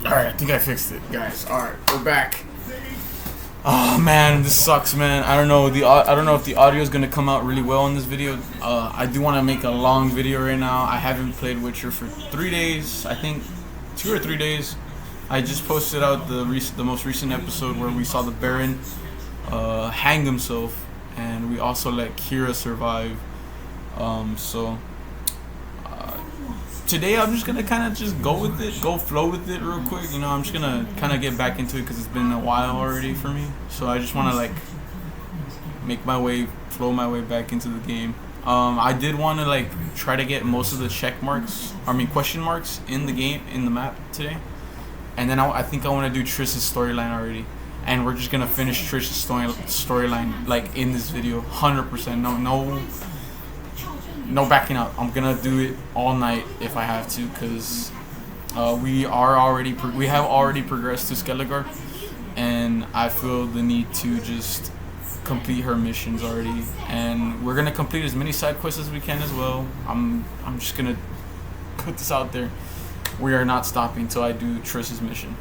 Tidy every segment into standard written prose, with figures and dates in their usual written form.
Alright, I think I fixed it, guys. Alright, we're back. Oh man, this sucks, man. I don't know if the audio is gonna come out really well in this video. I do want to make a long video right now. I haven't played Witcher for 3 days. I think 2 or 3 days. I just posted out the most recent episode where we saw the Baron hang himself, and we also let Kira survive. Today I'm just gonna kind of just go with it, flow with it real quick. You know, I'm just gonna kind of get back into it because it's been a while already for me. So I just want to like flow my way back into the game. I did want to like try to get most of the question marks in the game, in the map today. And then I think I want to do Triss's storyline already. And we're just gonna finish Triss's storyline like in this video, 100%. No backing out. I'm gonna do it all night if I have to, because we have already progressed to Skelligar, and I feel the need to just complete her missions already, and we're gonna complete as many side quests as we can as well. I'm just gonna put this out there. We are not stopping till I do Triss's mission.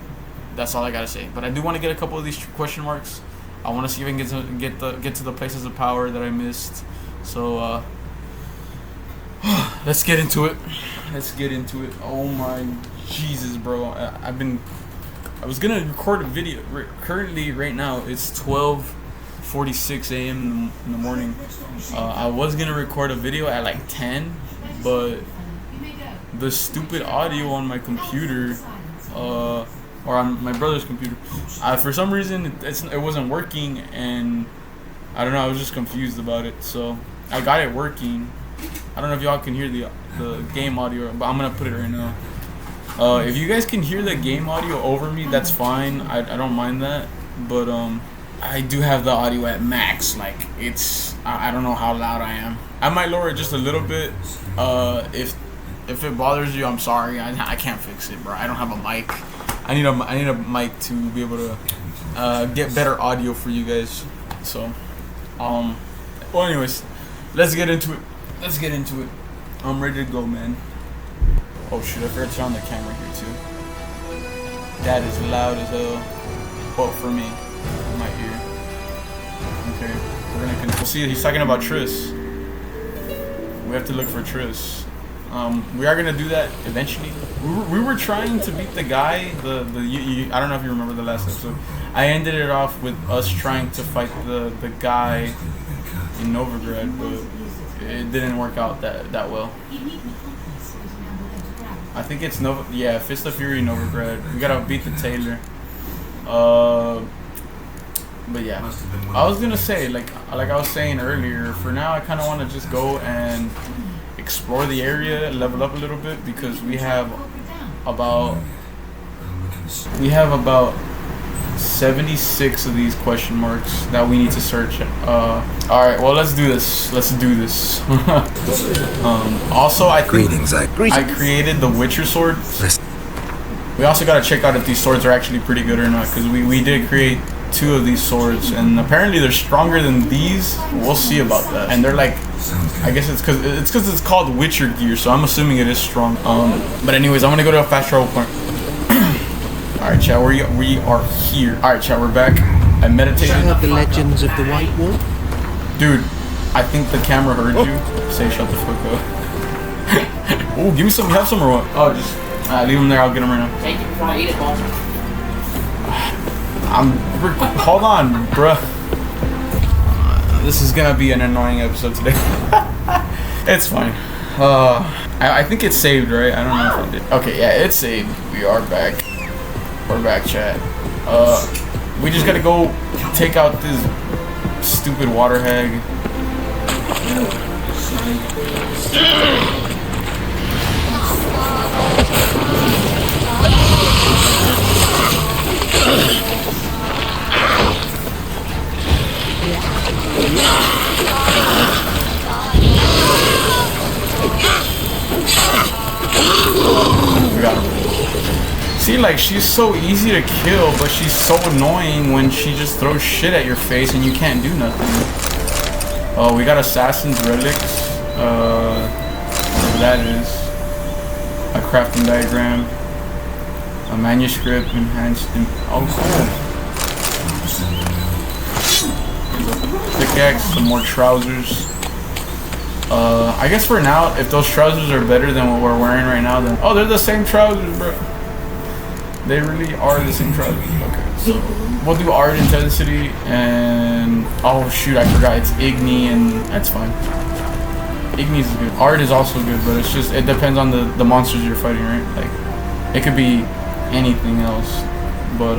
That's all I gotta say. But I do want to get a couple of these question marks. I want to see if I can get to the places of power that I missed. So let's get into it. Oh my Jesus, bro. I was gonna record a video. Currently, right now, it's 12:46 a.m. in the morning. I was gonna record a video at like 10, but the stupid audio on my computer, or on my brother's computer, for some reason it wasn't working, and I don't know. I was just confused about it. So I got it working. I don't know if y'all can hear the game audio, but I'm gonna put it right now. If you guys can hear the game audio over me, that's fine. I don't mind that. But I do have the audio at max. Like I don't know how loud I am. I might lower it just a little bit. If it bothers you, I'm sorry. I can't fix it, bro. I don't have a mic. I need a mic to be able to get better audio for you guys. So well, anyways, let's get into it. I'm ready to go, man. Oh shit, I forgot to turn on the camera here too. That is loud as hell. Quote for me, in my ear. Okay, we're gonna continue. See, he's talking about Triss. We have to look for Triss. We are gonna do that eventually. We were trying to beat the guy. I don't know if you remember the last episode. I ended it off with us trying to fight the guy in Novigrad, but it didn't work out that well. I think it's Fist of Fury Novigrad. We gotta beat the Tailor. But yeah, I was gonna say like I was saying earlier. For now, I kind of want to just go and explore the area, level up a little bit, because we have about 76 of these question marks that we need to search. Alright, well, let's do this. Also, I created the Witcher sword. We also gotta check out if these swords are actually pretty good or not, because we did create 2 of these swords, and apparently they're stronger than these. We'll see about that. And they're like, I guess it's because it's called Witcher gear, so I'm assuming it is strong. But anyways, I'm gonna go to a fast travel point. Alright, chat, we are here. Alright, chat, we're back. I meditated. I heard the legends of the White Wolf. Dude, I think the camera heard you. Say shut the fuck up. Oh, give me some. You have some or what? Oh, just leave them there. I'll get them right now. Take it before I eat it, boss. Hold on, bruh. This is gonna be an annoying episode today. It's fine. I think it's saved, right? I don't know if it did. Okay, yeah, it's saved. We are back. We're back, chat. We just gotta go take out this stupid water hag. We got him. See, like, she's so easy to kill, but she's so annoying when she just throws shit at your face and you can't do nothing. Oh, we got Assassin's Relics. Whatever that is. A crafting diagram. A manuscript enhanced. Oh, cool. Pickaxe, some more trousers. I guess for now, if those trousers are better than what we're wearing right now, then oh, they're the same trousers, bro. They really are the same trousers. Okay, so we'll do art intensity and oh shoot, I forgot it's Igni and that's fine. Igni is good. Art is also good, but it's just it depends on the monsters you're fighting, right? Like it could be anything else, but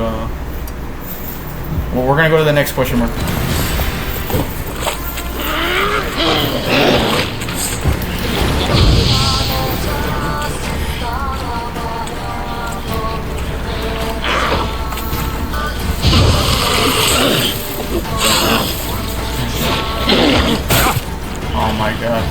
well, we're gonna go to the next question mark. Oh my god.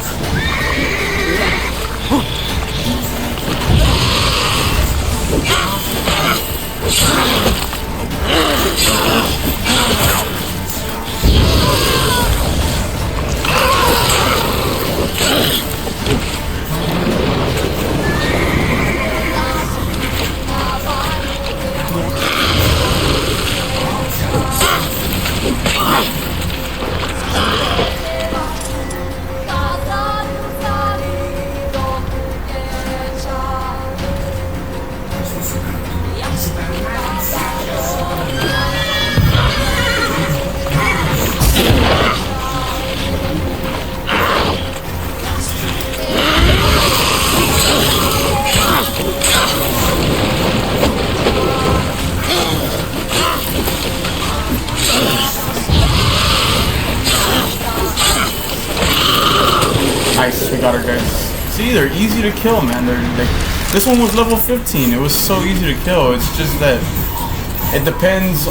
Nice, we got our guys. See, they're easy to kill, man. They're like, this one was level 15. It was so easy to kill. It's just that it depends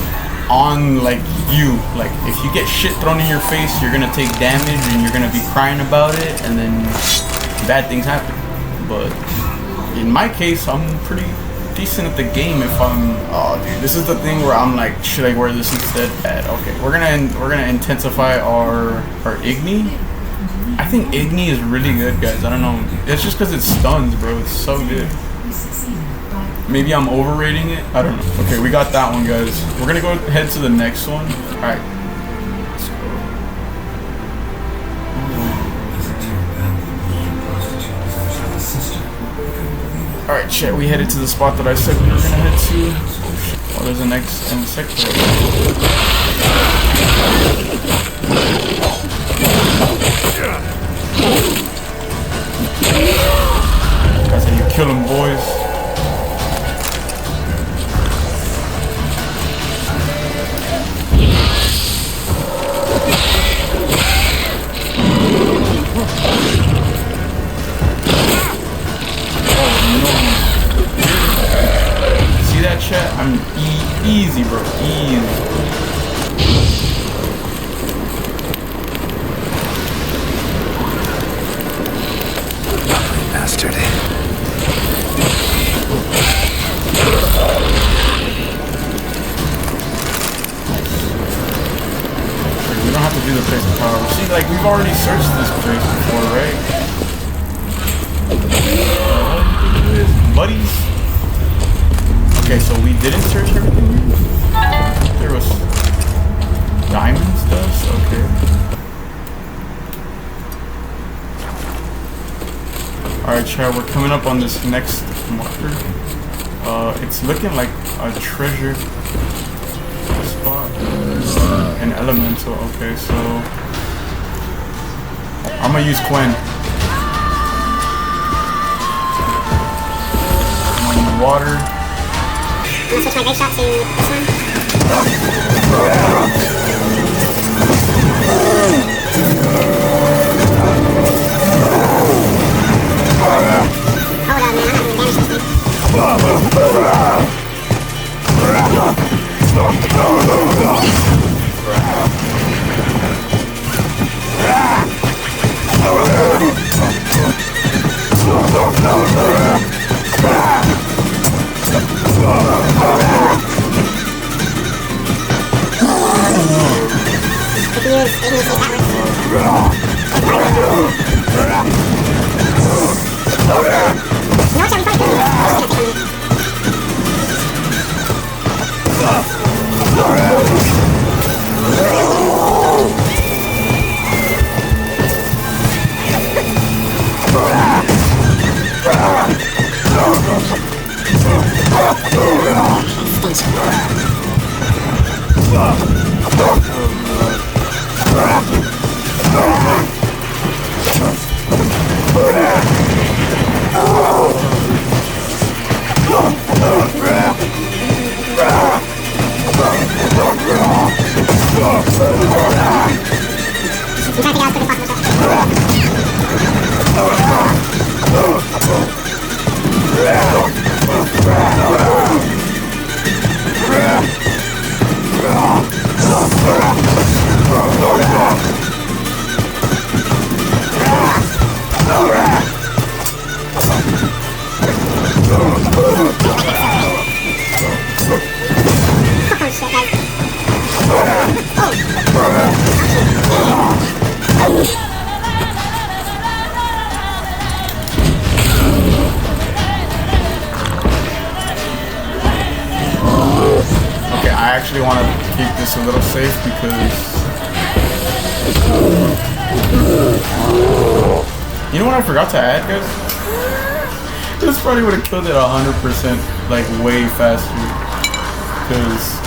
on like you. Like if you get shit thrown in your face, you're gonna take damage and you're gonna be crying about it, and then bad things happen. But in my case, I'm pretty decent at the game. If I'm, oh dude, this is the thing where I'm like, should I wear this instead? Okay, we're gonna intensify our Igni. I think Igni is really good, guys. I don't know. It's just because it stuns, bro. It's so good. Maybe I'm overrating it. I don't know. Okay, we got that one, guys. We're gonna go ahead to the next one. All right. Let's go. All right, chat. We headed to the spot that I said we were gonna head to. Oh, there's an insect there. That's how you kill them, boys. See that, chat? I'm easy, bro. Easy. Bastard. We don't have to do the place of power. See, like, we've already searched this place before, right? Buddies. Okay, so we didn't search everything. There was diamonds, dust. Okay. Alright, chat, we're coming up on this next marker. It's looking like a treasure spot. An elemental, okay, so I'm gonna use Quen. I'm in the water. I'm gonna switch my base shot to this one. Hold on, man, I'm having damage to this thing. actually want to keep this a little safe because you know what I forgot to add, guys? This probably would have killed it 100%, like way faster. Because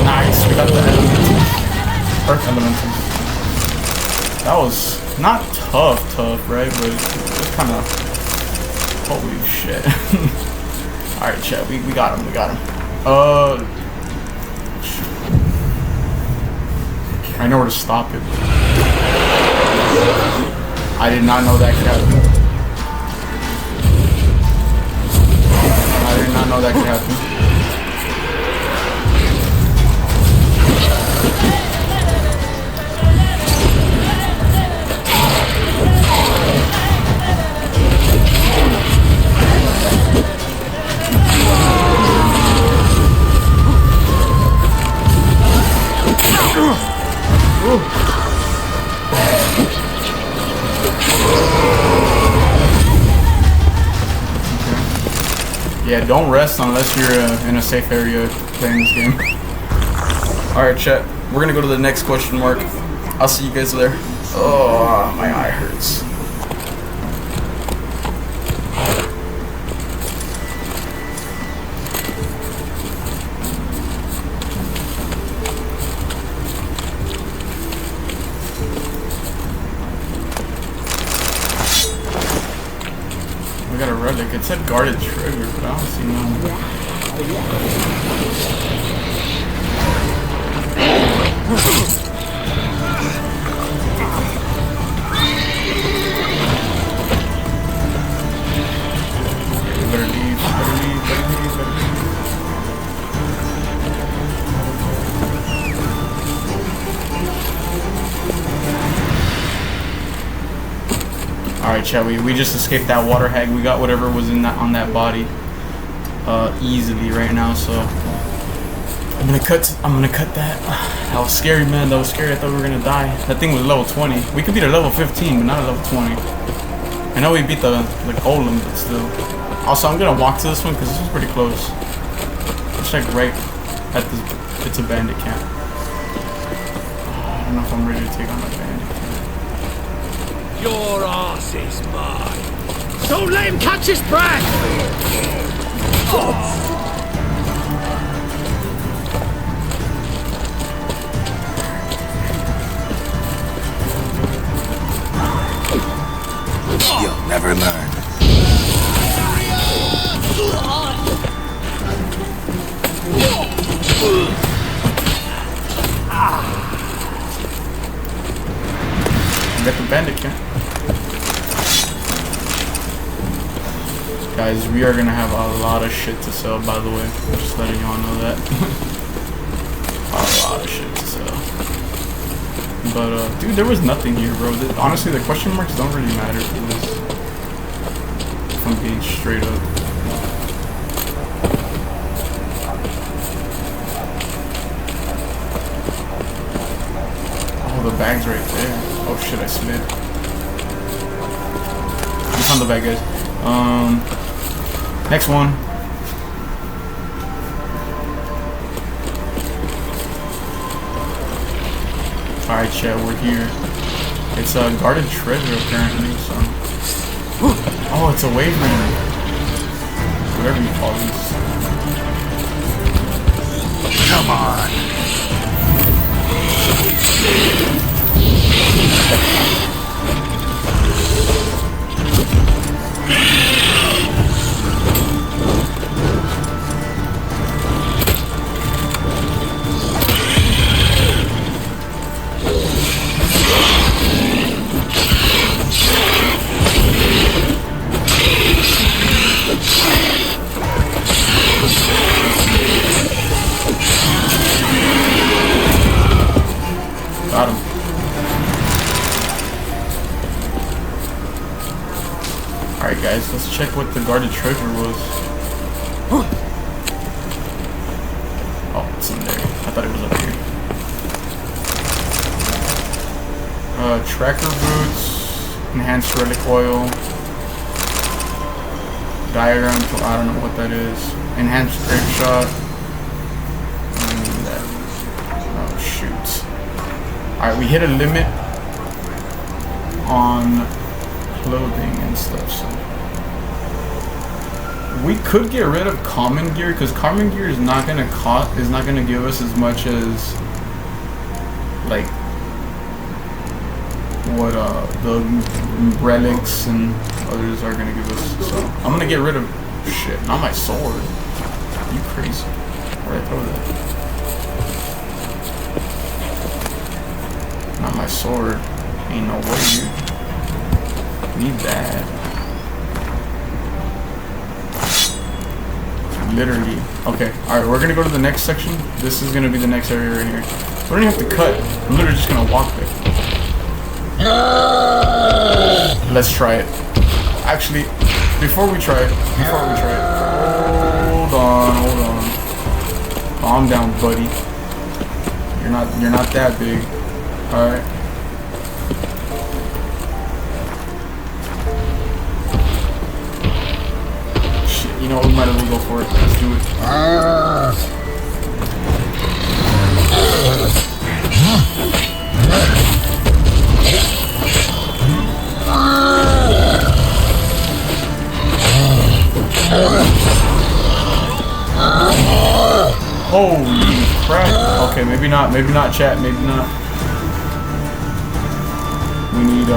nice, we got the elementals. First elementals. That was not tough, right? But it's kind of holy shit. All right, chat. We got him. We got him. I know where to stop it. I did not know that could happen. I did not know that could happen. Yeah, don't rest unless you're in a safe area playing this game. Alright, chat. We're gonna go to the next question mark. I'll see you guys there. Oh, my eye hurts. We got a relic. It said guarded trigger, but I don't see none. Better leave. Alright, chat, we just escaped that water hag. We got whatever was in that on that body easily right now, so I'm gonna cut that. That was scary, man. That was scary. I thought we were gonna die. That thing was level 20. We could beat a level 15, but not a level 20. I know we beat the golem, but still. Also, I'm gonna walk to this one because this was pretty close. It's like right at the it's a bandit camp. I don't know if I'm ready to take on that bandit camp. Your ass is mine. Don't let him catch his breath! You'll never learn. Get the bandit camp. Guys, we are gonna have a lot of shit to sell, by the way. Just letting y'all know that. A lot of shit to sell. But, dude, there was nothing here, bro. Honestly, the question marks don't really matter for this. If I'm being straight up. Oh, the bag's right there. Oh shit, I slid. I found the bag, guys. Next one. Alright, chat, we're here. It's a guarded treasure apparently, so. Oh, it's a waveling. Whatever you call these. Come on. Got him. Alright guys, let's check what the guarded treasure was. Oh, it's enhanced relic oil. Diagram tool, I don't know what that is. Enhanced grape shot. Oh shoot. Alright, we hit a limit on clothing and stuff, so we could get rid of common gear, because common gear is not gonna give us as much as like what the relics and others are gonna give us. So I'm gonna get rid of shit. Not my sword. You crazy? Where'd I throw that? Not my sword. Ain't no way, dude. Need that. Literally. Okay. Alright, we're gonna go to the next section. This is gonna be the next area right here. We don't even have to cut. I'm literally just gonna walk there. Let's try it. Actually, before we try it. Hold on. Calm down, buddy. You're not that big. Alright. Shit, you know what, we might as well go for it. Let's do it. Holy crap. Okay, maybe not chat, maybe not. We need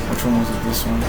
which one was it? This one.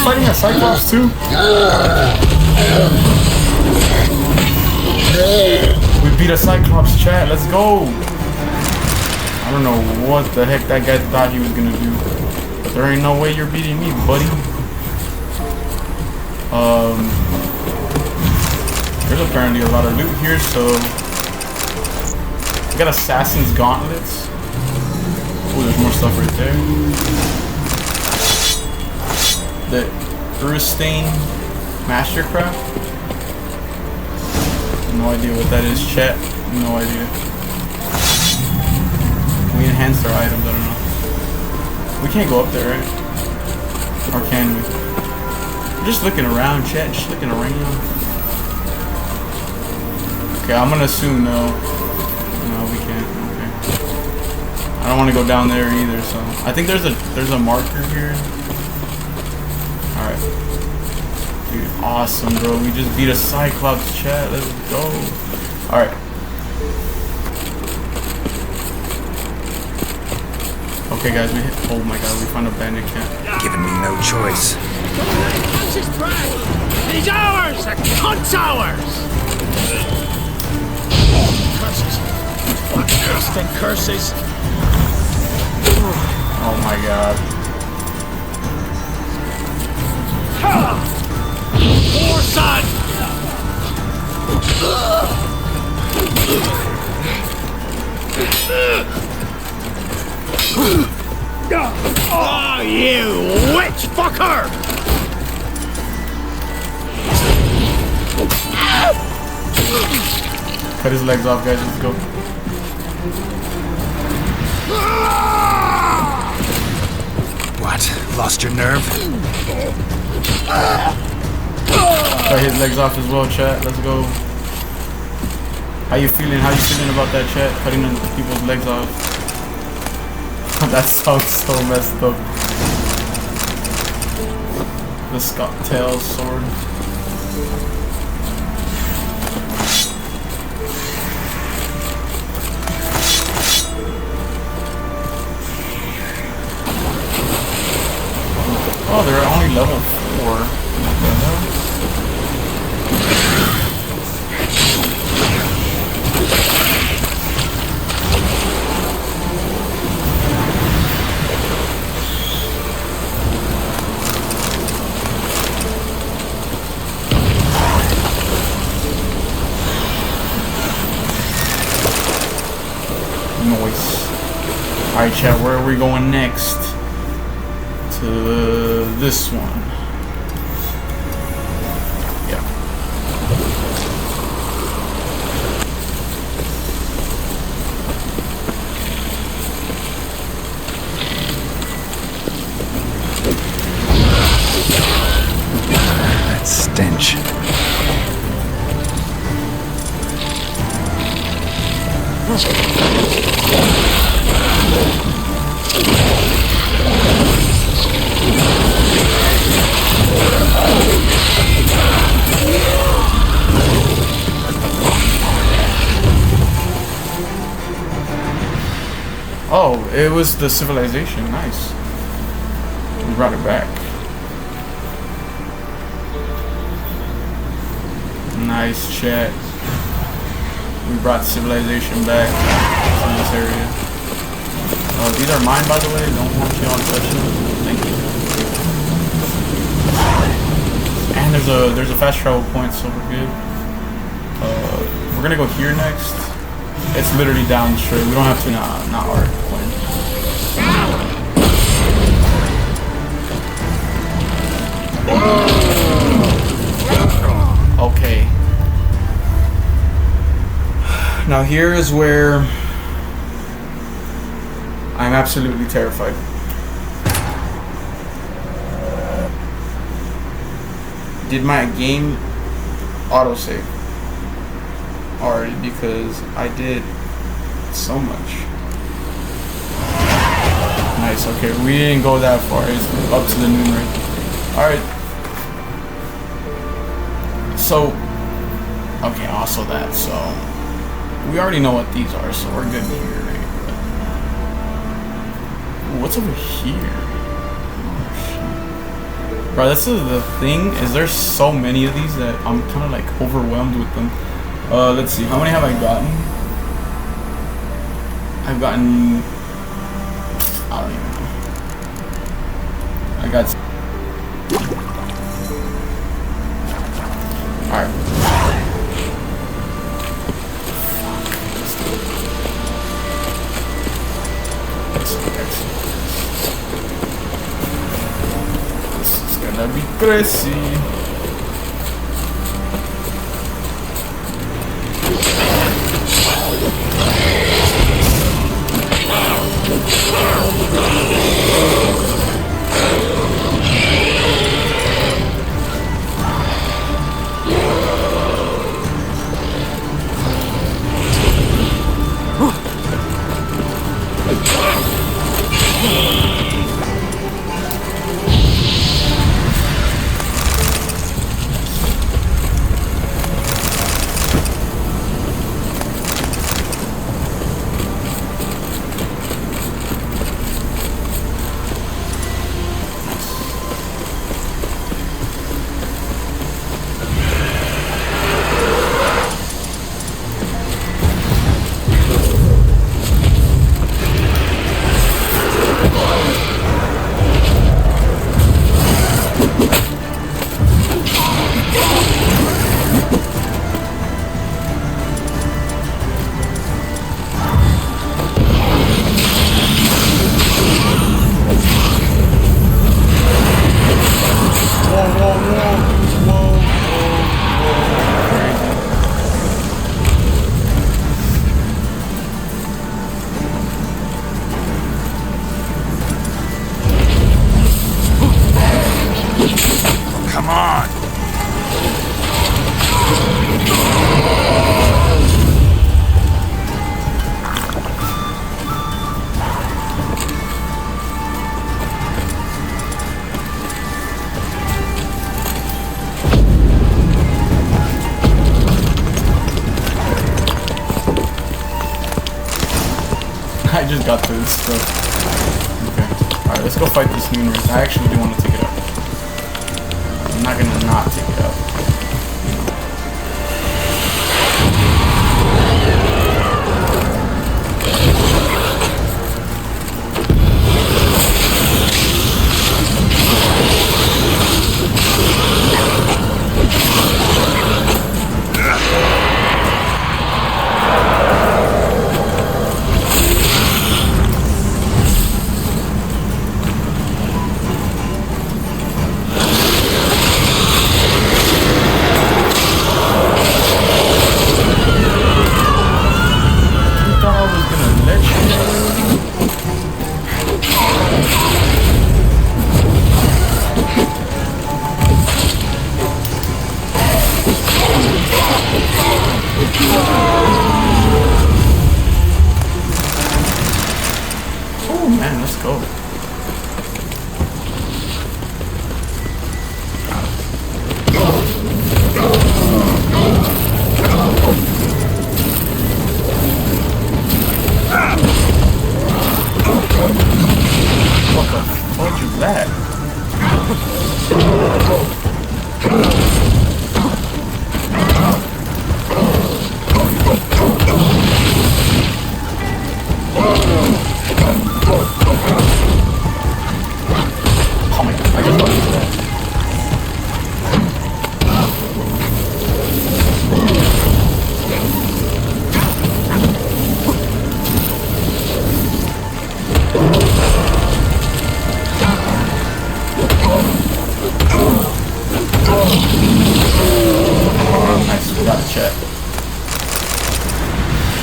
Fighting a Cyclops too? We beat a Cyclops, chat. Let's go. I don't know what the heck that guy thought he was gonna do, but there ain't no way you're beating me, buddy. There's apparently a lot of loot here, so we got Assassin's Gauntlets. Oh, there's more stuff right there. The Urustain Mastercraft. No idea what that is, chat. No idea. We enhanced our items, I don't know. We can't go up there, right? Or can we? We're just looking around, chat. Just looking around. Okay, I'm gonna assume no. No, we can't. Okay. I don't want to go down there either, so I think there's a marker here. Alright. Dude, awesome, bro. We just beat a Cyclops, chat. Let's go. Alright. Okay, guys, oh my god, we found a bandit camp. Giving me no choice. That's his prey! He's ours! The cunt's ours! Curses. What instant curses? Oh my god. Poor son! Oh, you witch fucker! Cut his legs off, guys. Let's go. What? Lost your nerve? Cut his legs off as well, chat. Let's go. How you feeling? How you feeling about that, chat? Cutting people's legs off. That sounds so messed up. The Scott Tail sword. Oh, they're only level 4. What the hell? Noise. Alright, chat, where are we going next? To this one. Yeah. That stench. Oh, it was the civilization. Nice. We brought it back. Nice, chat. We brought civilization back to this area. Oh, these are mine, by the way. Don't want you on touching them. Thank you. And there's a fast travel point, so we're good. We're gonna go here next. It's literally down the street. We don't have to not art point. Okay. Now here is where I'm absolutely terrified. Did my game autosave already? Because I did so much. Nice, okay, we didn't go that far. It's up to the noon right. Alright. So, okay, also that, so we already know what these are, so we're good here, right? Ooh, what's over here? Oh, shit. Bro, this is the thing, is there's so many of these that I'm kind of like overwhelmed with them. Let's see, how many have I gotten? I've gotten, I don't even know. I got, alright. This is gonna be crazy. just got to this truck. Okay. Alright, let's go fight this moon race. I actually do want to take it out. I'm not gonna not take it out. Oh man, let's go. What the fuck is that? Oh my god, I just thought it was that. Nice, we got a check.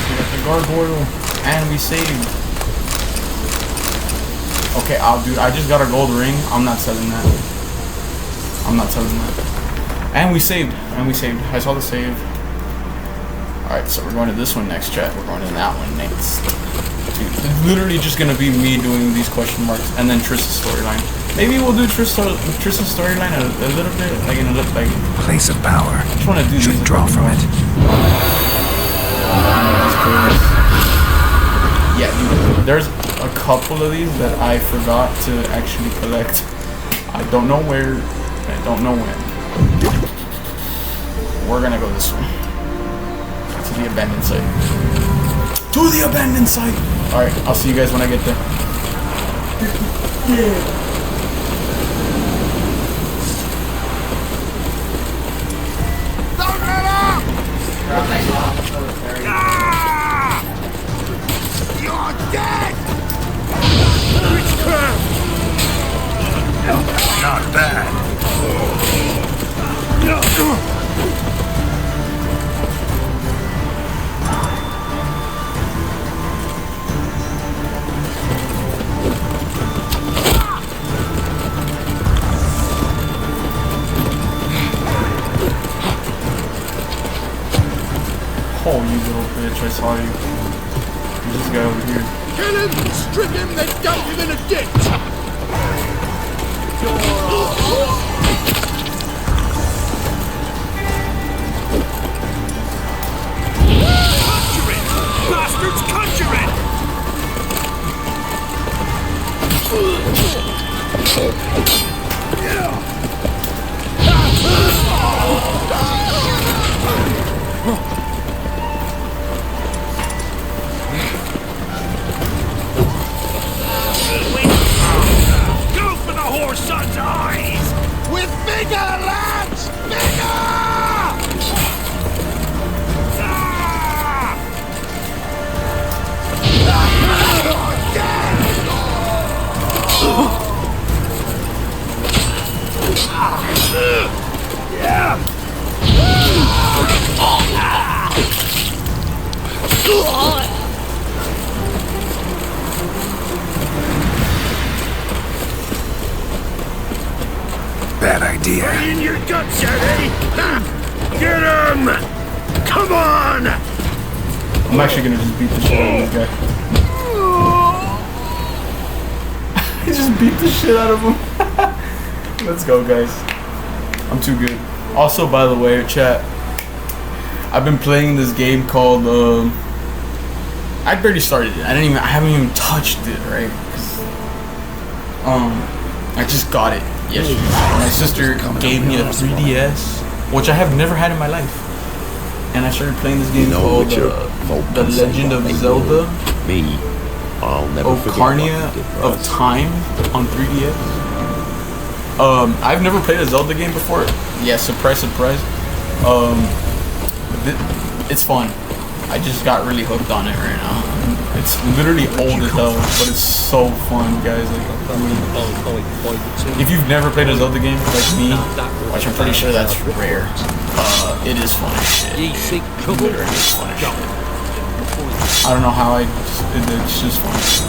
We got the gargoyle, and we saved. Okay, dude, I just got a gold ring. I'm not selling that. I'm not selling that. And we saved. I saw the save. Alright, so we're going to this one next, chat. We're going to that one next. Dude, it's literally just going to be me doing these question marks, and then Triss's storyline. Maybe we'll do Triss's storyline a little bit, like in a little, like... Place of power. I just want to do Should these draw from it. Yeah, dude, there's a couple of these that I forgot to actually collect. I don't know where, I don't know when. We're gonna go this way. To the abandoned site. To the abandoned site! Alright, I'll see you guys when I get there. Yeah. You're dead! Witchcraft! Not bad. Oh, you little bitch, I saw you. There's this guy over here. Kill him! Strip him, then dump him in a ditch! Conjure it! Bastards, conjure it! Go for the whore son's eyes! With bigger, lads! Bigger! Bad idea. In your guts, Eddie! Get him! Come on! I'm actually gonna just beat the shit out of this guy. I just beat the shit out of him. Let's go, guys. I'm too good. Also, by the way, chat, I've been playing this game called I barely started it. I haven't even touched it, right? 'Cause, I just got it yesterday. My sister gave me a 3DS, which I have never had in my life. And I started playing this game called The Legend of Zelda Ocarina of Time on 3DS. I've never played a Zelda game before. Yeah, surprise, surprise. It's fun. I just got really hooked on it right now. It's literally old as hell, but it's so fun, guys. Like, if you've never played a Zelda game like me, which I'm pretty sure that's rare, it is fun as shit. Literally, it's fun as shit. I don't know how it's just fun. It's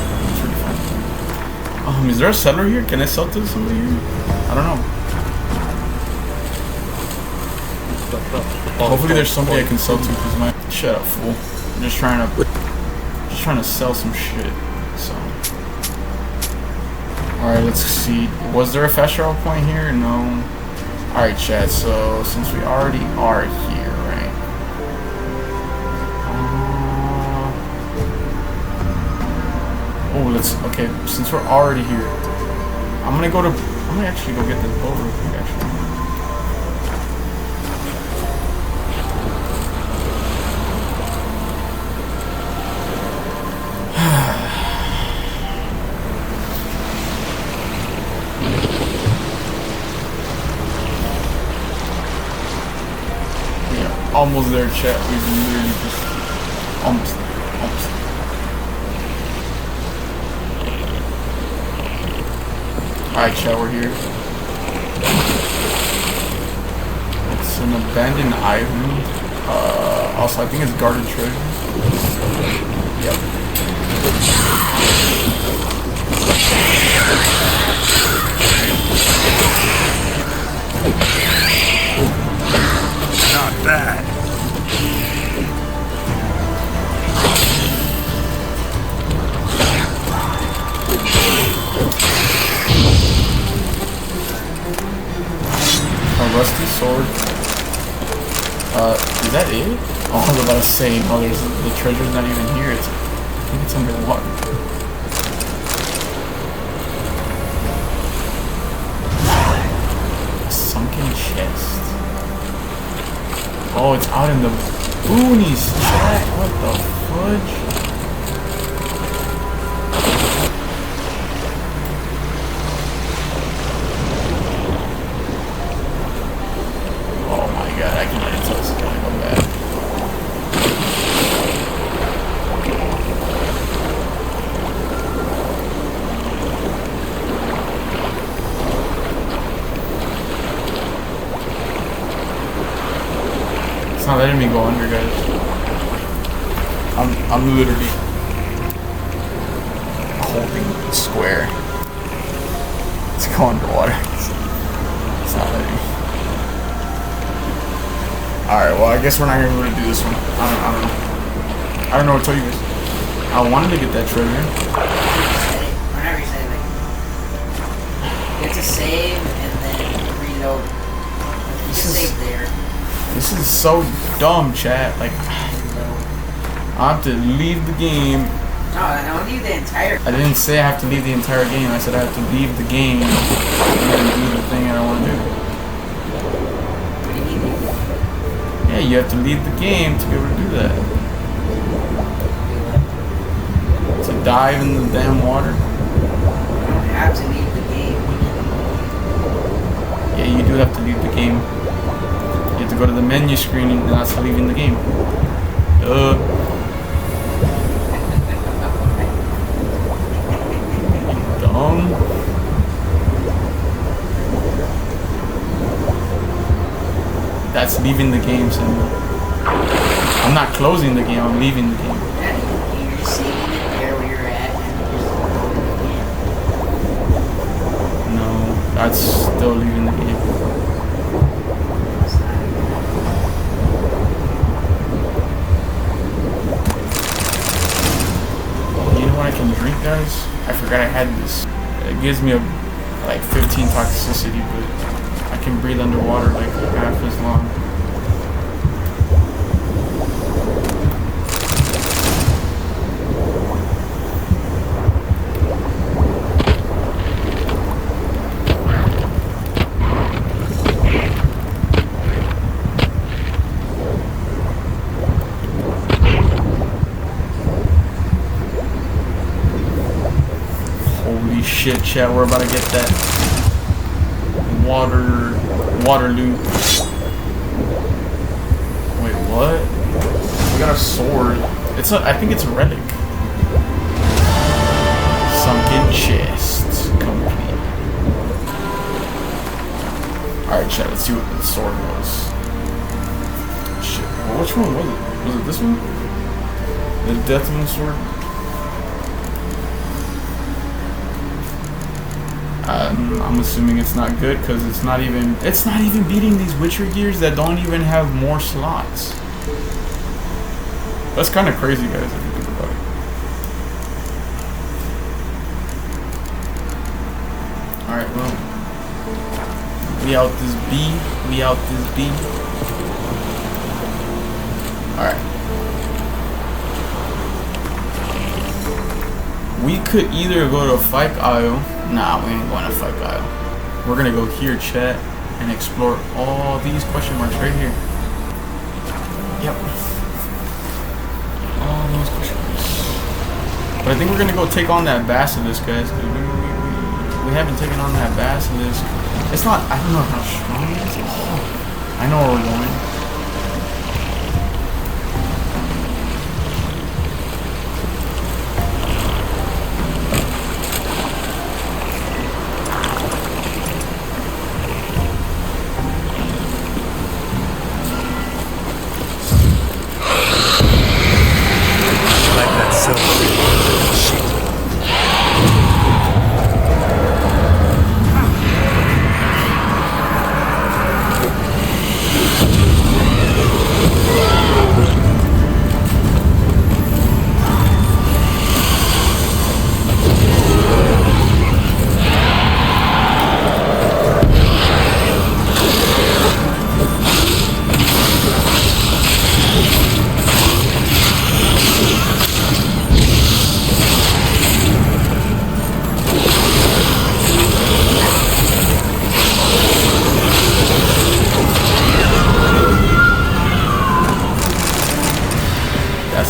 really fun. Is there a seller here? Can I sell to somebody here? I don't know. Hopefully there's somebody I can sell to, because my shut up, fool. I'm just trying to sell some shit. So, all right, let's see. Was there a fast travel point here? No. All right, chat. So since we already are here, right? Okay. Since we're already here, I'm gonna actually go get this boat real quick. Actually. Almost there, chat. We've literally just almost there. Alright, chat, we're here. It's an abandoned island. Also, I think it's guarded treasure. Yep. Not bad. A rusty sword. Is that it? Oh, I was about to say, oh, the treasure's not even here. I think it's underwater. A sunken chest. Oh, it's out in the boonies, chat. What the fudge? Oh my god, I can already tell this is gonna go bad. It's not letting me go under, guys. I'm literally holding square. It's going underwater. It's not letting me. Alright, well, I guess we're not gonna be able to do this one. I don't know what to tell you guys. I wanted to get that treasure. Whenever you say like, you have to save and then reload. You can save there. This is so dumb, chat. Like, I have to leave the game. No, I don't leave the entire. I didn't say I have to leave the entire game. I said I have to leave the game and then do the thing I don't want to do. What do you mean? Yeah, you have to leave the game to be able to do that. To dive in the damn water. You don't have to leave the game. Yeah, you do have to leave the game. You have to go to the menu screen and that's leaving the game. Dumb. That's leaving the game, so I'm not closing the game, I'm leaving the game. Yeah, you're just saving it there where you're at and you're just loading the game. No, that's still leaving the game. It's not. You know what I can drink, guys? I forgot I had this. It gives me like 15 toxicity, but I can breathe underwater like half as long. shit, chat. We're about to get that Waterloo. Wait, what? We got a sword. I think it's a relic. Sunken chest complete. Alright, chat, let's see what the sword was. Shit. Well, which one was it? Was it this one? The Deathman sword? I'm assuming it's not good because it's not even beating these Witcher gears that don't even have more slots. That's kind of crazy, guys, if you think about it. Alright, well, we out this B. Alright. We could either go to Fike Isle. Nah, we ain't going to Fike Isle. We're gonna go here, chat, and explore all these question marks right here. Yep. All those question marks. But I think we're gonna go take on that basilisk, guys. Cause we haven't taken on that basilisk. It's not. I don't know how strong it is. I know where we're going.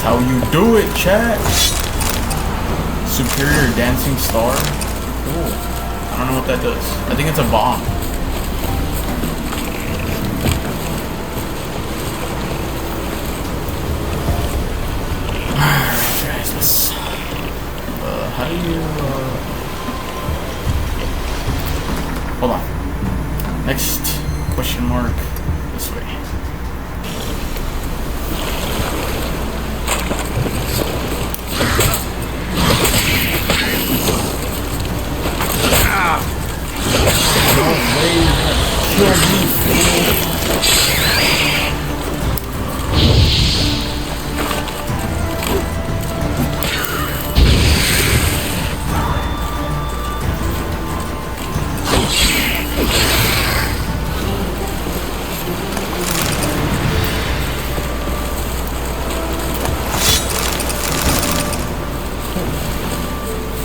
How you do it, chat. Superior dancing star. Cool. I don't know what that does. I think it's a bomb. Alright, guys, let's. How do you? Hold on. Next question mark. This way.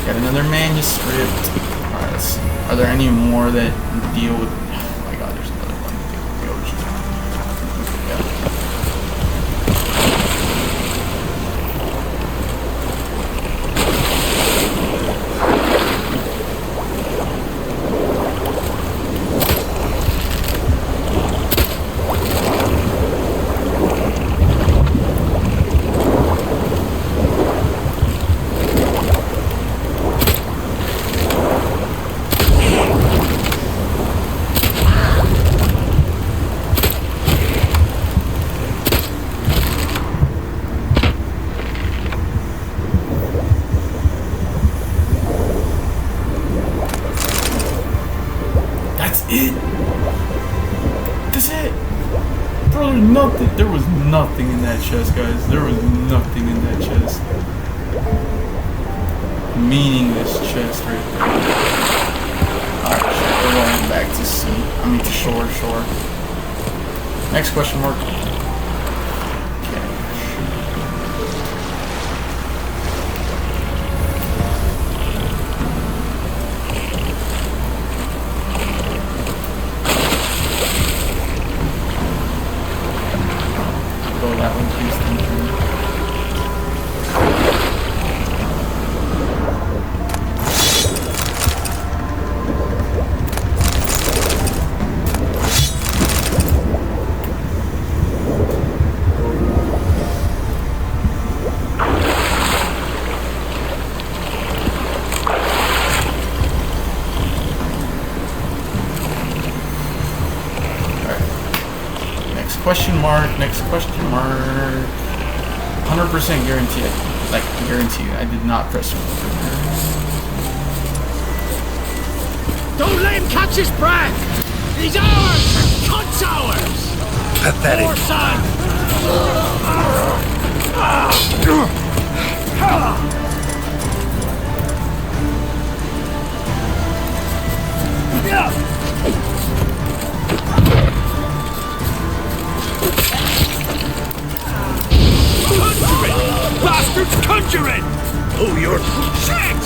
Got another manuscript. Alright, let's see. Are there any more that deal with... Oh my god, there's another one that deal with the ocean. There was nothing in that chest, guys. There was nothing in that chest. Meaningless chest right there. Alright, we're going back to sea. I mean to shore. Next question mark. That one, please, thank you. question mark. Next question mark. 100% guarantee. Like guarantee. I did not press it. Don't let him catch his breath! He's ours! Cunt's ours! Pathetic. Poor son! Conjuring! Bastards conjuring! Oh, you're... Shit!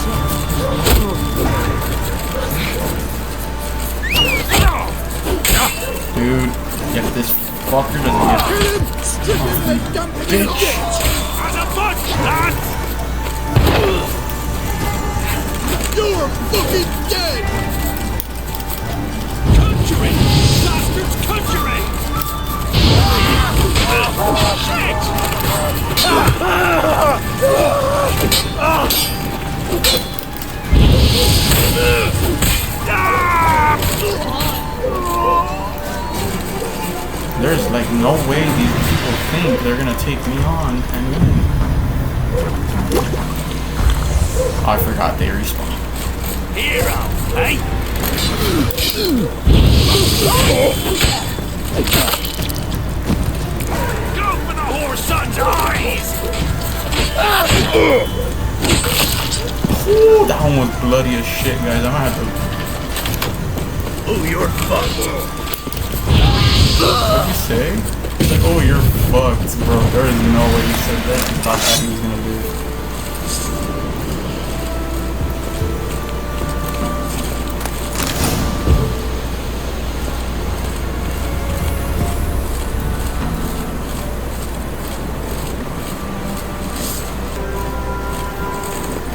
Dude, if this fucker doesn't get bitch. As a bunch, lads! You're fucking dead! Conjuring! Bastards conjuring! Shit! There's like no way these people think they're gonna take me on and win. Oh, I forgot they respawn. Hero, eh? Go for the whore's son's eyes! Ooh, that one was bloody as shit, guys. I'm gonna have to. Oh, you're fucked. What'd you say? He's like, oh, you're fucked, bro. There is no way he said that and thought that he was gonna lose.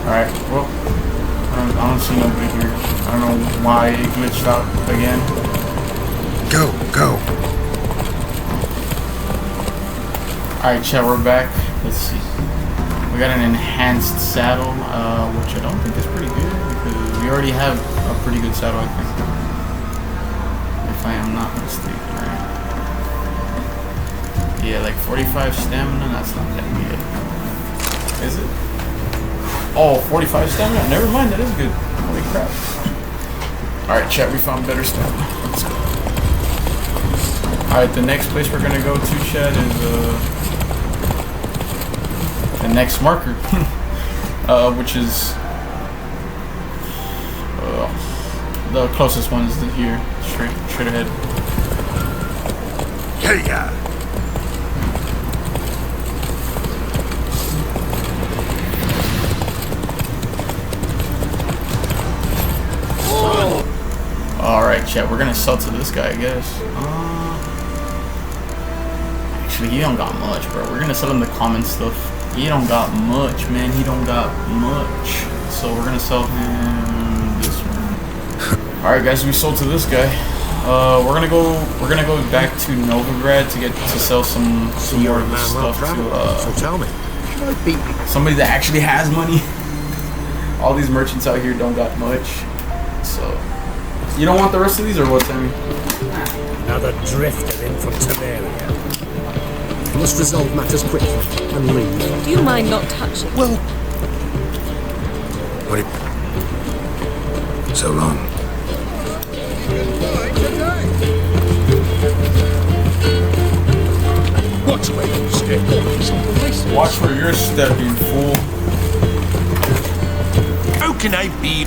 Alright, well, I don't see nobody here. I don't know why it glitched out again. Go, go. Alright, chat, we're back. Let's see. We got an enhanced saddle, which I don't think is pretty good because we already have a pretty good saddle, I think. If I am not mistaken, right? Yeah, like 45 stamina, that's not that good. Is it? Oh, 45 stamina? Never mind, that is good. Holy crap. Alright, chat, we found better stamina. Let's go. Alright, the next place we're gonna go to, chat, is the next marker. Which is the closest one is here. Straight ahead. Hey, yeah. Alright, chat, we're gonna sell to this guy, I guess. Actually, he don't got much, bro. We're gonna sell him the common stuff. He don't got much, man. He don't got much. So we're gonna sell him this one. Alright, guys, we sold to this guy. We're gonna go back to Novigrad to sell some more of this stuff to So tell me, should I beat me? somebody that actually has money. All these merchants out here don't got much. So you don't want the rest of these, or what, Sammy? Another drifter in from Temeria. We must resolve matters quickly and leave. Do you mind not touching? Well, What? So long. Watch where you step. Watch where you're stepping, fool. How can I be?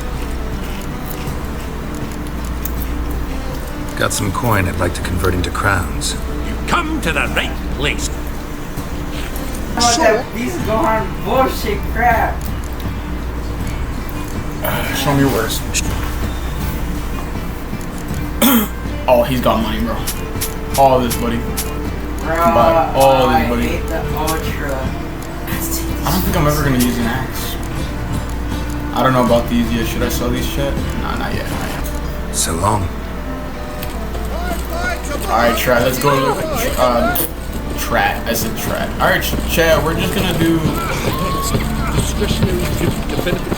Got some coin I'd like to convert into crowns. You come to the right place. Oh, that piece of Gohan bullshit crap. Show me your worst. Oh, he's got money, bro. All this, buddy. Bro, But all I this, buddy. hate the Ultra. I don't think I'm ever gonna use an axe. I don't know about these yet. Should I sell these shit? Nah, not yet. Not yet. So long. Alright, Trat, let's go. Trat. I said Trat. Alright, Chad, we're just gonna do.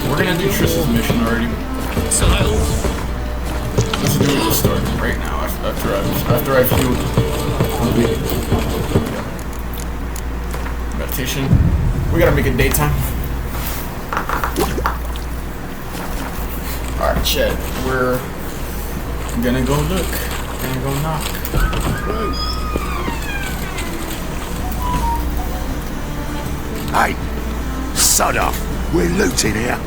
We're gonna do Triss's mission already. Let's do the start right now after I feel. We gotta make it daytime. Alright, Chet. We're gonna go look. Gonna go knock. Hey, sod off. We're looting here.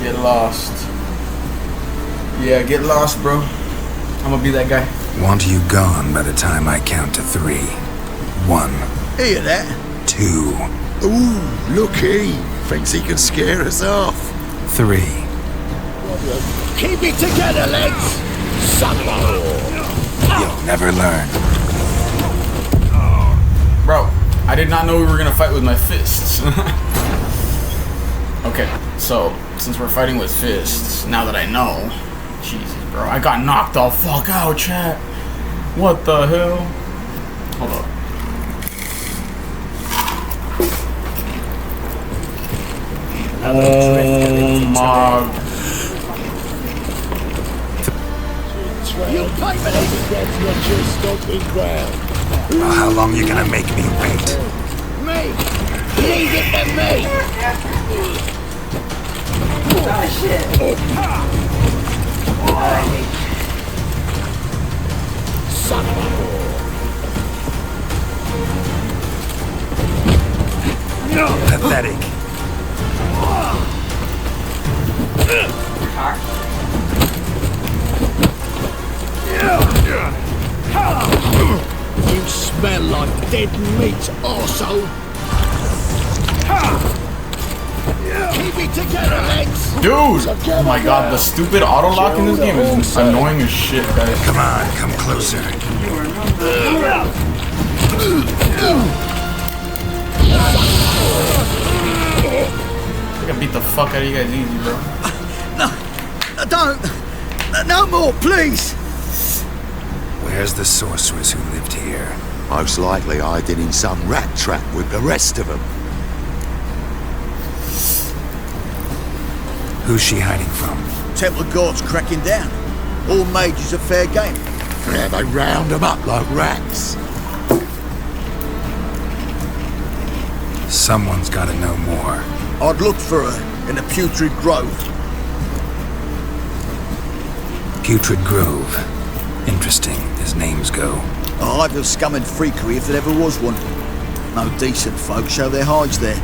Get lost. Yeah, get lost, bro. I'm gonna be that guy. Want you gone by the time I count to 3. 1, Hear that? 2, Ooh, looky. Thinks he can scare us off. 3. Keep it together, legs! Son of a whore! You'll never learn. Bro, I did not know we were gonna fight with my fists. Okay, so since we're fighting with fists, now that I know, Jesus, bro, I got knocked the fuck out, chat. What the hell? Hold up. Oh my. You can't believe it, that's not your stomping ground. Well, how long you gonna make me wait? Me! Leave it to me! Oh shit. Son of a whore! Pathetic. You smell like dead meat, arsehole! Keep it together, legs! Dude! Oh my god, the stupid auto lock in this game is annoying as shit, guys. Come on, come closer. I can beat the fuck out of you guys easy, bro. No, don't. No more, please. Where's the sorceress who lived here? Most likely hiding in some rat trap with the rest of them. Who's she hiding from? Temple Guard's cracking down. All mages are fair game. Yeah, they round them up like rats. Someone's gotta know more. I'd look for her in the Putrid Grove. Putrid Grove. Interesting, as names go. A hive of scum and freakery if there ever was one. No decent folk show their hides there.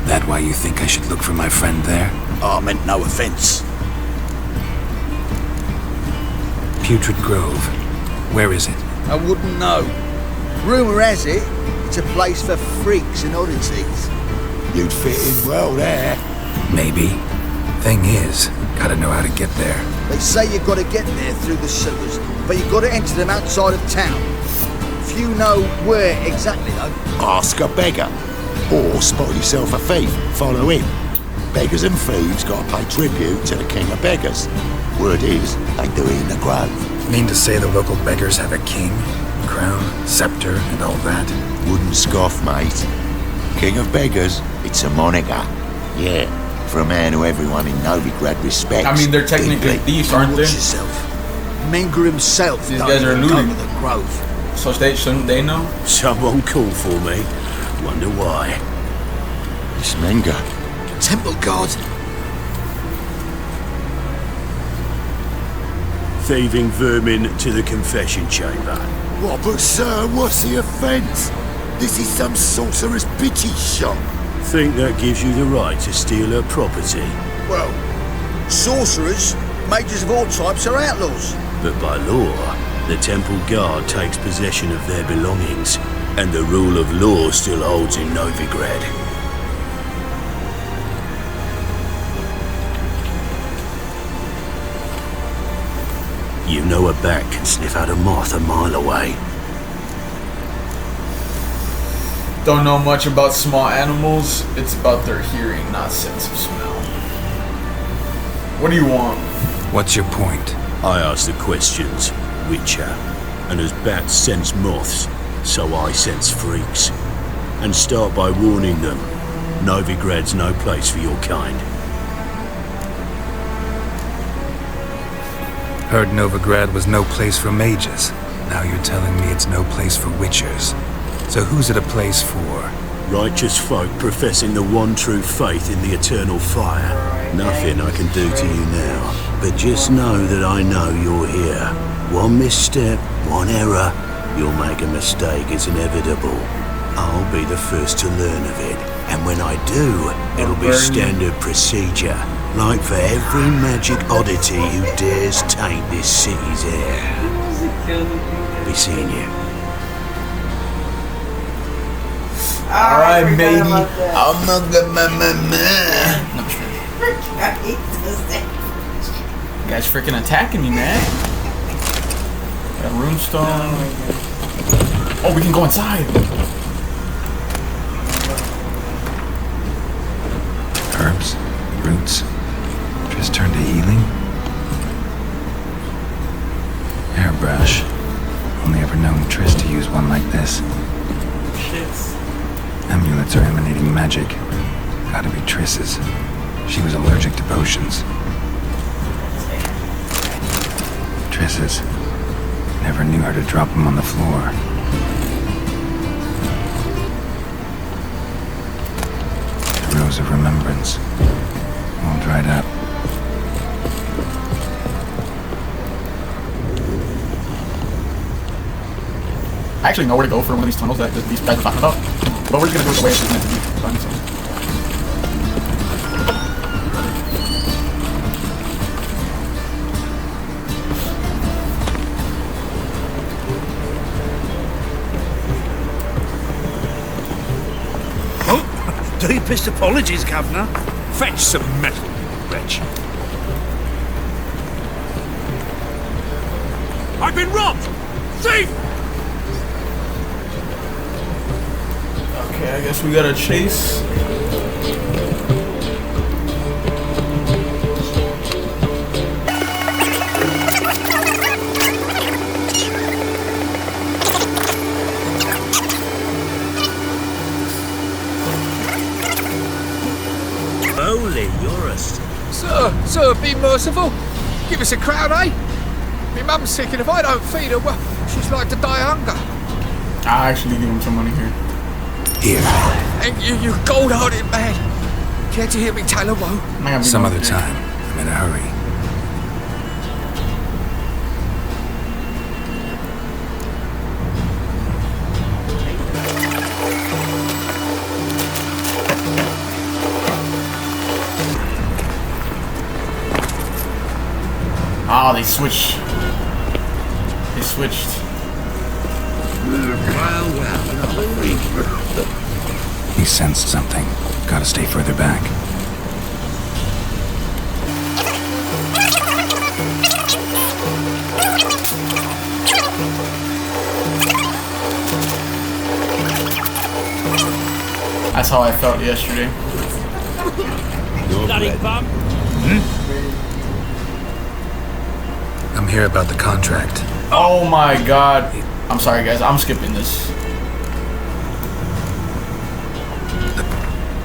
That why you think I should look for my friend there? I meant no offence. Putrid Grove. Where is it? I wouldn't know. Rumour has it, it's a place for freaks and oddities. You'd fit in well there. Maybe. Thing is, gotta know how to get there. They say you've got to get there through the sewers, but you've got to enter them outside of town. Few know where exactly, though. Ask a beggar. Or spot yourself a thief. Follow him. Beggars and thieves got to pay tribute to the king of beggars. Word is, they do it in the grove. Mean to say the local beggars have a king, crown, scepter, and all that? Wouldn't scoff, mate. King of beggars, it's a moniker. Yeah, for a man who everyone in Novigrad respects. I mean, they're technically deeply. thieves, aren't Watch they? yourself. Menger himself These don't guys are even go looting. to the grove. So shouldn't they know? Someone called for me. Wonder why. It's Menger. Temple Guard. Thieving vermin to the confession chamber. What, but sir, what's the offence? This is some sorcerer's bitchy shop. Think that gives you the right to steal her property. Well, sorcerers, mages of all types are outlaws. But by law, the Temple Guard takes possession of their belongings, and the rule of law still holds in Novigrad. You know a bat can sniff out a moth a mile away. Don't know much about small animals. It's about their hearing, not sense of smell. What do you want? What's your point? I ask the questions, Witcher, and as bats sense moths, so I sense freaks. And start by warning them, Novigrad's no place for your kind. Heard Novigrad was no place for mages. Now you're telling me it's no place for witchers. So who's it a place for? Righteous folk professing the one true faith in the eternal fire. Nothing I can do to you now, but just know that I know you're here. One misstep, one error, you'll make a mistake, it's inevitable. I'll be the first to learn of it, and when I do, it'll be standard procedure, like for every magic oddity who dares taint this city's air. Be seeing you. Alright, matey. I'm not gonna You guys freaking attacking me, man. Got runestone. Oh, we can go inside. Herbs, roots, just turn to healing. Hairbrush. Only ever known Triss to use one like this. Shits. Amulets are emanating magic. Gotta be Triss's. She was allergic to potions. Triss's. Never knew how to drop them on the floor. The rose of remembrance. All dried up. I actually know where to go for one of these tunnels that these guys are talking about, but we're just gonna do it the way it's meant to be. So. Deepest apologies, Governor. Fetch some metal, wretch. I've been robbed! Thief! Okay, I guess we gotta chase. Holy, you're a... Sir, be merciful. Give us a crown, eh? My mum's sick, and if I don't feed her, well, she's like to die of hunger. I'll actually give him some money here. Here. Thank you, you gold-hearted man. Care to hear me tell a woe? Some other time. I'm in a hurry. Oh, they switched. They switched. He sensed something. Gotta stay further back. That's how I felt yesterday. I'm here about the contract. Oh my god. I'm sorry guys, I'm skipping this.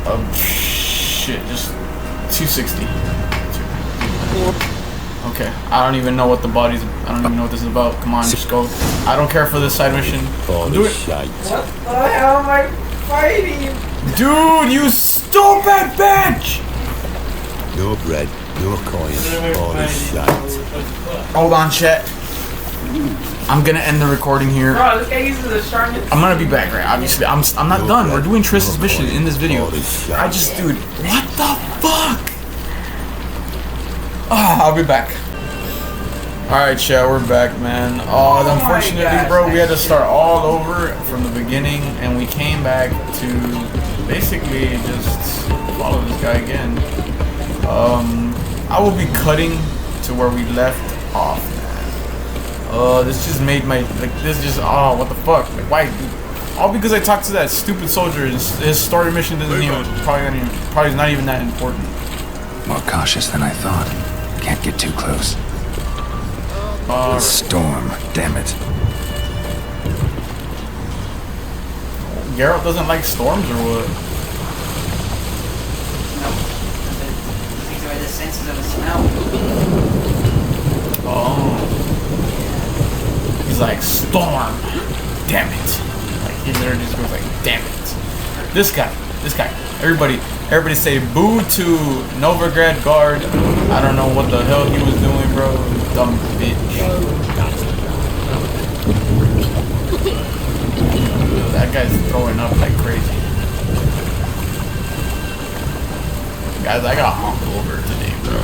Oh shit, just 260. Okay, I don't even know what the body's, I don't even know what this is about. Come on, just go. I don't care for this side mission. Do it. What the hell am I fighting? Dude, you stupid bitch! No bread, no coins, all this shite. Hold on, chat. I'm gonna end the recording here. Bro, this guy uses the sharpness. I'm gonna be back, right? Obviously, I'm not done. We're doing Triss's mission in this video. I just, dude, what the fuck? Oh, I'll be back. Alright, chat, we're back, man. Oh, unfortunately, bro, we had to start all over from the beginning, and we came back to basically just follow this guy again. I will be cutting to where we left off, man. This just made my, like, this just, oh, what the fuck? Like, why? All because I talked to that stupid soldier. His story mission doesn't even, probably not even that important. More cautious than I thought. Can't get too close. Storm, damn it. Geralt doesn't like storms or what? These are the senses of a smell. Oh. He's like, storm. Damn it. Like he literally just goes like, damn it. This guy. Everybody say boo to Novigrad guard. I don't know what the hell he was doing, bro. Dumb bitch. That guy's throwing up like crazy. Guys, I got honked over today, bro.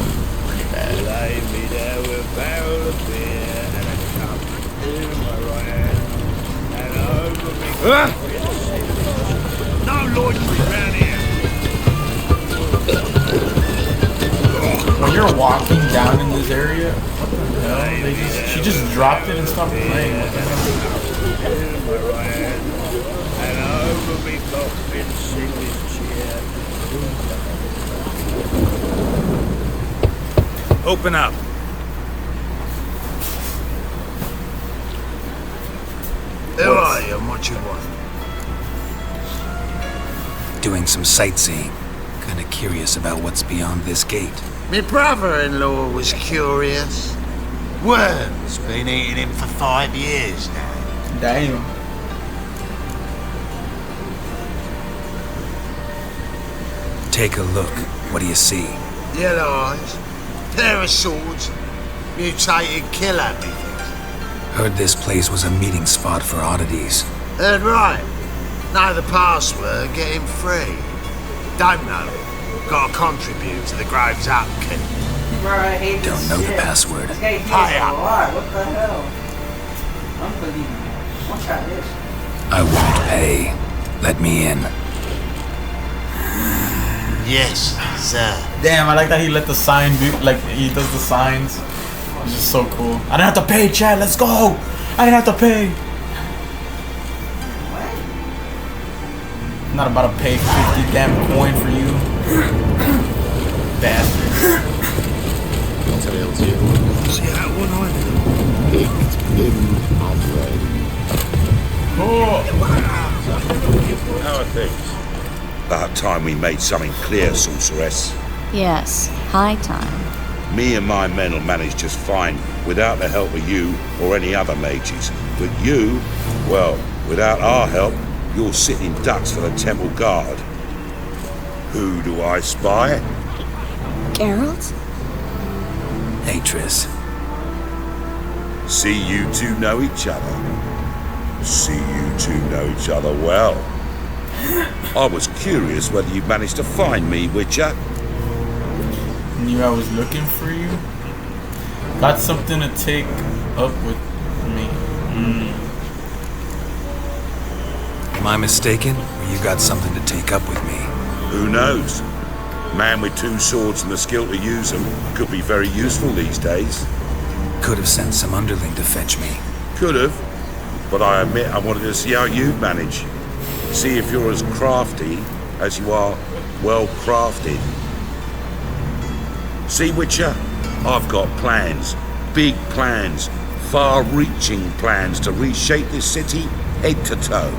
Pretty bad. Lay me there with a barrel of beer and a cup in my right hand and over me. No loitering round here. When you're walking down in this area, what the hell? She just dropped it and stopped playing. What the hell? In my right hand and over me coffin sing this cheer. Open up. Who are you and what you want? Doing some sightseeing. Kinda curious about what's beyond this gate. My brother-in-law was curious. Worm's been eating him for 5 years now. Damn. Take a look. What do you see? Yellow eyes, pair of swords, mutated killer, methinks. Heard this place was a meeting spot for oddities. Heard right. Know the password, get him free. Don't know. Gotta contribute to the Grove's upkeep. Bro, I hate this Don't know the shit. password. This guy Hi, hears a lot. What the hell? Unbelievable. Watch out this. I won't pay. Let me in. Yes, sir. Damn, I like that he let the sign do, like, he does the signs. It's just so cool. I didn't have to pay, Chad, let's go! I didn't have to pay! I'm not about to pay 50 damn coin for you. Bastard. See that one I Oh. How are things? About time we made something clear, sorceress. Yes, high time. Me and my men will manage just fine without the help of you or any other mages. But you, well, without our help, you're sitting ducks for the temple guard. Who do I spy? Geralt? Hey, Triss. See you two know each other. See you two know each other well. I was curious whether you managed to find me, Witcher. Knew I was looking for you. Got something to take up with me. Am I mistaken? Or you got something to take up with me? Who knows? Man with two swords and the skill to use them could be very useful these days. Could have sent some underling to fetch me. Could have, but I admit I wanted to see how you'd manage. See if you're as crafty as you are well crafted. See, Witcher, I've got plans, big plans, far-reaching plans to reshape this city head to toe.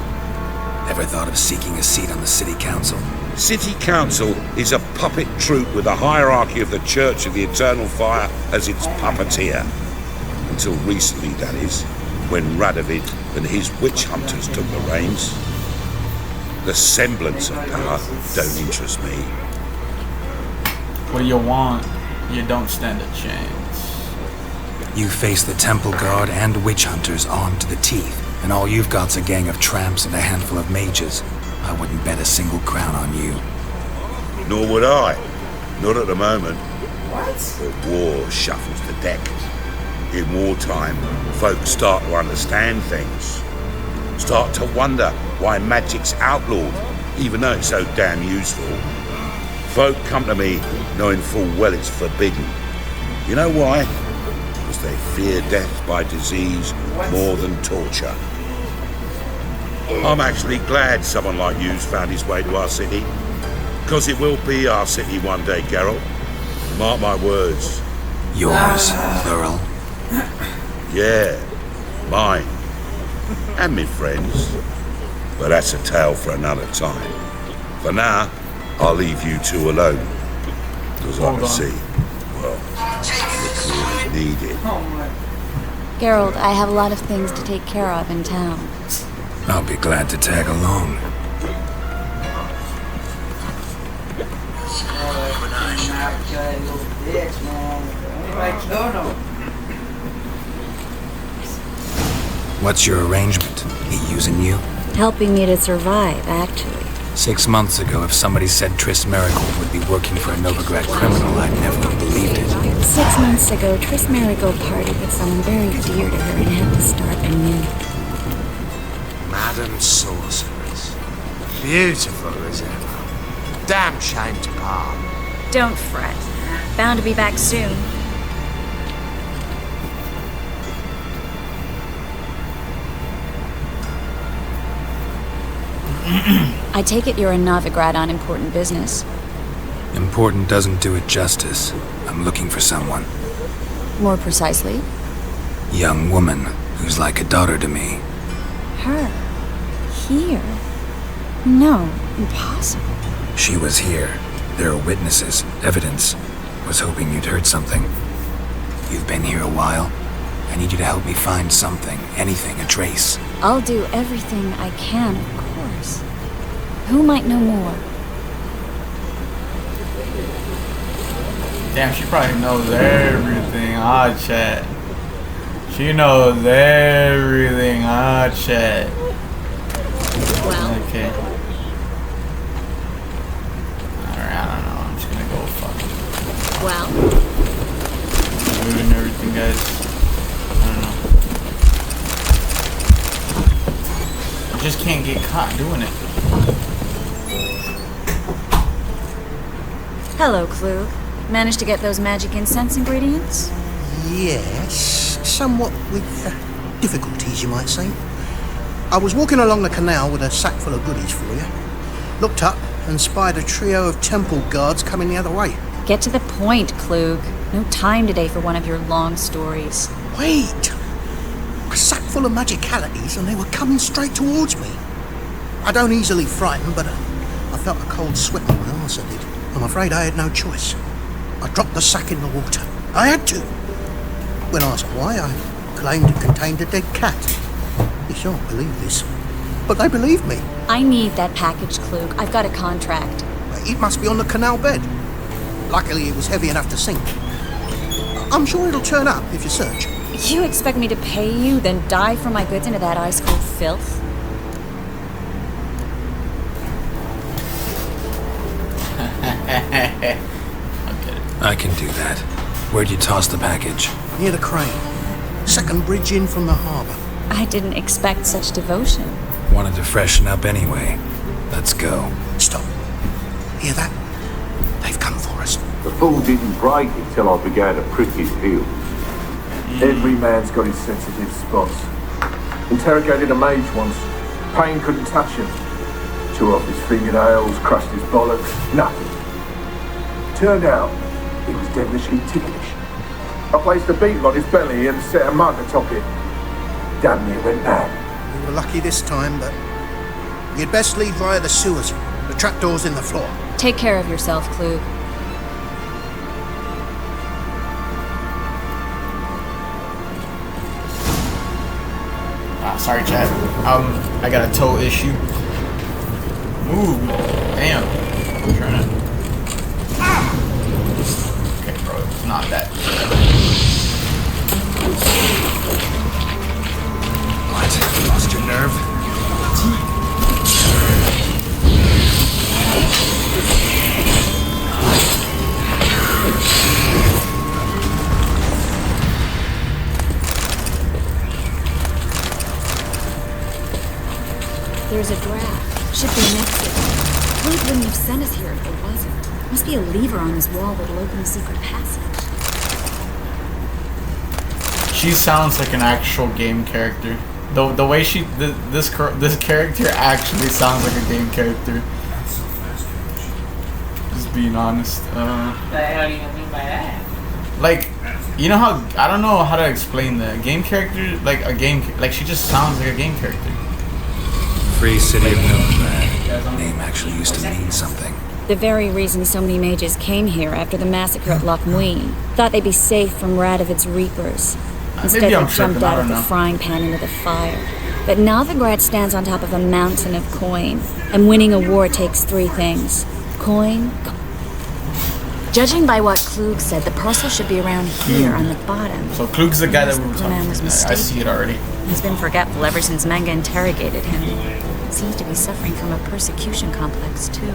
Ever thought of seeking a seat on the city council? City Council is a puppet troupe with the hierarchy of the Church of the Eternal Fire as its puppeteer. Until recently, that is, when Radovid and his witch hunters took the reins. The semblance of power don't interest me. What do you want? You don't stand a chance. You face the temple guard and witch hunters armed to the teeth, and all you've got's a gang of tramps and a handful of mages. I wouldn't bet a single crown on you. Nor would I. Not at the moment. What? But war shuffles the deck. In wartime, folks start to understand things. Start to wonder why magic's outlawed, even though it's so damn useful. Folk come to me knowing full well it's forbidden. You know why? Because they fear death by disease more than torture. I'm actually glad someone like you's found his way to our city. Because it will be our city one day, Geralt. Mark my words. Yours, plural. Yeah, mine. And me friends. But that's a tale for another time. For now, I'll leave you two alone. Because I can see, well, you really need it. Geralt, I have a lot of things to take care of in town. I'll be glad to tag along. What's your arrangement? He using you? Helping me to survive, actually. 6 months ago, if somebody said Triss Marigold would be working for a Novigrad criminal, I'd never have believed it. 6 months ago, Triss Marigold partied with someone very dear to her and had to start anew. Madam Sorceress. Beautiful as ever. Damn shame to part. Don't fret. Bound to be back soon. I take it you're a Novigrad on important business. Important doesn't do it justice. I'm looking for someone. More precisely? Young woman who's like a daughter to me. Her? Here? No, impossible. She was here. There are witnesses, evidence. Was hoping you'd heard something. You've been here a while. I need you to help me find something, anything, a trace. I'll do everything I can, of course. Who might know more? Damn, she probably knows everything. Ah, chat. She knows everything. Ah, chat. Well, Okay. Alright, I don't know. I'm just gonna go fucking well. moving everything, guys. I don't know. I just can't get caught doing it. Hello, Klug. Managed to get those magic incense ingredients? Yes, somewhat with difficulties, you might say. I was walking along the canal with a sack full of goodies for you. Looked up and spied a trio of temple guards coming the other way. Get to the point, Klug. No time today for one of your long stories. Wait! A sack full of magicalities and they were coming straight towards me. I don't easily frighten, but I felt a cold sweat on my arse, I did. I'm afraid I had no choice. I dropped the sack in the water. I had to. When asked why, I claimed it contained a dead cat. You shan't believe this, but they believed me. I need that package, Klug. I've got a contract. It must be on the canal bed. Luckily, it was heavy enough to sink. I'm sure it'll turn up if you search. You expect me to pay you, then dive for my goods into that ice-cold filth? I can do that. Where'd you toss the package? Near the crane. Second bridge in from the harbour. I didn't expect such devotion. Wanted to freshen up anyway. Let's go. Stop. Hear that? They've come for us. The fool didn't break it till I began to prick his heel. Every man's got his sensitive spots. Interrogated a mage once. Pain couldn't touch him. Tore off his fingernails, crushed his bollocks, nothing. Turned out, he was devilishly ticklish. I placed a beetle on his belly and set a mug atop it. Damn near went mad. We were lucky this time, but you'd best leave via the sewers. The trapdoor's in the floor. Take care of yourself, Klug. Sorry, chat. I got a toe issue. Ooh, damn. I'm trying to. Okay, bro, it's not that. What? Lost your nerve? There's a draft. Should be next to it. Klug wouldn't have sent us here if there wasn't. Must be a lever on his wall that'll open a secret passage. She sounds like an actual game character. The way she this character actually sounds like a game character. Just being honest. What the hell do you mean by that? Like, you know how I don't know how to explain the game character. Like a game, like she just sounds like a game character. Free City of Novigrad. Name actually used to mean something. The very reason so many mages came here after the massacre at Loch Muin. Thought they'd be safe from Radovid's reapers. Instead, they jumped out of the frying pan into the fire. But Novigrad stands on top of a mountain of coin, and winning a war takes 3 things. Coin. Judging by what Klug said, the parcel should be around here on the bottom. So Klug's the guy that we were talking Man was about. I see it already. He's been forgetful ever since Manga interrogated him. Seems to be suffering from a persecution complex, too.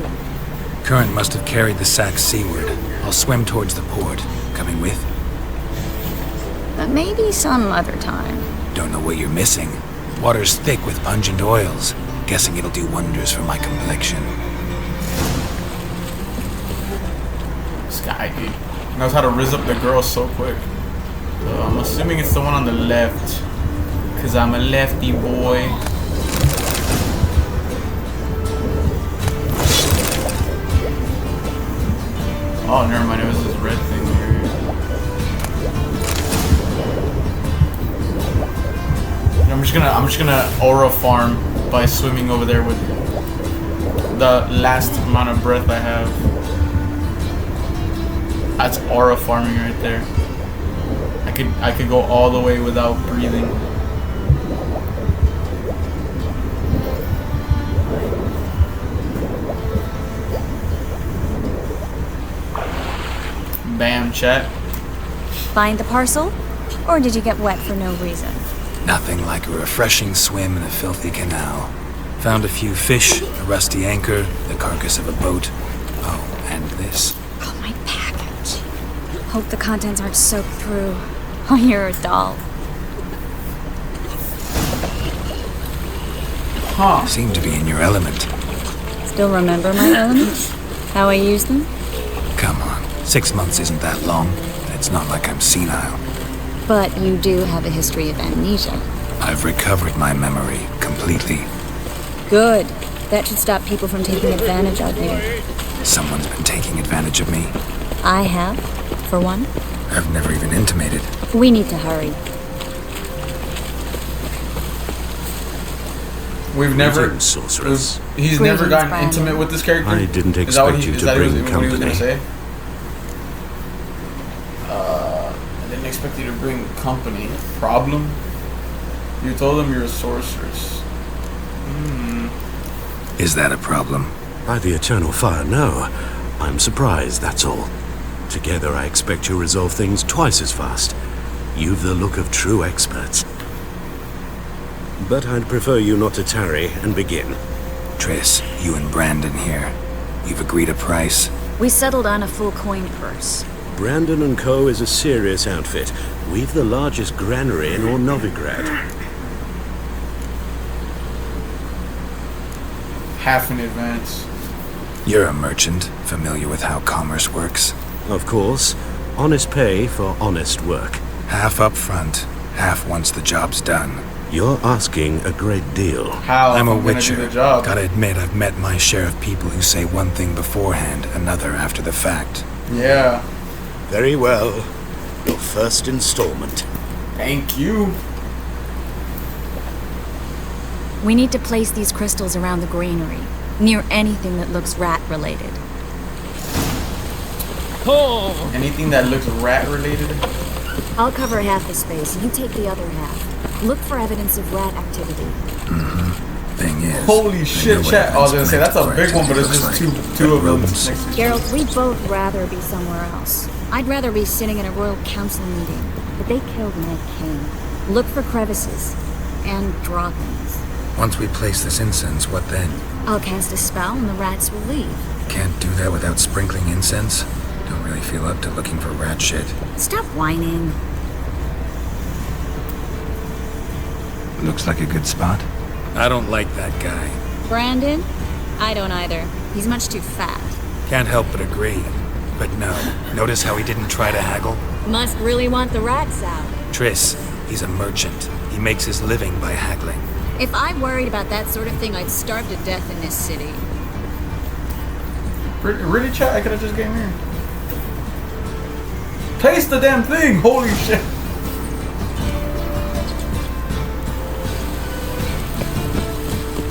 Current must have carried the sack seaward. I'll swim towards the port. Coming with? But maybe some other time. Don't know what you're missing. Water's thick with pungent oils. Guessing it'll do wonders for my complexion. This guy, he knows how to rizz up the girls so quick. So I'm assuming it's the one on the left. Cause I'm a lefty boy. Oh, never mind. It was this red thing over here. I'm just gonna aura farm by swimming over there with the last amount of breath I have. That's aura farming right there. I could go all the way without breathing. Bam, chat. Find the parcel? Or did you get wet for no reason? Nothing like a refreshing swim in a filthy canal. Found a few fish, a rusty anchor, the carcass of a boat. Oh, and this. Oh, my package. Hope the contents aren't soaked through. Oh, you're a doll. Huh. Seem to be in your element. Still remember my elements? How I use them? Come on, 6 months isn't that long. It's not like I'm senile. But you do have a history of amnesia. I've recovered my memory completely. Good. That should stop people from taking advantage of you. Someone's been taking advantage of me. I have, for one. I've never even intimated. We need to hurry. We've never. Greetings, sorceress. He's never gotten intimate with this character. I didn't Is that what expect you is to that bring what he was gonna company. say? I didn't expect you to bring company. Problem? You told him you're a sorceress. Is that a problem? By the eternal fire, no. I'm surprised, that's all. Together, I expect you resolve things twice as fast. You've the look of true experts. But I'd prefer you not to tarry and begin. Triss, you and Brandon here. You've agreed a price. We settled on a full coin purse. Brandon & Co. is a serious outfit. We've the largest granary in all Novigrad. Half in advance. You're a merchant, familiar with how commerce works. Of course, honest pay for honest work. Half up front, half once the job's done. You're asking a great deal. How? I'm a gonna do witcher. the job. Gotta admit, I've met my share of people who say one thing beforehand, another after the fact. Yeah. Very well. Your first installment. Thank you. We need to place these crystals around the granary, near anything that looks rat-related. Anything that looks rat related? I'll cover half the space, you take the other half. Look for evidence of rat activity. Thing is, Holy shit, chat. I was gonna say that's a big one, but it's just two of them next to each other. Geralt, we'd both rather be somewhere else. I'd rather be sitting in a royal council meeting, but they killed Ned King. Look for crevices and droppings. once we place this incense, what then? I'll cast a spell and the rats will leave. Can't do that without sprinkling incense? Don't really feel up to looking for rat shit. Stop whining. Looks like a good spot. I don't like that guy. Brandon? I don't either. He's much too fat. Can't help but agree. But no, notice how he didn't try to haggle? Must really want the rats out. Triss, he's a merchant. He makes his living by haggling. If I worried about that sort of thing, I'd starve to death in this city. Really, chat? I could have just came here. Taste the damn thing! Holy shit!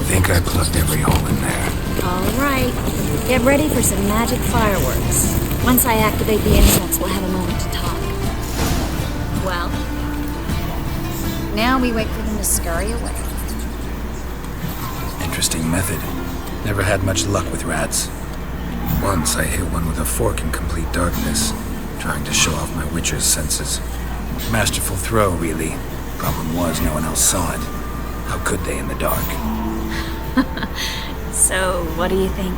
Think I plugged every hole in there. Alright. Get ready for some magic fireworks. Once I activate the incense, we'll have a moment to talk. Well, now we wait for them to scurry away. interesting method. Never had much luck with rats. Once I hit one with a fork in complete darkness, trying to show off my witcher's senses. Masterful throw, really. Problem was, no one else saw it. How could they in the dark? So, what do you think?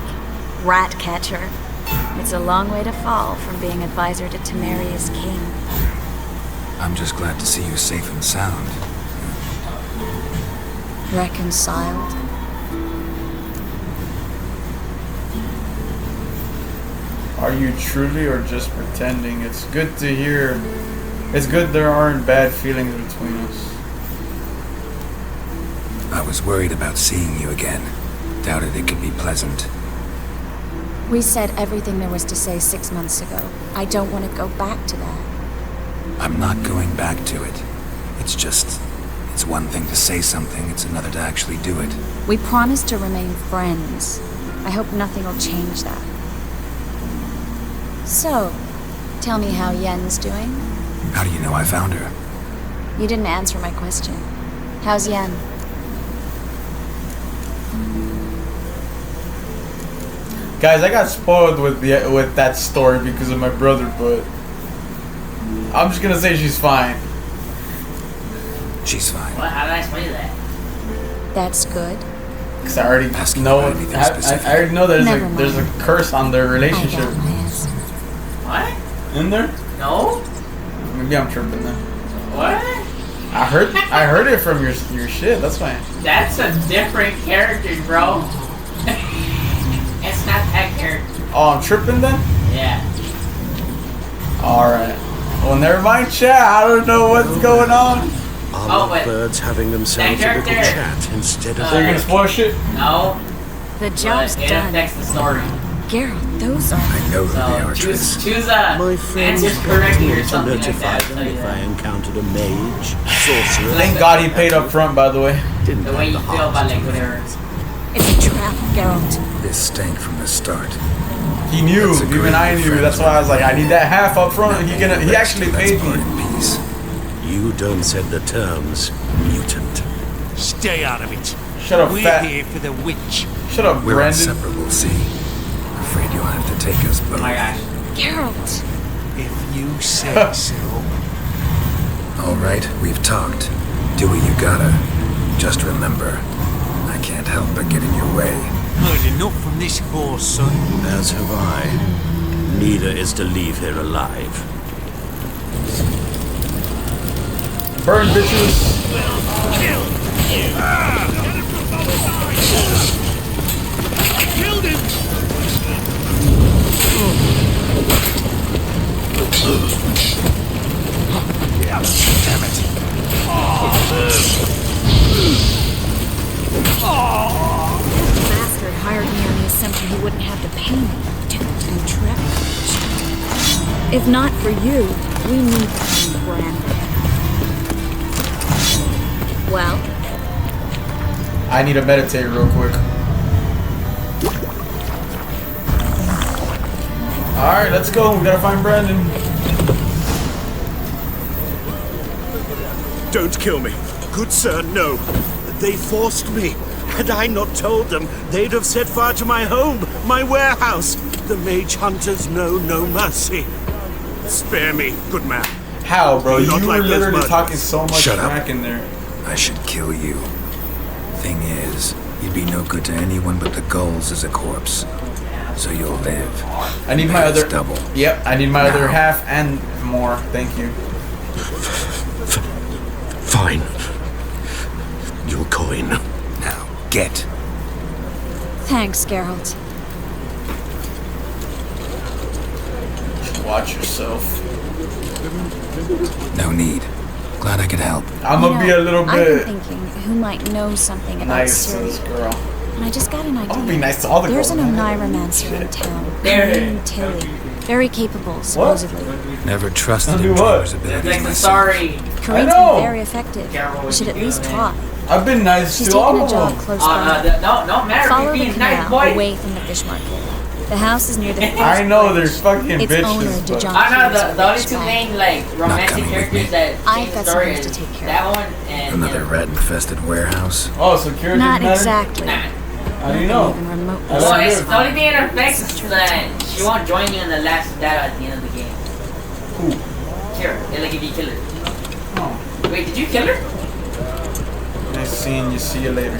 Rat catcher. It's a long way to fall from being advisor to Temeria's king. I'm just glad to see you safe and sound. Reconciled? Are you truly or just pretending? It's good to hear. It's good there aren't bad feelings between us. I was worried about seeing you again. Doubted it could be pleasant. We said everything there was to say 6 months ago. I don't want to go back to that. I'm not going back to it. It's just... It's one thing to say something, it's another to actually do it. We promised to remain friends. I hope nothing will change that. So, tell me how Yen's doing? How do you know I found her? You didn't answer my question. How's Yen? Guys, I got spoiled with that story because of my brother, but I'm just gonna say she's fine. She's fine. What? How did I explain that? That's good. Cause I already know. I already know that there's a curse on their relationship. What? In there? No. Maybe I'm tripping then. What? I heard it from your shit. That's fine. That's a different character, bro. It's not that character. Oh, I'm tripping then? Yeah. Alright. Well, never mind, chat. I don't know what's going on. Are the birds having themselves a little chat instead of... So you're gonna spoil shit? No. The job's It done. affects the story. Geralt, those are... I know who they are, Choose My friends answers correctly or to something like notify that. them if I encountered a mage, sorcerer... Thank God he paid up front, by the way. Didn't The way you feel about like whatever. It's a trap, Geralt. This stank from the start. He knew, That's a even great I knew. friend. That's why I was like, I need that half up front. He actually paid me. Peace. You don't set the terms, mutant. Stay out of it. Shut up, We're fat. here for the witch. Shut up, We're Brandon. inseparable, see? Afraid you'll have to take us both. Oh my gosh. Geralt. If you say so. All right, we've talked. Do what you gotta. Just remember, I can't help but get in your way. Heard enough from this horse, son. As have I. Neither is to leave here alive. Burn, bitches. Killed him! Damn it. Bastard hired me on the assumption he wouldn't have to pay me. Duped and tricked. If not for you, we need to find Brandon. Well, I need to meditate real quick. Alright, let's go. We gotta find Brandon. Don't kill me. Good sir, no. They forced me. Had I not told them, they'd have set fire to my home, my warehouse. The mage hunters know no mercy. Spare me, good man. How, bro? Not You like were those literally murderers. talking so much Shut up. smack in there. I should kill you. Thing is, you'd be no good to anyone but the gulls as a corpse. So you'll live. I need my Maybe it's other... double. Yep, I need my other Now. half and more. Thank you. Fine. Your coin. Now, get. thanks, Geralt. Watch yourself. No need. Glad I could help. I'm gonna be a little I've bit been thinking who might know something about nice to Syria. this girl. And I just got an idea. I'm gonna be nice to all the There's girls. an Oniromancer in town. There. named Tilly. Very capable, supposedly. Never trusted Do in what? Trevor's abilities Like the myself. story. Kareen's know. been very effective. You should at least try. I've been nice She's to all taken a of job them. close No, by. no matter Follow if the he's nice, canal boy. away from the fish market. The house is near the I know there's fucking its owner, bitches, but DeJohn I know Hughes, the only will two reach main like romantic coming with characters me. that I've change the got story something is to take care that one and Another rat-infested warehouse. oh, security Not matter? exactly. Nah. How do you know? Even remotely I Well, don't it's know. the only thing that affects is that she won't join you in the last battle at the end of the game. Who? Kira, like if you kill her. Oh. Wait, did you kill her? Nice seeing you. See you later.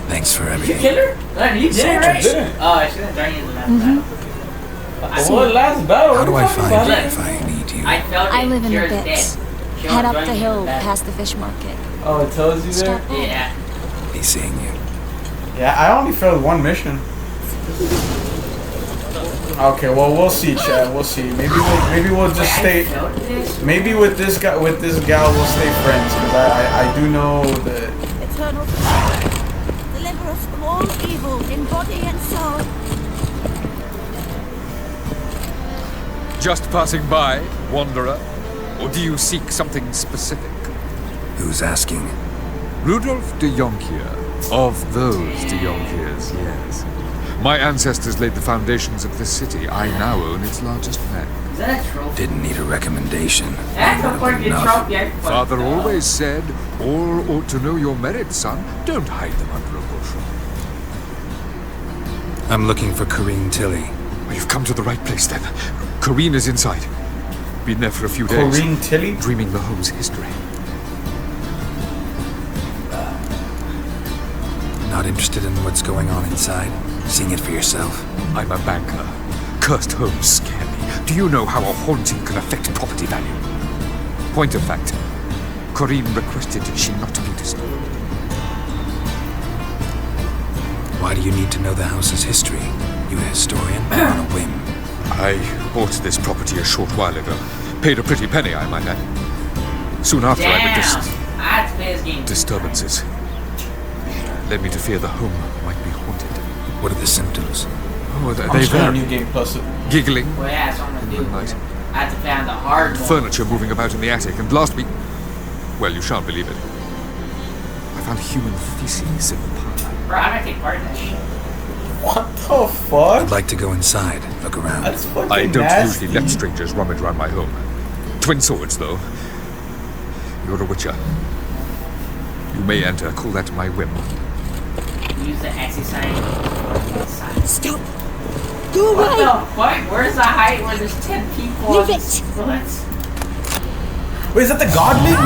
Thanks for Did you everything. kill her? No, you did No, it, I right? didn't. Oh, she didn't join you in the last battle. What last battle? How What do are I you talking find about? you if I need you? I felt I live in the Kira's pits. dead. She Head won't up join the you in hill battle. past the fish market. Oh, it tells you there? Stop by. Yeah. Be seeing you. Yeah, I only failed one mission. Okay, well we'll see, Chad. We'll see. Maybe we'll just stay. Maybe with this gal we'll stay friends because I do know that. Eternal Father, deliver us from all evil in body and soul. Just passing by, wanderer? Or do you seek something specific? Who's asking? Rudolf de Jonkier. Of those de Jonkiers, yes. My ancestors laid the foundations of this city. I now own its largest man. Is that a trophy? Didn't need a recommendation. That's a fucking Enough. trophy. Father always said, all ought to know your merits, son. Don't hide them under a bushel. I'm looking for Corrine Tilly. Well, you've come to the right place then. Corrine is inside. Been there for a few days. Corrine Tilly? Dreaming the home's history. Not interested in what's going on inside? Seeing it for yourself. I'm a banker. Cursed homes scare me. Do you know how a haunting can affect property value? Point of fact, Corrine requested she not be disturbed. Why do you need to know the house's history? You a historian or on a whim? I bought this property a short while ago. Paid a pretty penny, I might add. Soon after I witnessed I had to play this game. disturbances. Led me to fear the home might be haunted. What are the symptoms? Oh, they I'm just playing a vary. new game plus it. Giggling, Well, yeah, that's what I'm gonna do. Right. I had to play on the hard mode. furniture moving about in the attic, and last week... Well, you shan't believe it. I found human feces in the parlor. Bro, I'm gonna take part in that shit. What the fuck? I'd like to go inside, look around. That's fucking I don't nasty. usually let strangers rummage around my home. Twin swords, though. You're a witcher. You may enter. Call that my whim. Use the exit sign. Stop! Go What away! the fuck? Where's the height where there's 10 people? Leave on it. this- What? Wait, is that the godling?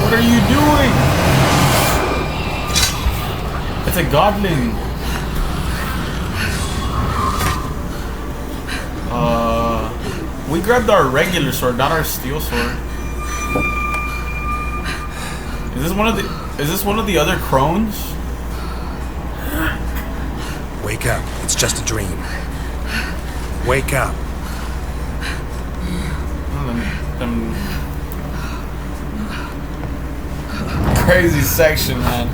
What are you doing? It's a godling. We grabbed our regular sword, not our steel sword. Is this one of the other crones? Wake up. It's just a dream. Wake up. Them crazy section, man.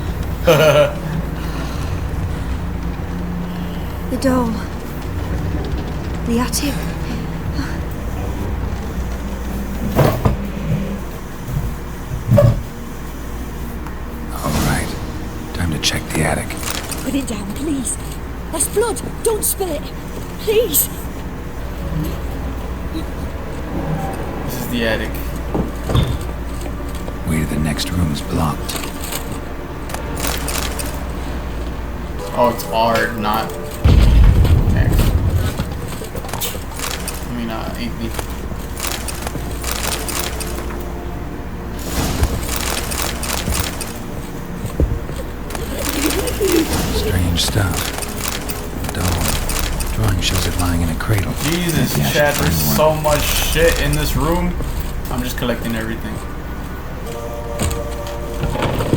The dome. The attic. All right. Time to check the attic. Put it down, please. That's blood. Don't spill it. Please. This is the attic. Way to the next room's blocked. Oh, it's R, not X. I mean, 8B. Strange stuff. Dome. Drawing shows it lying in a cradle. Jesus, Maybe I should Chad, find there's more. so much shit in this room. I'm just collecting everything.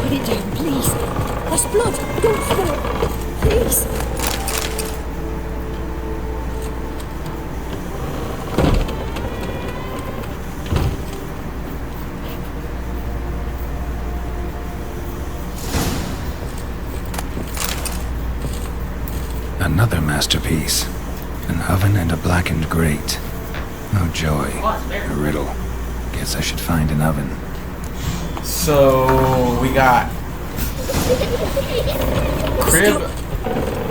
Put it down, please. That's blood. Don't spill it. Please. Another masterpiece. An oven and a blackened grate. Oh joy. A riddle. Guess I should find an oven. So, we got crib.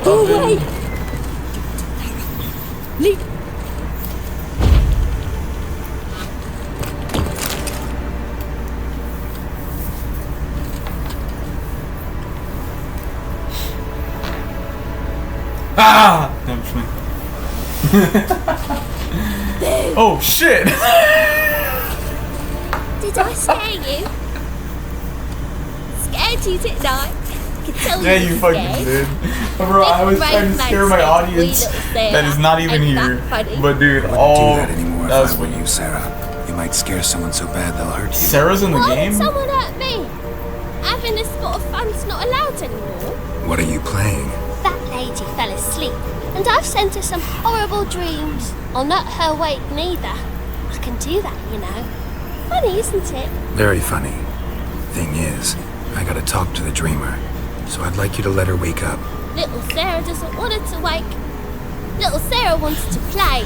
Go away. Leave. Ah! No, I'm just playing. Oh shit! Did I scare you? Scared you, didn't I? Could tell Yeah, you you were fucking scared. did. Bro, I was trying to scare my audience that is not even here. But dude, I wouldn't oh, do that anymore that if was I were funny. you, Sarah. You might scare someone so bad they'll hurt you. Sarah's in the Why game? would someone hurt me? Having a spot of fun's not allowed anymore. What are you playing? That lady fell asleep, and I've sent her some horrible dreams. I'll not her wake neither. I can do that, you know. Funny, isn't it? Very funny. Thing is, I gotta talk to the dreamer, so I'd like you to let her wake up. Little Sarah doesn't want her to wake. Little Sarah wants to play.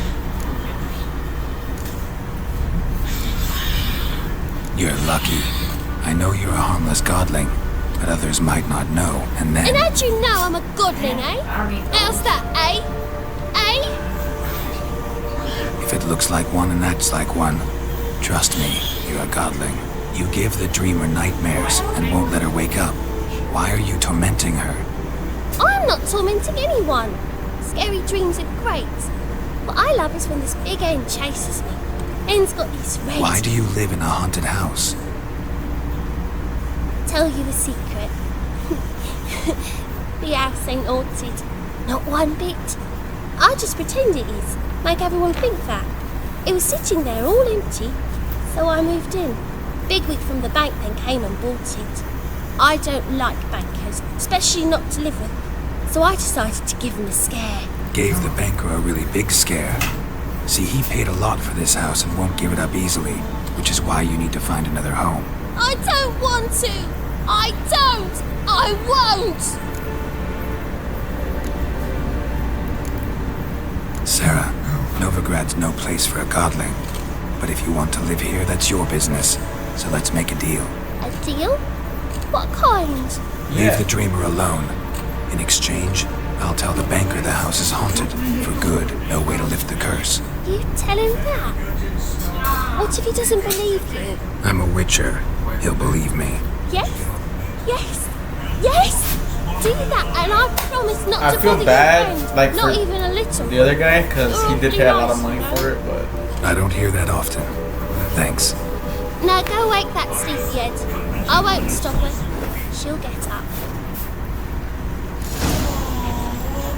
You're lucky. I know you're a harmless godling, but others might not know, and then... And how'd you know I'm a godling, eh? How's that, eh? Eh? If it looks like one and acts like one, trust me, you're a godling. You give the dreamer nightmares and won't let her wake up. Why are you tormenting her? I'm not tormenting anyone. Scary dreams are great. What I love is when this big end chases me. End's got these red... Why do you live in a haunted house? Tell you a secret. The house ain't haunted. Not one bit. I just pretend it is. Make everyone think that. It was sitting there all empty, so I moved in. Bigwig from the bank then came and bought it. I don't like bankers, especially not to live with, so I decided to give him a scare. Gave the banker a really big scare. See, he paid a lot for this house and won't give it up easily, which is why you need to find another home. I don't want to! I don't! I won't! Sarah, Novigrad's no place for a godling. But if you want to live here, that's your business. So let's make a deal. A deal? What kind? Leave the dreamer alone. In exchange, I'll tell the banker the house is haunted. For good, no way to lift the curse. You tell him that? What if he doesn't believe you? I'm a witcher. He'll believe me. Yes? Yes? Yes! Do that, and I promise not I to feel bother bad, your friend. like, not for even a little. the other guy, because he did pay a lot of Nice, money you know? for it, but... I don't hear that often. Thanks. Now go wake that sleepyhead. I won't stop her. She'll get up.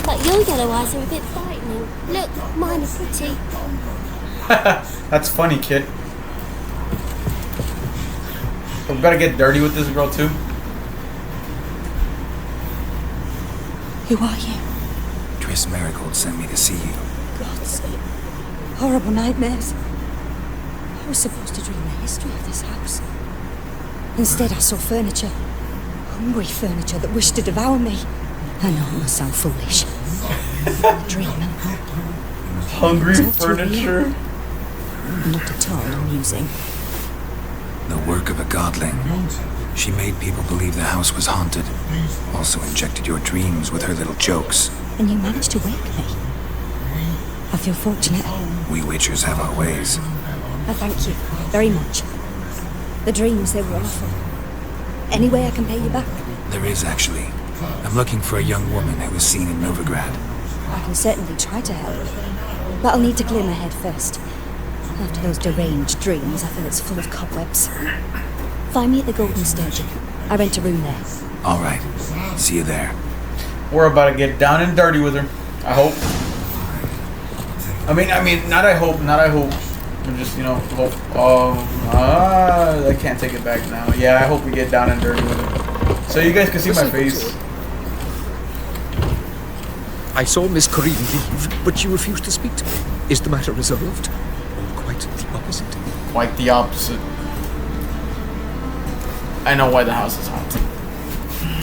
But your yellow eyes are a bit frightening. Look, mine are pretty. That's funny, kid. We gotta get dirty with this girl, too. Who are you? Triss Marigold sent me to see you. God's horrible nightmares. I was supposed to dream the history of this house. Instead, I saw furniture. Hungry furniture that wished to devour me. I know it must sound foolish. A dream. Hungry furniture? Not at all amusing. The work of a godling. She made people believe the house was haunted. Also injected your dreams with her little jokes. And you managed to wake me. I feel fortunate. We witchers have our ways. I thank you very much. The dreams, they were awful. Any way I can pay you back? There is, actually. I'm looking for a young woman who was seen in Novigrad. I can certainly try to help. But I'll need to clear my head first. After those deranged dreams, I feel it's full of cobwebs. Find me at the Golden Sturgeon. I rent a room there. All right. See you there. We're about to get down and dirty with her. I hope. I mean, not I hope. I'm just, you know, hope. I can't take it back now. Yeah, I hope we get down and dirty with her. So you guys can see my face. I saw Miss Corinne leave, but she refused to speak to me. Is the matter resolved? Quite the opposite. Quite the opposite. I know why the house is haunted.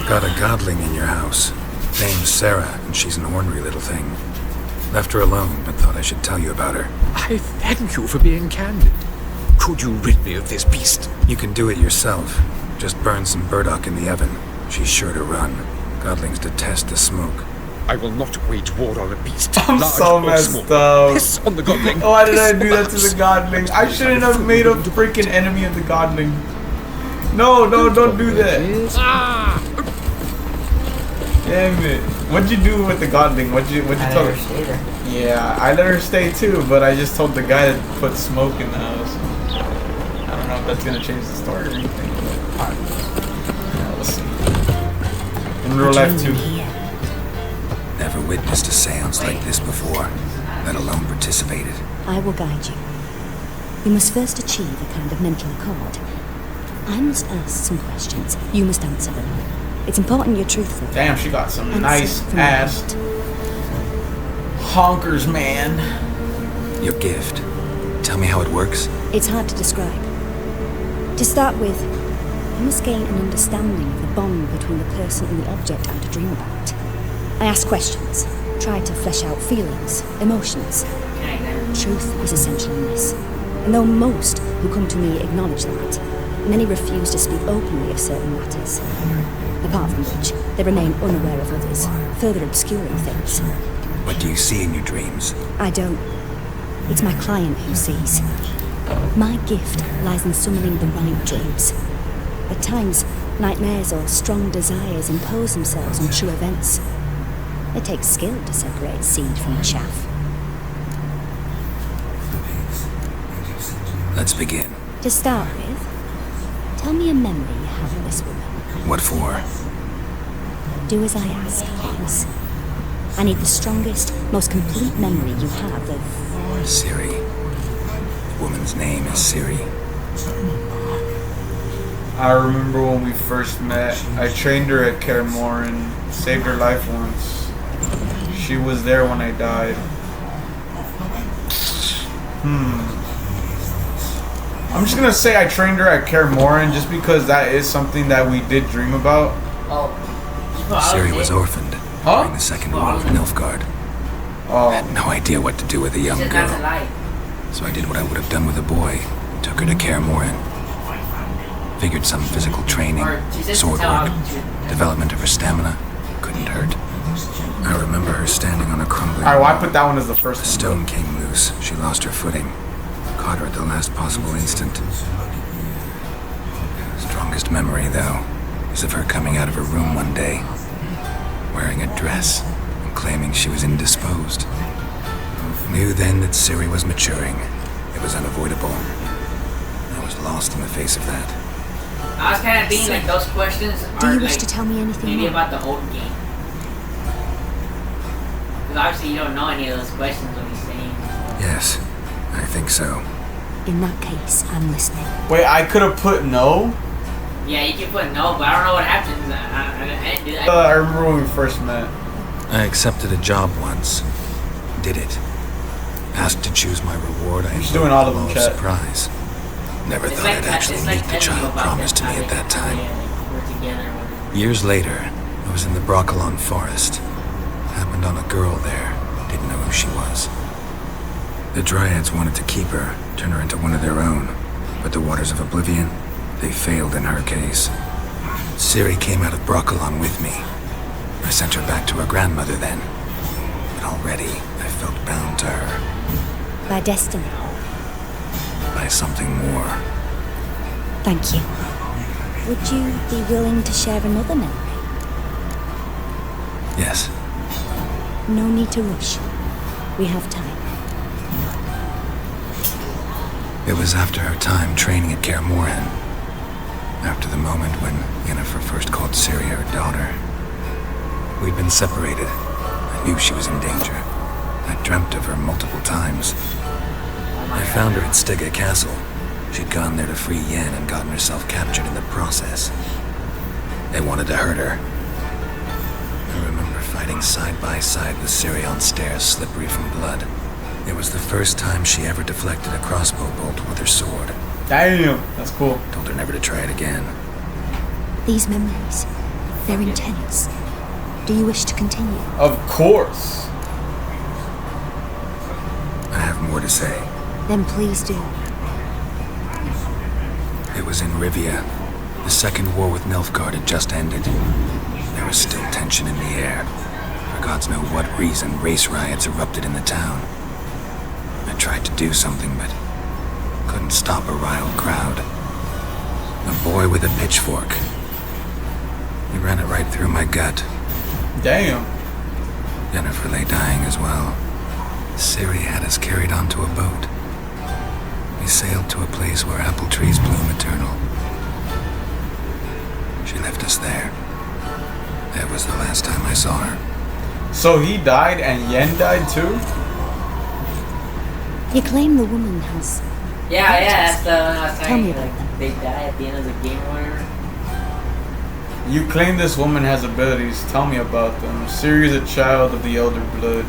Got a godling in your house. Name's Sarah, and she's an ornery little thing. Left her alone, but thought I should tell you about her. I thank you for being candid. Could you rid me of this beast? You can do it yourself. Just burn some burdock in the oven. She's sure to run. Godlings detest the smoke. I will not wage war on a beast. I'm large so or messed small. up. Piss on the godling. Why did I Piss do that to the godling? I shouldn't have made a freaking enemy of the godling. No, don't do that. Damn it. What'd you do with the god thing? What'd you tell her? Stay there. Yeah, I let her stay too, but I just told the guy to put smoke in the house. I don't know if that's gonna change the story or anything, but yeah, we'll see. In real life too. Never witnessed a seance like this before, let alone participated. I will guide you. You must first achieve a kind of mental accord. I must ask some questions. You must answer them. It's important you're truthful. Damn, she got some Answer nice from the ass honkers, man. Your gift. Tell me how it works. It's hard to describe. To start with, you must gain an understanding of the bond between the person and the object I'm to dream about. I ask questions, try to flesh out feelings, emotions. Truth is essential in this. And though most who come to me acknowledge that, many refuse to speak openly of certain matters. Apart from which, they remain unaware of others, further obscuring things. What do you see in your dreams? I don't. It's my client who sees. My gift lies in summoning the right dreams. At times, nightmares or strong desires impose themselves on true events. It takes skill to separate seed from chaff. Let's begin. To start with, tell me a memory you have of this woman. What for? Do as I ask, please. I need the strongest, most complete memory you have of... Siri. The woman's name is Siri. I remember when we first met. I trained her at Caremore and saved her life once. She was there when I died. I'm just gonna say I trained her at Caremore just because that is something that we did dream about. Siri was orphaned during the Second War of Nilfgaard. I had no idea what to do with a young girl. So I did what I would have done with a boy. Took her to Caremore. Figured some physical training, sword work, development of her stamina couldn't hurt. I remember her standing on a crumbling Alright, well, I wall. put that one as the first The stone came loose. She lost her footing. Caught her at the last possible instant. Strongest memory, though, is of her coming out of her room one day, wearing a dress and claiming she was indisposed. Knew then that Siri was maturing. It was unavoidable. I was lost in the face of that. I was kind of thinking like those questions Do you are wish like to tell me anything maybe more? about the old game. Because obviously you don't know any of those questions what he's saying. Yes, I think so. In that case, I'm listening. Wait, I could have put no? Yeah, you can put no, but I don't know what happens. I didn't do that. I remember when we first met. I accepted a job once. Did it. Asked to choose my reward. I She's doing all of them, of chat. surprise. Never thought I'd actually meet the child promised to me at that time. Years later, I was in the Broccolon forest. Happened on a girl there. Didn't know who she was. The Dryads wanted to keep her, turn her into one of their own. But the waters of oblivion, they failed in her case. Ciri came out of Broccolon with me. I sent her back to her grandmother then. But already, I felt bound to her. By destiny. By something more. Thank you. Would you be willing to share another memory? Yes. No need to rush. We have time. It was after her time training at Kaer Morhen. After the moment when Yennefer first called Ciri her daughter. We'd been separated. I knew she was in danger. I dreamt of her multiple times. I found her at Stege Castle. She'd gone there to free Yen and gotten herself captured in the process. They wanted to hurt her. I remember fighting side by side with Ciri on stairs slippery from blood. It was the first time she ever deflected a crossbow bolt with her sword. Damn, that's cool. Told her never to try it again. These memories, they're intense. Do you wish to continue? Of course. I have more to say. Then please do. It was in Rivia. The second war with Nilfgaard had just ended. There was still tension in the air. For gods know what reason, race riots erupted in the town. I tried to do something, but couldn't stop a riled crowd. A boy with a pitchfork. He ran it right through my gut. Damn. Jennifer lay dying as well. Siri had us carried onto a boat. We sailed to a place where apple trees bloom eternal. She left us there. That was the last time I saw her. So he died and Yen died too? You claim the woman has... Yeah, that's the one I was Tell me saying. about Like, they die at the end of the game or whatever. You claim this woman has abilities. Tell me about them. Siri is a child of the Elder Blood.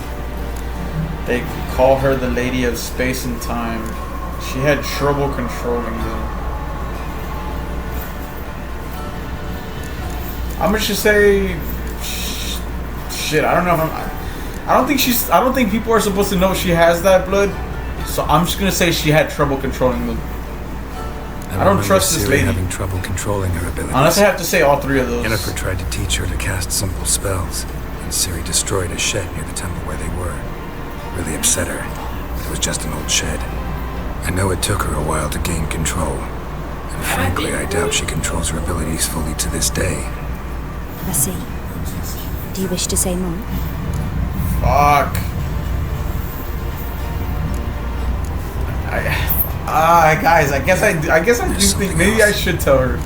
They call her the Lady of Space and Time. She had trouble controlling them. I'm gonna just say... Shit, I don't know if I don't think people are supposed to know she has that blood. So I'm just gonna say she had trouble controlling them. I don't trust this Siri lady. having trouble controlling her abilities. Unless I have to say all three of those. Jennifer tried to teach her to cast simple spells, and Siri destroyed a shed near the temple where they were. Really upset her, but it was just an old shed. I know it took her a while to gain control, and frankly, I doubt she controls her abilities fully to this day. I see. Do you wish to say more? Fuck. Guys, I guess I do think maybe I should tell her.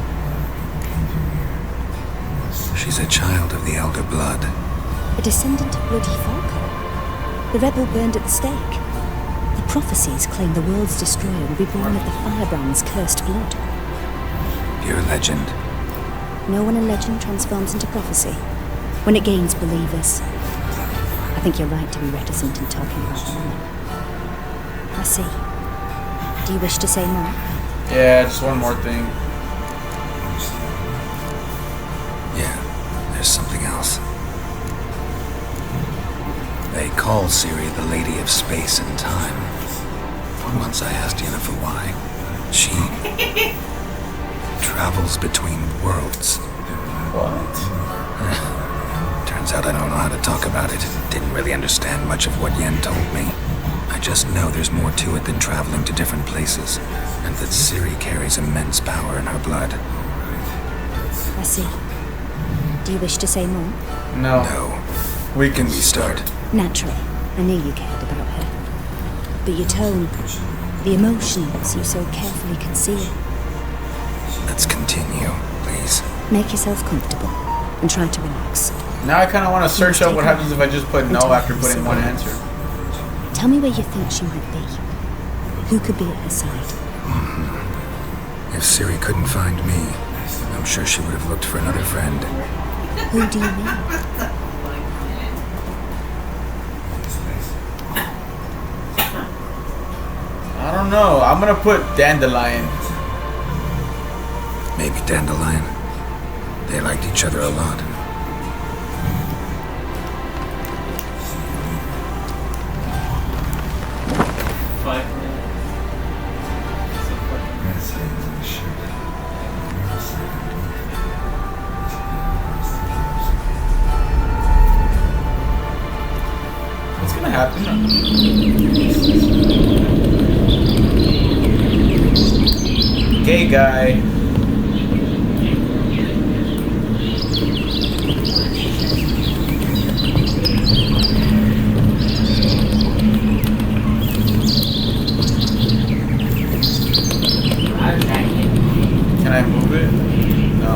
She's a child of the Elder Blood. A descendant of Bloody Falco. The rebel burned at the stake. The prophecies claim the world's destroyer will be born of the firebrand's cursed blood. Pure legend. No one in legend transforms into prophecy when it gains believers. I think you're right to be reticent in talking about the woman. I see. Do you wish to say more? Yeah, just one more thing. Yeah, there's something else. They call Siri the Lady of Space and Time. Once I asked Jennifer why. She travels between worlds. What? Turns out I don't know how to talk about it. Didn't really understand much of what Yen told me. I just know there's more to it than traveling to different places, and that Siri carries immense power in her blood. I see. Do you wish to say more? No. No. We can restart. Naturally, I knew you cared about her. But your tone, the emotions you so carefully conceal. Let's continue, please. Make yourself comfortable and try to relax. Now I kind of want to search up what happens if I just put no after putting one answer. Tell me where you think she might be. Who could be at her side? If Siri couldn't find me, I'm sure she would have looked for another friend. Who do you mean? I don't know. I'm gonna put Dandelion. Maybe Dandelion. They liked each other a lot. What's gonna happen? Gay guy. Can I move it? No.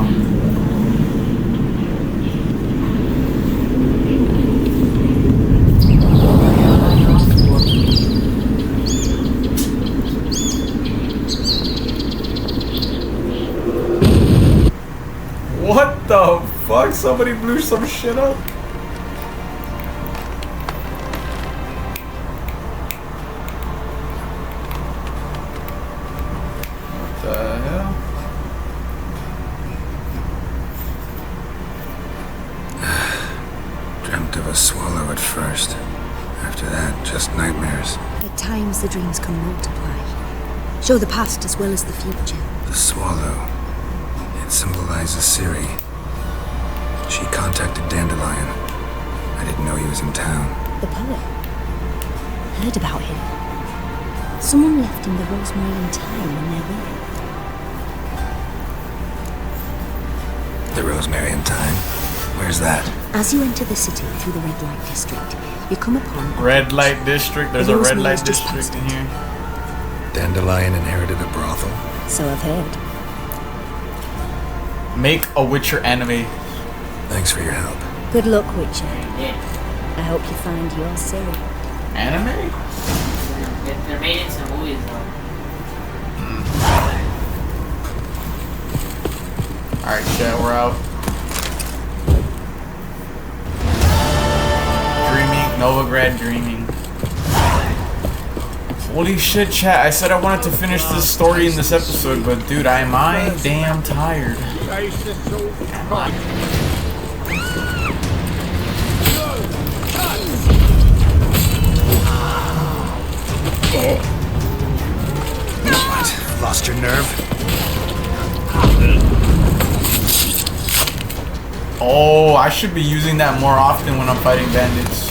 What the fuck? Somebody blew some shit up. What the hell? Dreamt of a swallow at first. After that, just nightmares. At times the dreams can multiply. Show the past as well as the future. The swallow. It symbolizes Siri. She contacted Dandelion. I didn't know he was in town. The poet. Heard about him. Someone left him the rosemary and thyme in their will. The rosemary and thyme? Where's that? As you enter the city through the red light district, you come upon Red light district. There's a red light district in here. Dandelion inherited a brothel. So I've heard. Make a Witcher anime. Thanks for your help. Good luck, Witcher. I hope you find your Siri. Anime? They're made into movies though. Alright, chat, we're out. Dreaming, Novigrad dreaming. Holy shit, chat. I said I wanted to finish this story in this episode, but dude, am I damn tired. What? Lost your nerve? Oh, I should be using that more often when I'm fighting bandits.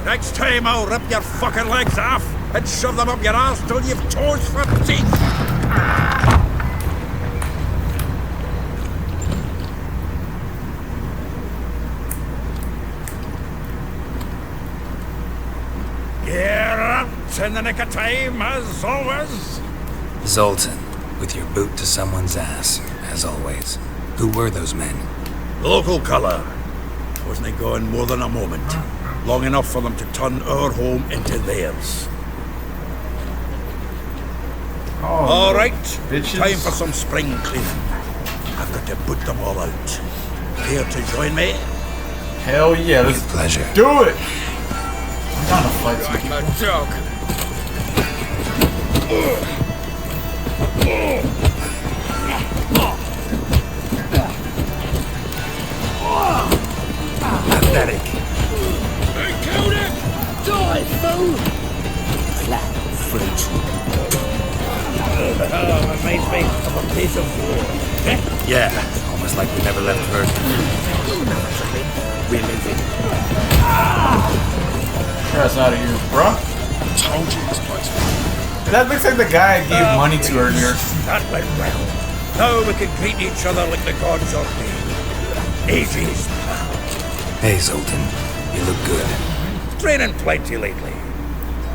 Next time I'll rip your fucking legs off and shove them up your ass till you've toes for teeth. You're up in the nick of time, as always. Zoltan, with your boot to someone's ass, as always. Who were those men? Local colour. Wasn't it going more than a moment? Long enough for them to turn our home into theirs. Oh, all right, bitches. Time for some spring cleaning. I've got to put them all out. Care to join me? Hell yeah, let's pleasure. Do it! I'm down to fight some people. Pathetic. Die, fool! Flat fruit. Reminds me of a piece of war. Yeah, almost like we never left Earth. We live in. Triss out of here, bro. Told you this place. That looks like the guy I gave money to earlier. That went well. Now we can greet each other like the gods ordained. Ages. Hey, Zoltan. You look good. Training plenty lately.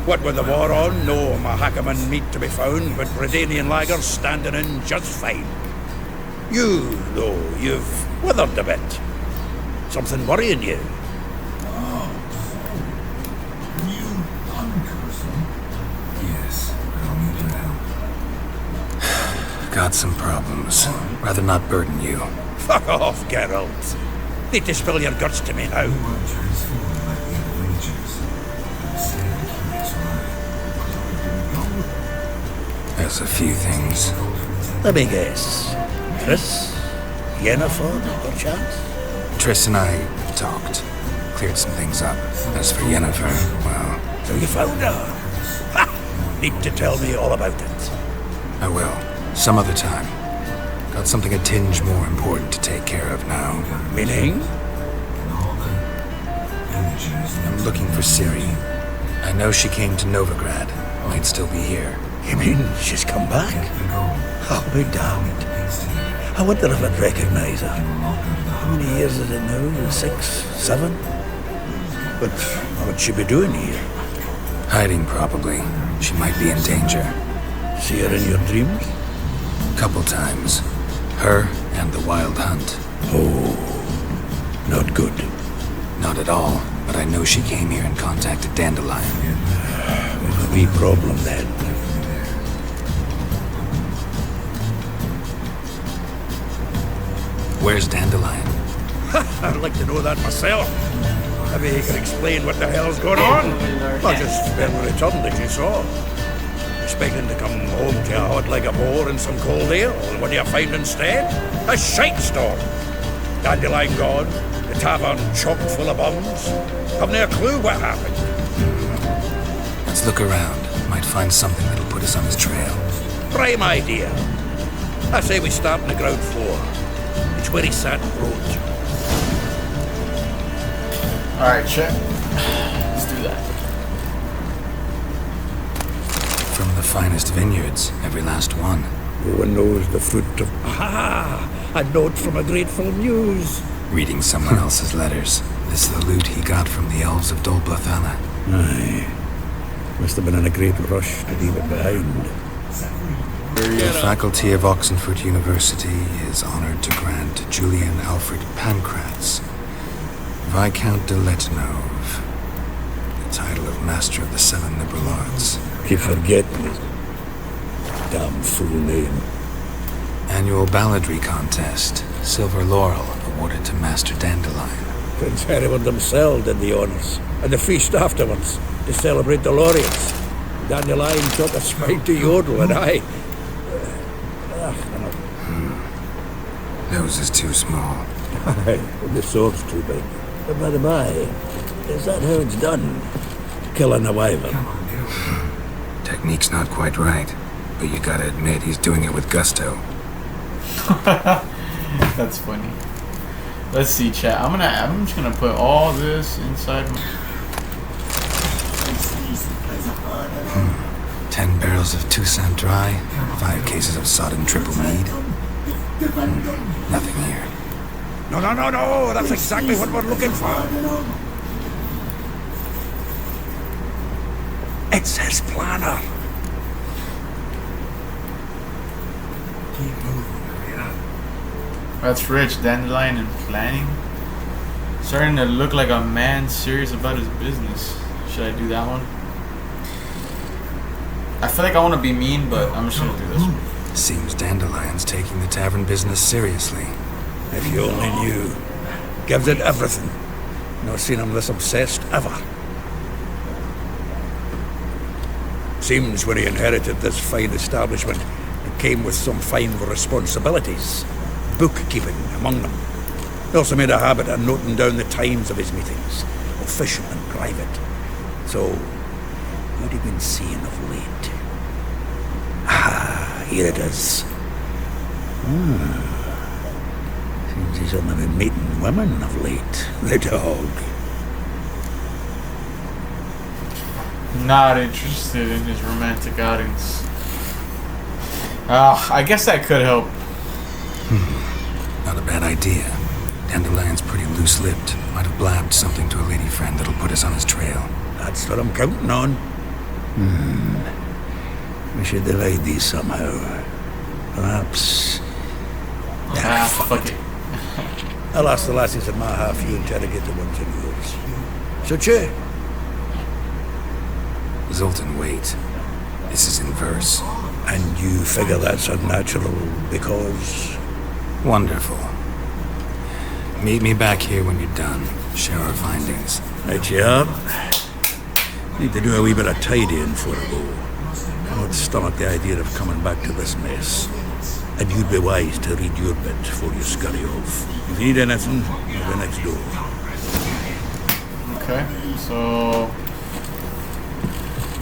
What with the war on, no Mahakaman meat to be found, but Redanian lagers standing in just fine. You, though, you've withered a bit. Something worrying you? Yes, got some problems. Rather not burden you. Fuck off, Geralt. Need to spill your guts to me now. There's a few things. Let me guess. Triss? Yennefer, perchance? Triss and I talked. Cleared some things up. As for Yennefer, well... So you found her? Ha! Need to tell me all about it. I will. Some other time. Got something a tinge more important to take care of now. Meaning? I'm looking for Ciri. I know she came to Novigrad. Might still be here. You mean she's come back? I'll be damned. I wonder if I'd recognize her. How many years is it now? 6, 7? But what'd she be doing here? Hiding, probably. She might be in danger. See her in your dreams? Couple times. Her and the Wild Hunt. Oh, not good. Not at all, but I know she came here and contacted Dandelion. A wee problem then. Where's Dandelion? I'd like to know that myself. Maybe he can explain what the hell's going on. Not just when we returned that you saw. Expecting to come home to a hot like a boar and some cold ale, and what do you find instead? A shite storm. Dandelion gone, the tavern chock full of bums. Haven't a clue what happened. Let's look around. Might find something that'll put us on his trail. Prime idea. I say we start on the ground floor. It's where he sat and wrote. Alright, check. Let's do that. From the finest vineyards, every last one. No one knows the fruit of... Ah! A note from a grateful muse. Reading someone else's letters. This the loot he got from the elves of Dol Blathala. Aye. Must have been in a great rush to leave it behind. The faculty of Oxenford University is honored to grant Julian Alfred Pancratz, Viscount de Letnove, the title of Master of the Seven Liberal Arts. Keep forgetting his damn full name. Annual balladry contest, Silver Laurel, awarded to Master Dandelion. Prince Hereward himself did the honours, and the feast afterwards, to celebrate the laureates. Dandelion took a spite to Yodel, and I... Nose is too small. Aye, and the sword's too big. But by the by, is that how it's done? Killing a wyvern? Technique's not quite right, but you gotta admit he's doing it with gusto. That's funny. Let's see, chat. I'm just gonna put all this inside my 10 barrels of Toussaint Dry, 5 cases of sodden triple mead. Nothing here. No, that's exactly what we're looking for. It's his planner. That's rich. Dandelion and planning. Starting to look like a man serious about his business. Should I do that one? I feel like I want to be mean, but I'm just gonna do this one. Seems Dandelion's taking the tavern business seriously. If you only knew. Gives it everything. Not seen him this obsessed ever. Seems when he inherited this fine establishment, it came with some fine responsibilities. Bookkeeping among them. He also made a habit of noting down the times of his meetings, official and private. So, who'd he been seeing of late? Ah, here it is. Seems he's only been meeting women of late. The dog. Not interested in his romantic outings. I guess that could help. Not a bad idea. Dandelion's pretty loose-lipped. Might have blabbed something to a lady friend that'll put us on his trail. That's what I'm counting on. We should divide these somehow. Perhaps... fuck it. I'll ask the lassies in my half, you interrogate the ones in yours. Should you? Zoltan, wait. This is in verse. And you figure that's unnatural because... Wonderful. Meet me back here when you're done. Share our findings. Right, you up. Need to do a wee bit of tidying before I go. Cannot stomach the idea of coming back to this mess. And you'd be wise to read your bit before you scurry off. If you need anything, I'll be next door. Okay, so...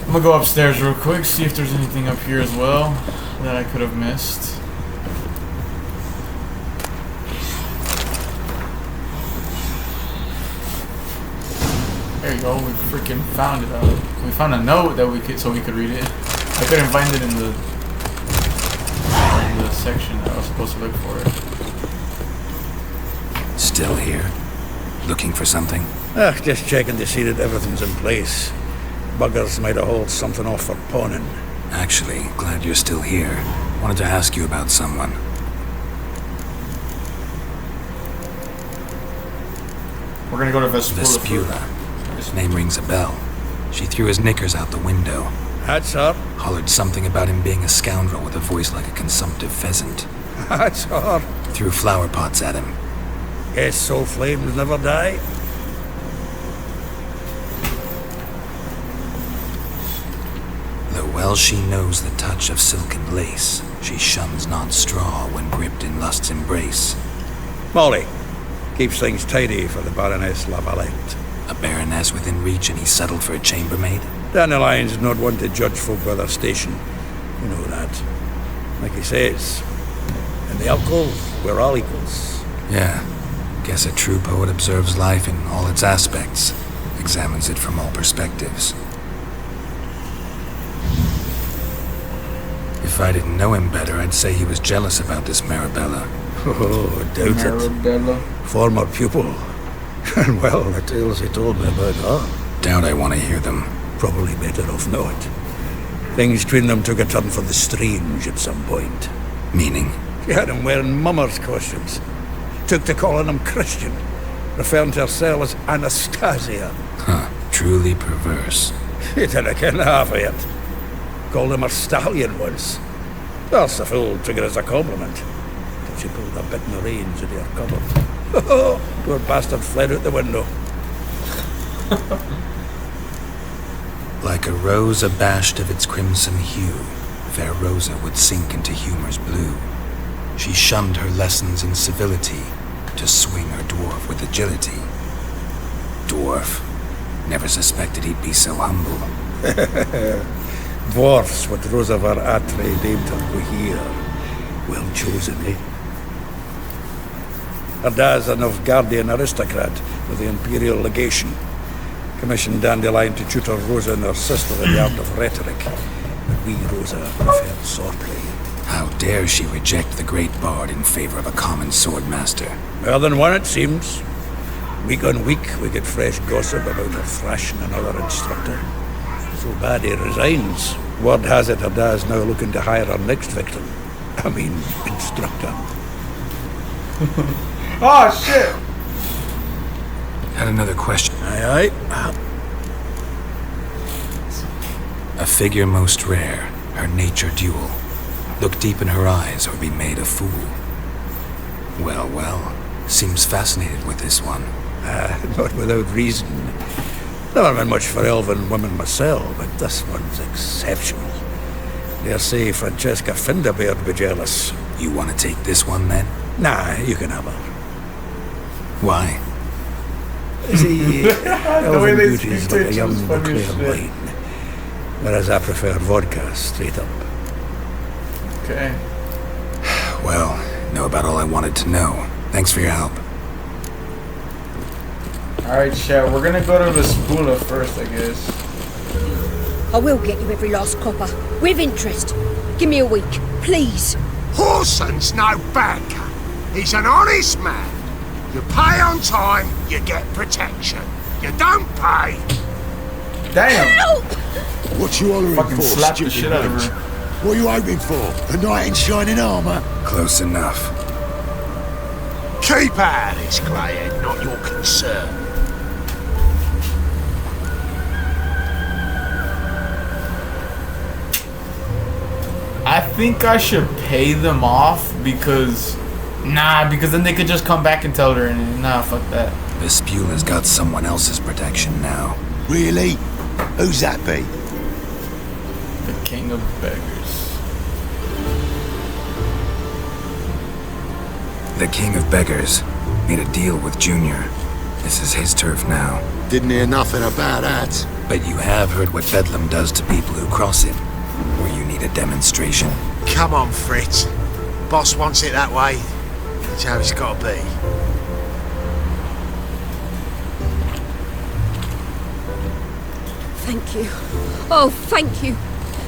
I'm gonna go upstairs real quick, see if there's anything up here as well that I could have missed. There you go, we freaking found it. We found a note that we could read it. I couldn't find it in the section that I was supposed to look for it. Still here? Looking for something? Just checking to see that everything's in place. Buggers might have hauled something off for pawning. Actually, glad you're still here. Wanted to ask you about someone. We're gonna go to Vespula. Vespula. Name rings a bell. She threw his knickers out the window. That's her. Hollered something about him being a scoundrel with a voice like a consumptive pheasant. That's her. Threw flower pots at him. Guess soul flames never die. Though well she knows the touch of silken lace, she shuns not straw when gripped in lust's embrace. Molly. Keeps things tidy for the Baroness Lavalette. A baroness within reach and he settled for a chambermaid? Dandelion's not one to judge folk by their station. You know that. Like he says, in the alcove, we're all equals. Yeah. Guess a true poet observes life in all its aspects, examines it from all perspectives. If I didn't know him better, I'd say he was jealous about this Marabella. Oh, doubt Marabella. it. Former pupil. And well, the tales he told me about her. Doubt I want to hear them. Probably better off not. Things between them took a turn for the strange at some point. Meaning? She had him wearing mummers' costumes. Took to calling him Christian, referring to herself as Anastasia. Huh, truly perverse. She didn't ken half of it. Called him her stallion once. That's the fool took it as a compliment. Till she pulled a bit in the reins into her cupboard. Poor bastard fled out the window. Like a rose abashed of its crimson hue, fair Rosa would sink into humor's blue. She shunned her lessons in civility to swing her dwarf with agility. Dwarf. Never suspected he'd be so humble. Dwarfs what Rosa var Atre named her Guhir. Well chosen, eh? Her dad's a Novgardian aristocrat with the Imperial Legation. Commissioned Dandelion to tutor Rosa and her sister in the art of rhetoric. But we, Rosa, preferred swordplay. How dare she reject the great bard in favor of a common swordmaster? More than one, it seems. Week on week, we get fresh gossip about her thrashing another instructor. So bad he resigns. Word has it her dad's now looking to hire her next victim. I mean, instructor. Oh, shit! Had another question. Aye. A figure most rare, her nature dual. Look deep in her eyes or be made a fool. Well, well, seems fascinated with this one. Not without reason. Never been much for elven women myself, but this one's exceptional. Dare say Francesca Finderbeard be jealous. You want to take this one then? Nah, you can have her. Why? See, The way elven they beauty's speak like to a each young other's funny as nuclear shit. wine. Whereas I prefer vodka, straight up. Okay. Well, know about all I wanted to know. Thanks for your help. Alright, chat, we're gonna go to the Spoola first, I guess. I will get you every last copper. With interest. Give me a week, please. Horson's no banker. He's an honest man. You pay on time, you get protection. You don't pay. Damn! Help! What you hollering Fucking for, slap the stupid shit out of wench? her. What are you hoping for? A knight in shining armour? Close enough. Keep out of this, Clayhead, not your concern. I think I should pay them off because... Nah, because then they could just come back and tell her and nah, fuck that. Vespula's got someone else's protection now. Really? Who's that be? The King of Beggars. The King of Beggars made a deal with Junior. This is his turf now. Didn't hear nothing about that. But you have heard what Bedlam does to people who cross it. Or you need a demonstration. Come on, Fritz. Boss wants it that way. That's how it's got to be. Thank you. Oh, thank you.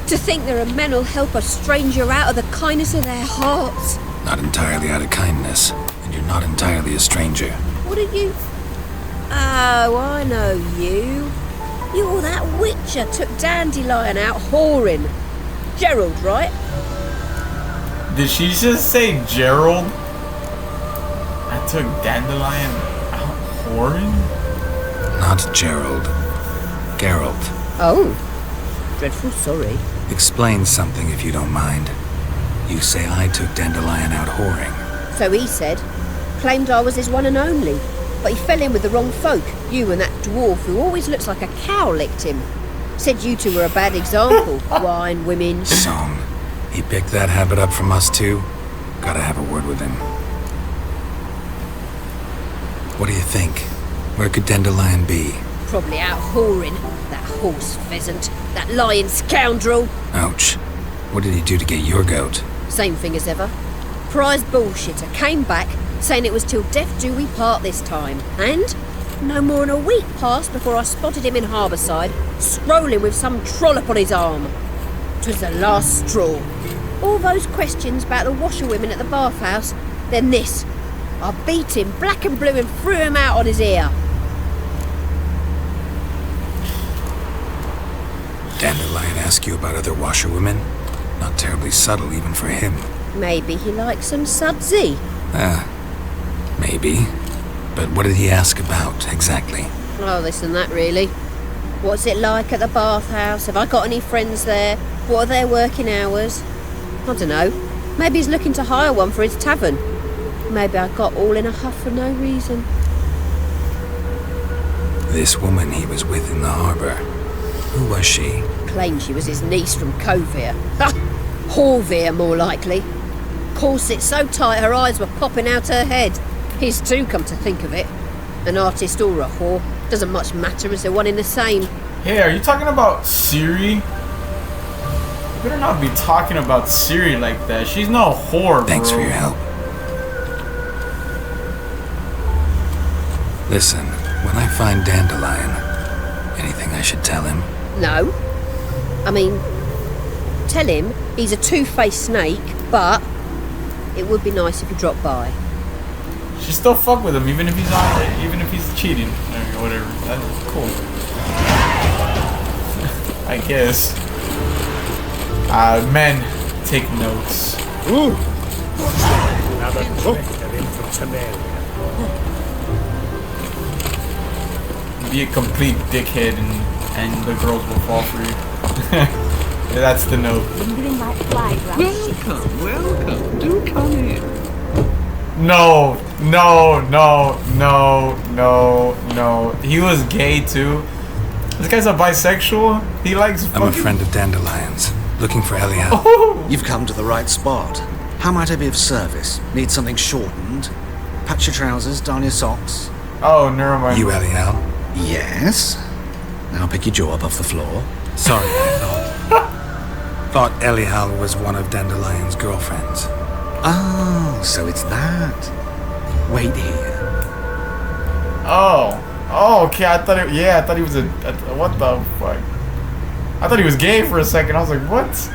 To think there are men who'll help a stranger out of the kindness of their hearts. Not entirely out of kindness, and you're not entirely a stranger. What are you? Oh, I know you. You're that witcher took Dandelion out whoring. Gerald, right? Did she just say Gerald? I took Dandelion out whoring? Not Gerald. Geralt. Oh. Dreadful sorry. Explain something if you don't mind. You say I took Dandelion out whoring. So he said. Claimed I was his one and only. But he fell in with the wrong folk. You and that dwarf who always looks like a cow licked him. Said you two were a bad example. Wine, women. Song. He picked that habit up from us too? Gotta have a word with him. What do you think? Where could Dandelion be? Probably out whoring. That horse pheasant. That lying scoundrel. Ouch. What did he do to get your goat? Same thing as ever. Prize bullshitter came back, saying it was till death do we part this time. And no more than a week passed before I spotted him in Harbourside, strolling with some trollop on his arm. 'Twas the last straw. all those questions about the washerwomen at the bathhouse, then this. I beat him black and blue and threw him out on his ear. Dandelion ask you about other washerwomen? Not terribly subtle even for him. Maybe he likes some sudsy. Maybe. But what did he ask about, exactly? Oh, this and that, really. What's it like at the bathhouse? Have I got any friends there? What are their working hours? I don't know. Maybe he's looking to hire one for his tavern. Maybe I got all in a huff for no reason. This woman he was with in the harbour. Who was she? Claimed she was his niece from Covere. Ha! Horvere, more likely. Corset so tight her eyes were popping out her head. His too, come to think of it. An artist or a whore. Doesn't much matter as they're one in the same. Hey, are you talking about Siri? You better not be talking about Siri like that. She's no whore, bro. Thanks for your help. Listen, when I find Dandelion, anything I should tell him? No. I mean, tell him he's a two-faced snake, but it would be nice if he dropped by. She still fuck with him, even if he's cheating or whatever. That's cool. I guess. Men, take notes. Ooh. Another trick of infant Be a complete dickhead and the girls will fall for you. That's the note. Welcome. Do come in. No. He was gay too. This guy's a bisexual. He likes I'm a friend of Dandelion's. Looking for Eliel. Oh. You've come to the right spot. How might I be of service? Need something shortened? Patch your trousers, darn your socks. Oh, never mind. You Eliel? Yes. Now pick your jaw up off the floor. Sorry, I thought Eliel was one of Dandelion's girlfriends. Oh, so it's that. Wait here. Oh, okay. I thought he was a what the fuck? I thought he was gay for a second. I was like, what?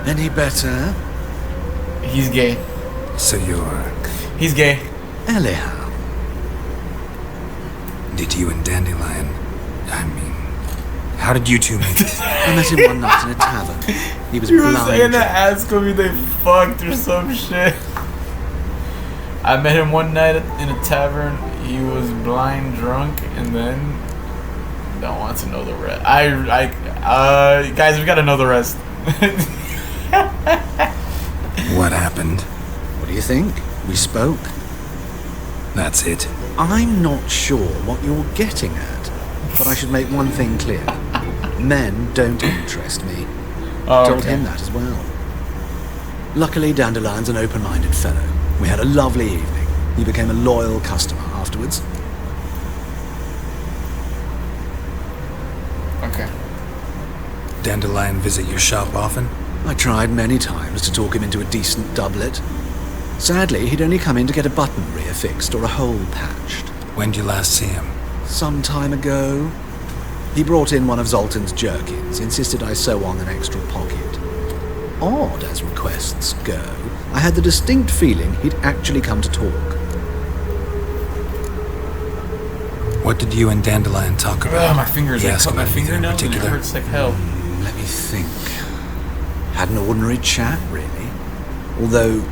Any better? He's gay. So He's gay. Eliel. Did you and Dandelion... how did you two meet? I met him one night in a tavern. He was You were blind. saying to ask him if they fucked or some shit. I met him one night in a tavern. He was blind drunk, and then don't want to know the rest. Guys, we gotta know the rest. What happened? What do you think? We spoke. That's it. I'm not sure what you're getting at, but I should make one thing clear. Men don't interest me. Told him that as well. Luckily, Dandelion's an open-minded fellow. We had a lovely evening. He became a loyal customer afterwards. Okay. Dandelion visit your shop often? I tried many times to talk him into a decent doublet. Sadly, he'd only come in to get a button reaffixed or a hole patched. When'd you last see him? Some time ago. He brought in one of Zoltan's jerkins, insisted I sew on an extra pocket. Odd as requests go, I had the distinct feeling he'd actually come to talk. What did you and Dandelion talk about? My fingers. I cut my fingernail and it hurts like hell. Let me think. Had an ordinary chat, really. Although,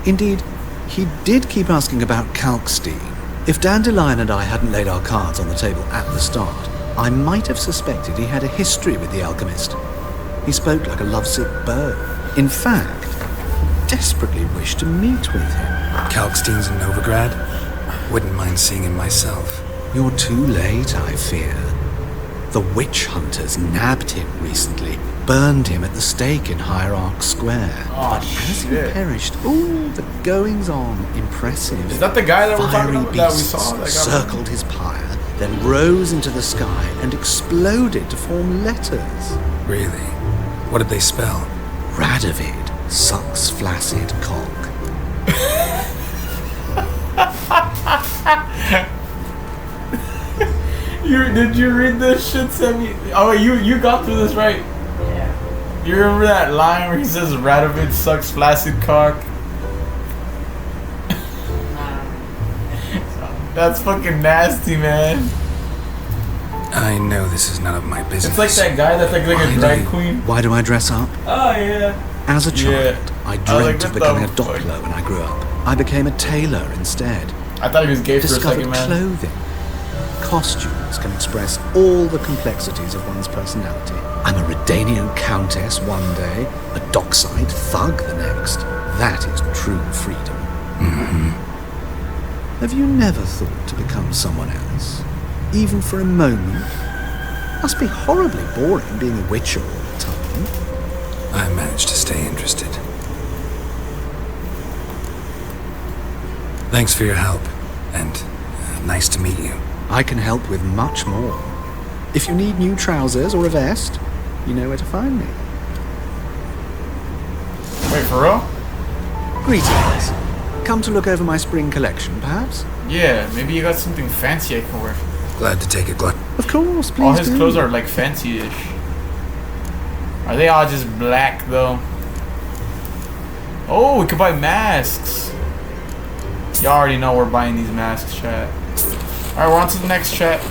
indeed, he did keep asking about Kalkstein. If Dandelion and I hadn't laid our cards on the table at the start, I might have suspected he had a history with the alchemist. He spoke like a lovesick bird. In fact, desperately wished to meet with him. Kalkstein's in Novigrad? Wouldn't mind seeing him myself. You're too late, I fear. The witch hunters nabbed him recently, burned him at the stake in Hierarch Square. But as he perished, the goings-on impressive. Is that the guy that we're talking about? That we Beasts saw? That guy circled his pyre, then rose into the sky and exploded to form letters. Really? What did they spell? Radovid sucks flaccid cock. Did you read this shit, Sammy? Oh, you got through this, right? Yeah. You remember that line where he says Radovich sucks flaccid cock? That's fucking nasty, man. I know this is none of my business. It's like that guy that's like a drag queen. Why do I dress up? Oh, yeah. As a child, I dreamt of becoming a what doppler when I grew up. I became a tailor instead. I thought he was gay for a Discovered second, man. clothing. Costumes can express all the complexities of one's personality. I'm a Redanian countess one day, a dockside thug the next. That is true freedom. Mm-hmm. Have you never thought to become someone else? Even for a moment? Must be horribly boring being a witcher all the time. I managed to stay interested. Thanks for your help, and nice to meet you. I can help with much more. If you need new trousers or a vest, you know where to find me. Wait, for real? Greetings. Come to look over my spring collection, perhaps? Yeah, maybe you got something fancy I can wear. Glad to take a look. Of course, please. All his do. clothes are like fancy-ish. Are they all just black though? Oh, we could buy masks. You already know we're buying these masks, chat. Alright, we're on to the next chat.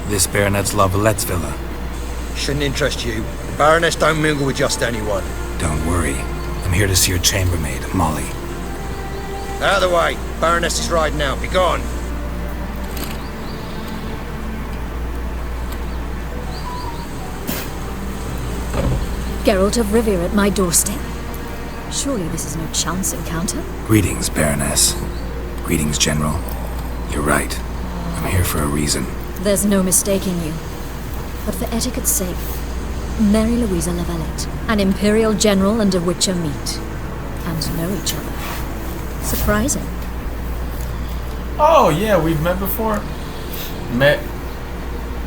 This Baronet's Lavallette's villa. Shouldn't interest you. The Baroness don't mingle with just anyone. Don't worry. I'm here to see your chambermaid, Molly. Out of the way. Baroness is riding out. Be gone. Geralt of Rivia at my doorstep. Surely this is no chance encounter. Greetings, Baroness. Greetings, General. You're right. I'm here for a reason. There's no mistaking you. But for etiquette's sake, Mary Louisa Lavalette, an Imperial General and a Witcher meet. And know each other. Surprising. Oh, yeah, we've met before.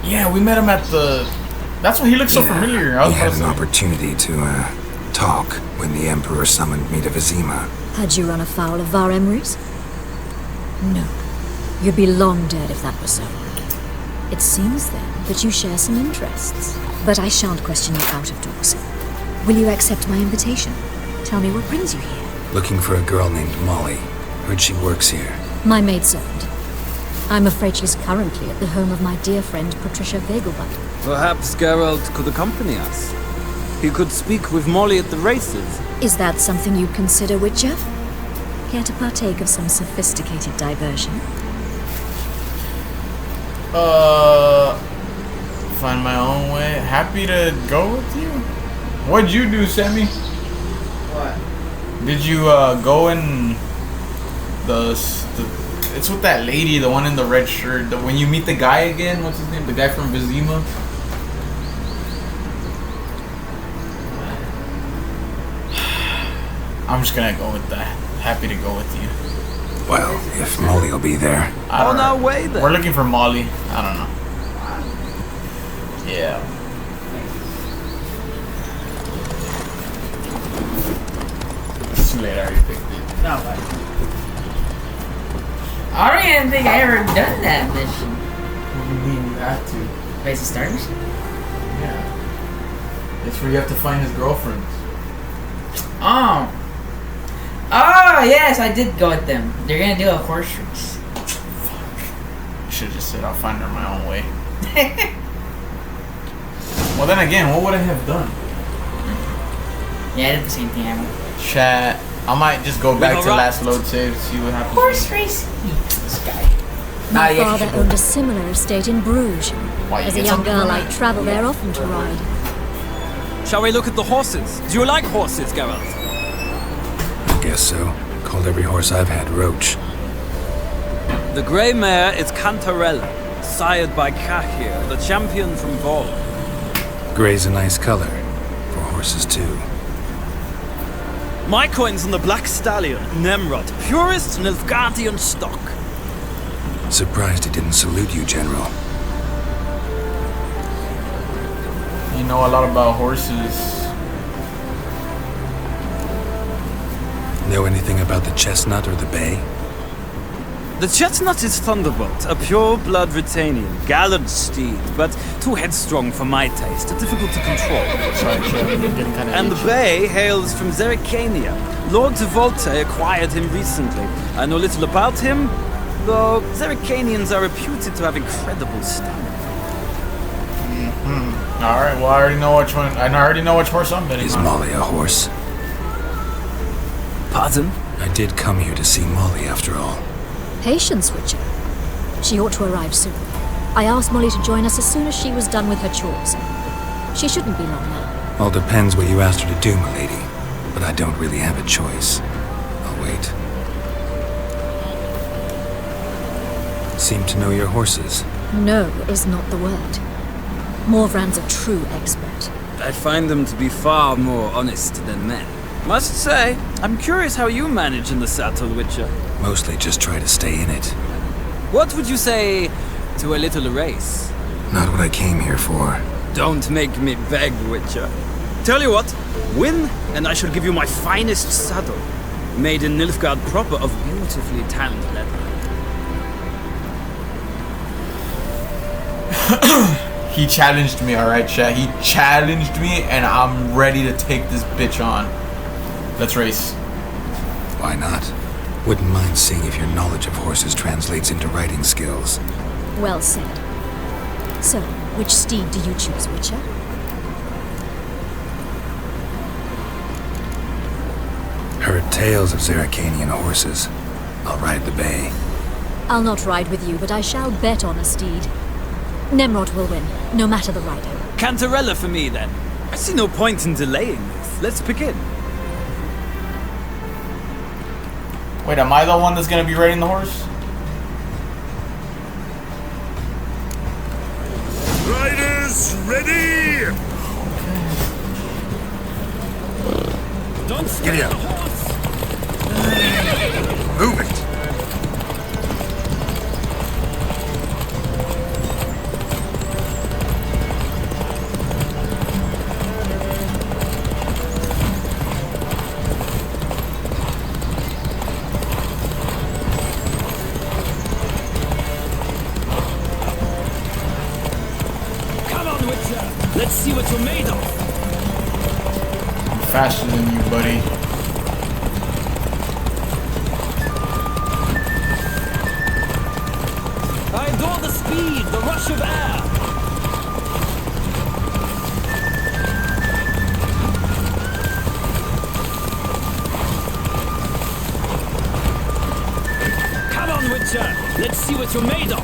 Yeah, we met him at the... That's why he looks so familiar. We had an opportunity to, talk when the Emperor summoned me to Vizima. Had you run afoul of Var Emrys? No. You'd be long dead if that were so. It seems, then, that you share some interests. But I shan't question you out of doors. Will you accept my invitation? Tell me what brings you here. Looking for a girl named Molly. Heard she works here. My maidservant. I'm afraid she's currently at the home of my dear friend Patricia Vegelbud. Perhaps Geralt could accompany us. He could speak with Molly at the races. Is that something you consider, Witcher? Care to partake of some sophisticated diversion? Find my own way. Happy to go with you. What'd you do, Sammy? What? Did you go in the it's with that lady, the one in the red shirt. When you meet the guy again, what's his name? The guy from Vizima. I'm just gonna go with that. Happy to go with you. Well, if Molly will be there. On our way then. We're looking for Molly. I don't know. Yeah. It's too late. I already picked it. No, but I don't even think I ever done that mission. What do you mean you have to? Wait, it's a star mission? Yeah. It's where you have to find his girlfriends. Oh, yes, I did go with them. They're gonna do a horse race. I should have just said I'll find her my own way. Well, then again, what would I have done? Yeah, I did the same thing. Chat. I might just go back to last load save, see what happens. Horse race? This guy. My father owned a similar estate in Bruges. Why, As a young girl, I'd travel there often to ride. Shall we look at the horses? Do you like horses, Geralt? Guess so. Called every horse I've had Roach. The grey mare is Cantarella, sired by Cahir, the champion from Vol. Gray's a nice color. For horses, too. My coin's on the Black Stallion, Nemrod, purest Nilfgaardian stock. Surprised he didn't salute you, General. You know a lot about horses. Know anything about the chestnut or the bay? The chestnut is Thunderbolt, a pure-blood Retanian, gallant steed, but too headstrong for my taste, difficult to control. And the bay hails from Zerrikania. Lord Tevolte acquired him recently. I know little about him, though Zerrikanians are reputed to have incredible stamina. Alright, well I already know which one. I already know which horse I'm betting on. Is Molly a horse? Pardon? I did come here to see Molly after all. Patience, Witcher. She ought to arrive soon. I asked Molly to join us as soon as she was done with her chores. She shouldn't be long now. All depends what you asked her to do, milady. But I don't really have a choice. I'll wait. Seem to know your horses. No is not the word. Morvran's a true expert. I find them to be far more honest than men. Must say, I'm curious how you manage in the saddle, Witcher. Mostly just try to stay in it. What would you say to a little race? Not what I came here for. Don't make me beg, Witcher. Tell you what, win, and I shall give you my finest saddle. Made in Nilfgaard proper of beautifully tanned leather. He challenged me, alright, chat. He challenged me, and I'm ready to take this bitch on. Let's race. Why not? Wouldn't mind seeing if your knowledge of horses translates into riding skills. Well said. So, which steed do you choose, Witcher? Heard tales of Zerrikanian horses. I'll ride the bay. I'll not ride with you, but I shall bet on a steed. Nemrod will win, no matter the rider. Cantarella for me, then. I see no point in delaying this. Let's begin. Wait, am I the one that's gonna be riding the horse? Riders, ready! Don't Get out. Move it. Let's see what you're made of. I'm faster than you, buddy. I adore the speed, the rush of air. Come on, Witcher. Let's see what you're made of.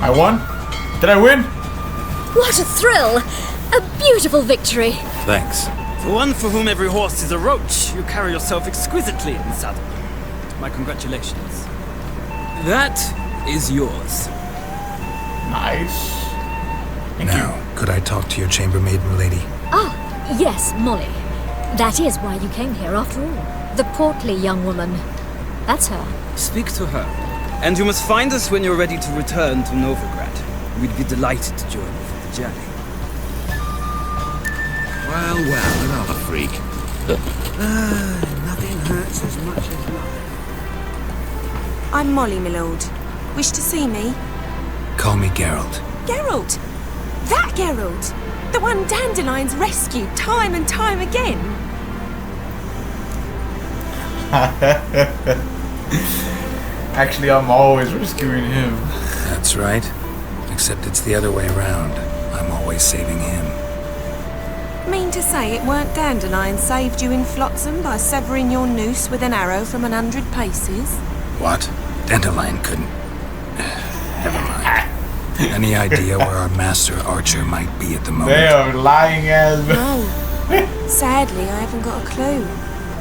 I won? Did I win? What a thrill! A beautiful victory! Thanks. For one for whom every horse is a roach, you carry yourself exquisitely in the saddle. My congratulations. That is yours. Nice. Now, could I talk to your chambermaid, milady? Ah, yes, Molly. That is why you came here after all. The portly young woman. That's her. Speak to her. And you must find us when you're ready to return to Novigrad. We'd be delighted to join you for the journey. Well, another freak. Nothing hurts as much as life. I'm Molly, my lord. Wish to see me? Call me Geralt. Geralt! That Geralt! The one Dandelion's rescued time and time again! Actually, I'm always rescuing him. That's right. Except it's the other way around. I'm always saving him. Mean to say it weren't Dandelion saved you in Flotsam by severing your noose with an arrow from 100 paces? What? Dandelion couldn't... Never mind. Any idea where our master archer might be at the moment? They are lying as... No. Sadly, I haven't got a clue.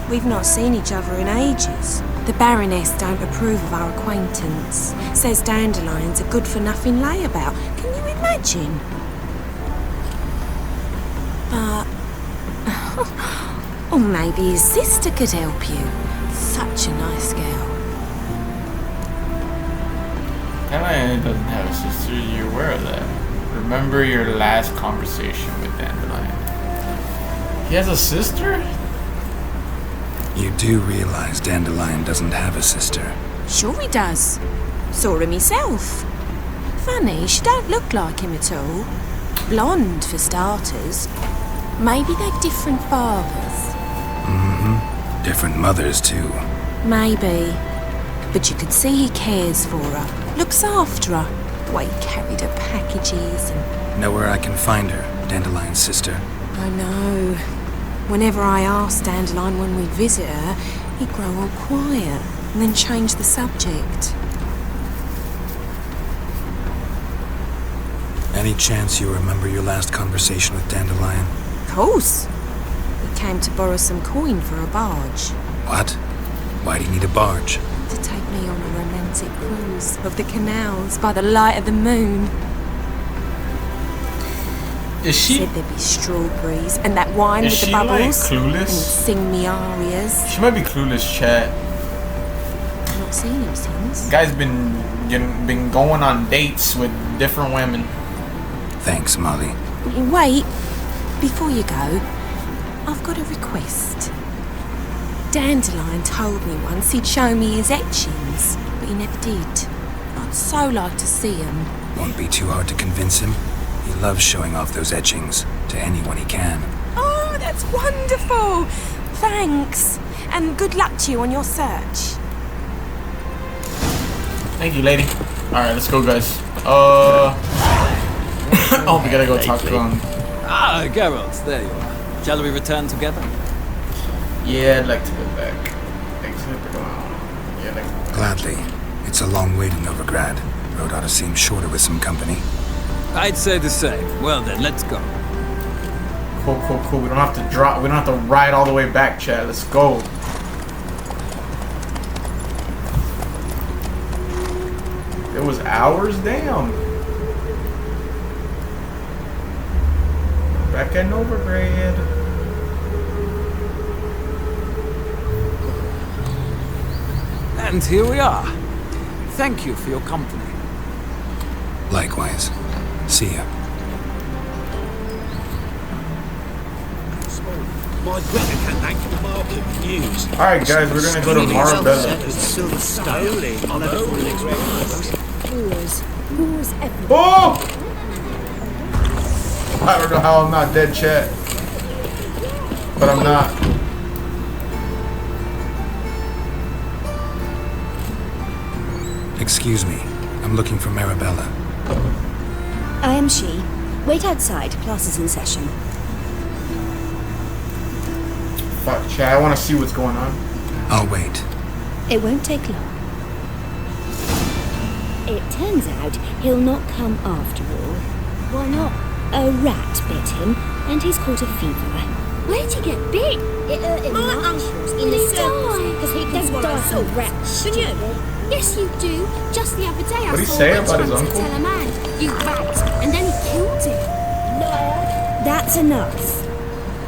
We've not seen each other in ages. The Baroness don't approve of our acquaintance. Says Dandelion's a good-for-nothing layabout. Can you imagine. But... or maybe his sister could help you. Such a nice girl. Dandelion doesn't have a sister, you're aware of that. Remember your last conversation with Dandelion. He has a sister? You do realize Dandelion doesn't have a sister. Sure he does. Saw him myself. Funny, she don't look like him at all. Blonde, for starters. Maybe they've different fathers. Mm-hmm. Different mothers, too. Maybe. But you could see he cares for her. Looks after her. The way he carried her packages and... Know where I can find her, Dandelion's sister? I know. Whenever I asked Dandelion when we'd visit her, he'd grow all quiet and then change the subject. Any chance you remember your last conversation with Dandelion? Of course. He came to borrow some coin for a barge. What? Why do you need a barge? To take me on a romantic cruise of the canals by the light of the moon. Is she? Said there'd be strawberries and that wine with the bubbles. Like, clueless? And he'd sing me arias. She might be clueless, chat. I've not seen him since. Guy's been going on dates with different women. Thanks, Molly. Wait, before you go, I've got a request. Dandelion told me once he'd show me his etchings, but he never did. I'd so like to see them. Won't be too hard to convince him. He loves showing off those etchings to anyone he can. Oh, that's wonderful! Thanks, and good luck to you on your search. Thank you, lady. Alright, let's go, guys. Oh, we gotta go talk to him. Ah, Geralt, there you are. Shall we return together? Yeah, I'd like to go back. Gladly. It's a long way to Novigrad. Road ought to seem shorter with some company. I'd say the same. Well then, let's go. Cool. We don't have to drop. We don't have to ride all the way back, Chad. Let's go. It was hours, damn. Back at Novigrad. And here we are. Thank you for your company. Likewise. See ya. My Britain can thank the market news. Alright, guys, we're gonna go to Marbella. Oh! I don't know how I'm not dead, chat. But I'm not. Excuse me. I'm looking for Marabella. I am she. Wait outside. Class is in session. Fuck, chat. I want to see what's going on. I'll wait. It won't take long. It turns out he'll not come after all. Why not? A rat bit him, and he's caught a fever. Where'd he get bit? It hurt him. My uncle's in the circus because he can swallow salt. Can you? Yes, you do. Just the other day I What'd he saw say a about his trying to uncle? tell a man, you rat, and then he killed him. No. That's enough.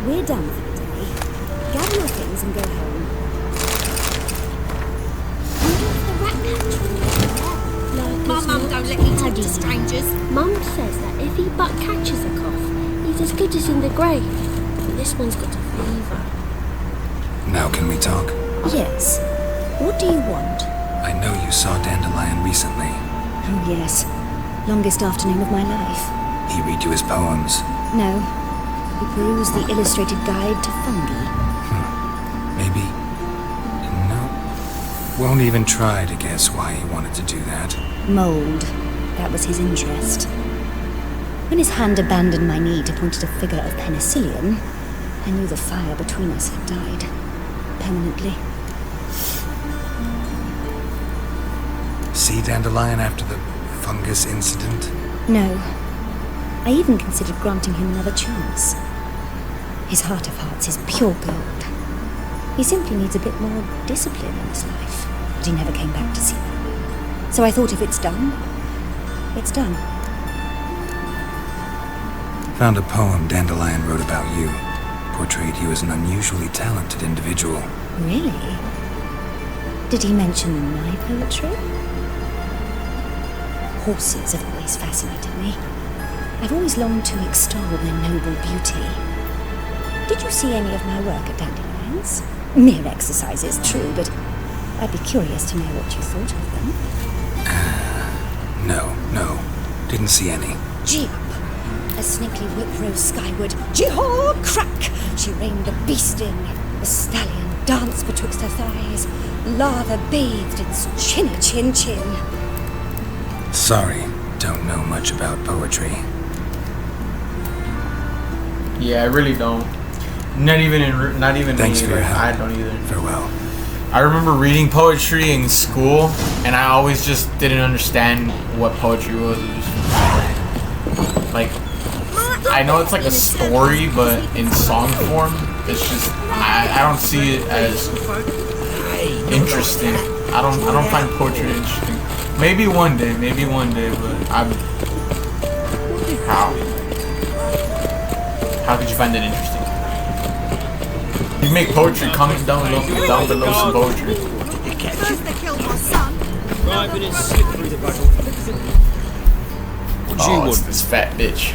We're done for the day. Gather your things and go home. Wonder if the rat catcher will let him out. My mum don't let me talk to strangers. Mum says that if he but catches a cough, he's as good as in the grave. But this one's got a fever. Now can we talk? Yes. What do you want? I know you saw Dandelion recently. Oh, yes. Longest afternoon of my life. He read you his poems. No. He perused the illustrated guide to fungi. Maybe. No. Won't even try to guess why he wanted to do that. Mold. That was his interest. When his hand abandoned my knee to point at a figure of penicillium, I knew the fire between us had died. Permanently. See Dandelion after the fungus incident? No. I even considered granting him another chance. His heart of hearts is pure gold. He simply needs a bit more discipline in his life. But he never came back to see me. So I thought if it's done, it's done. Found a poem Dandelion wrote about you. Portrayed you as an unusually talented individual. Really? Did he mention my poetry? Horses have always fascinated me. I've always longed to extol their noble beauty. Did you see any of my work at Dandelion's? Mere exercises, true, but I'd be curious to know what you thought of them. No. Didn't see any. Gee up! A snaky whip rose skyward. Jee-haw! Crack! She reined the beast in. The stallion danced betwixt her thighs. Lava bathed its chinny chin. Sorry, don't know much about poetry. Yeah, I really don't. Not even Thanks me for your either. help. I don't either. Farewell. I remember reading poetry in school, and I always just didn't understand what poetry was. It was just, like, I know it's like a story, but in song form, it's just I don't see it as interesting. I don't find poetry interesting. Maybe one day, but how could you find it interesting? You make poetry, comment down below some poetry. First they killed my son. Right, but it's slip through the buggle. What do you Oh, it's want? this fat bitch.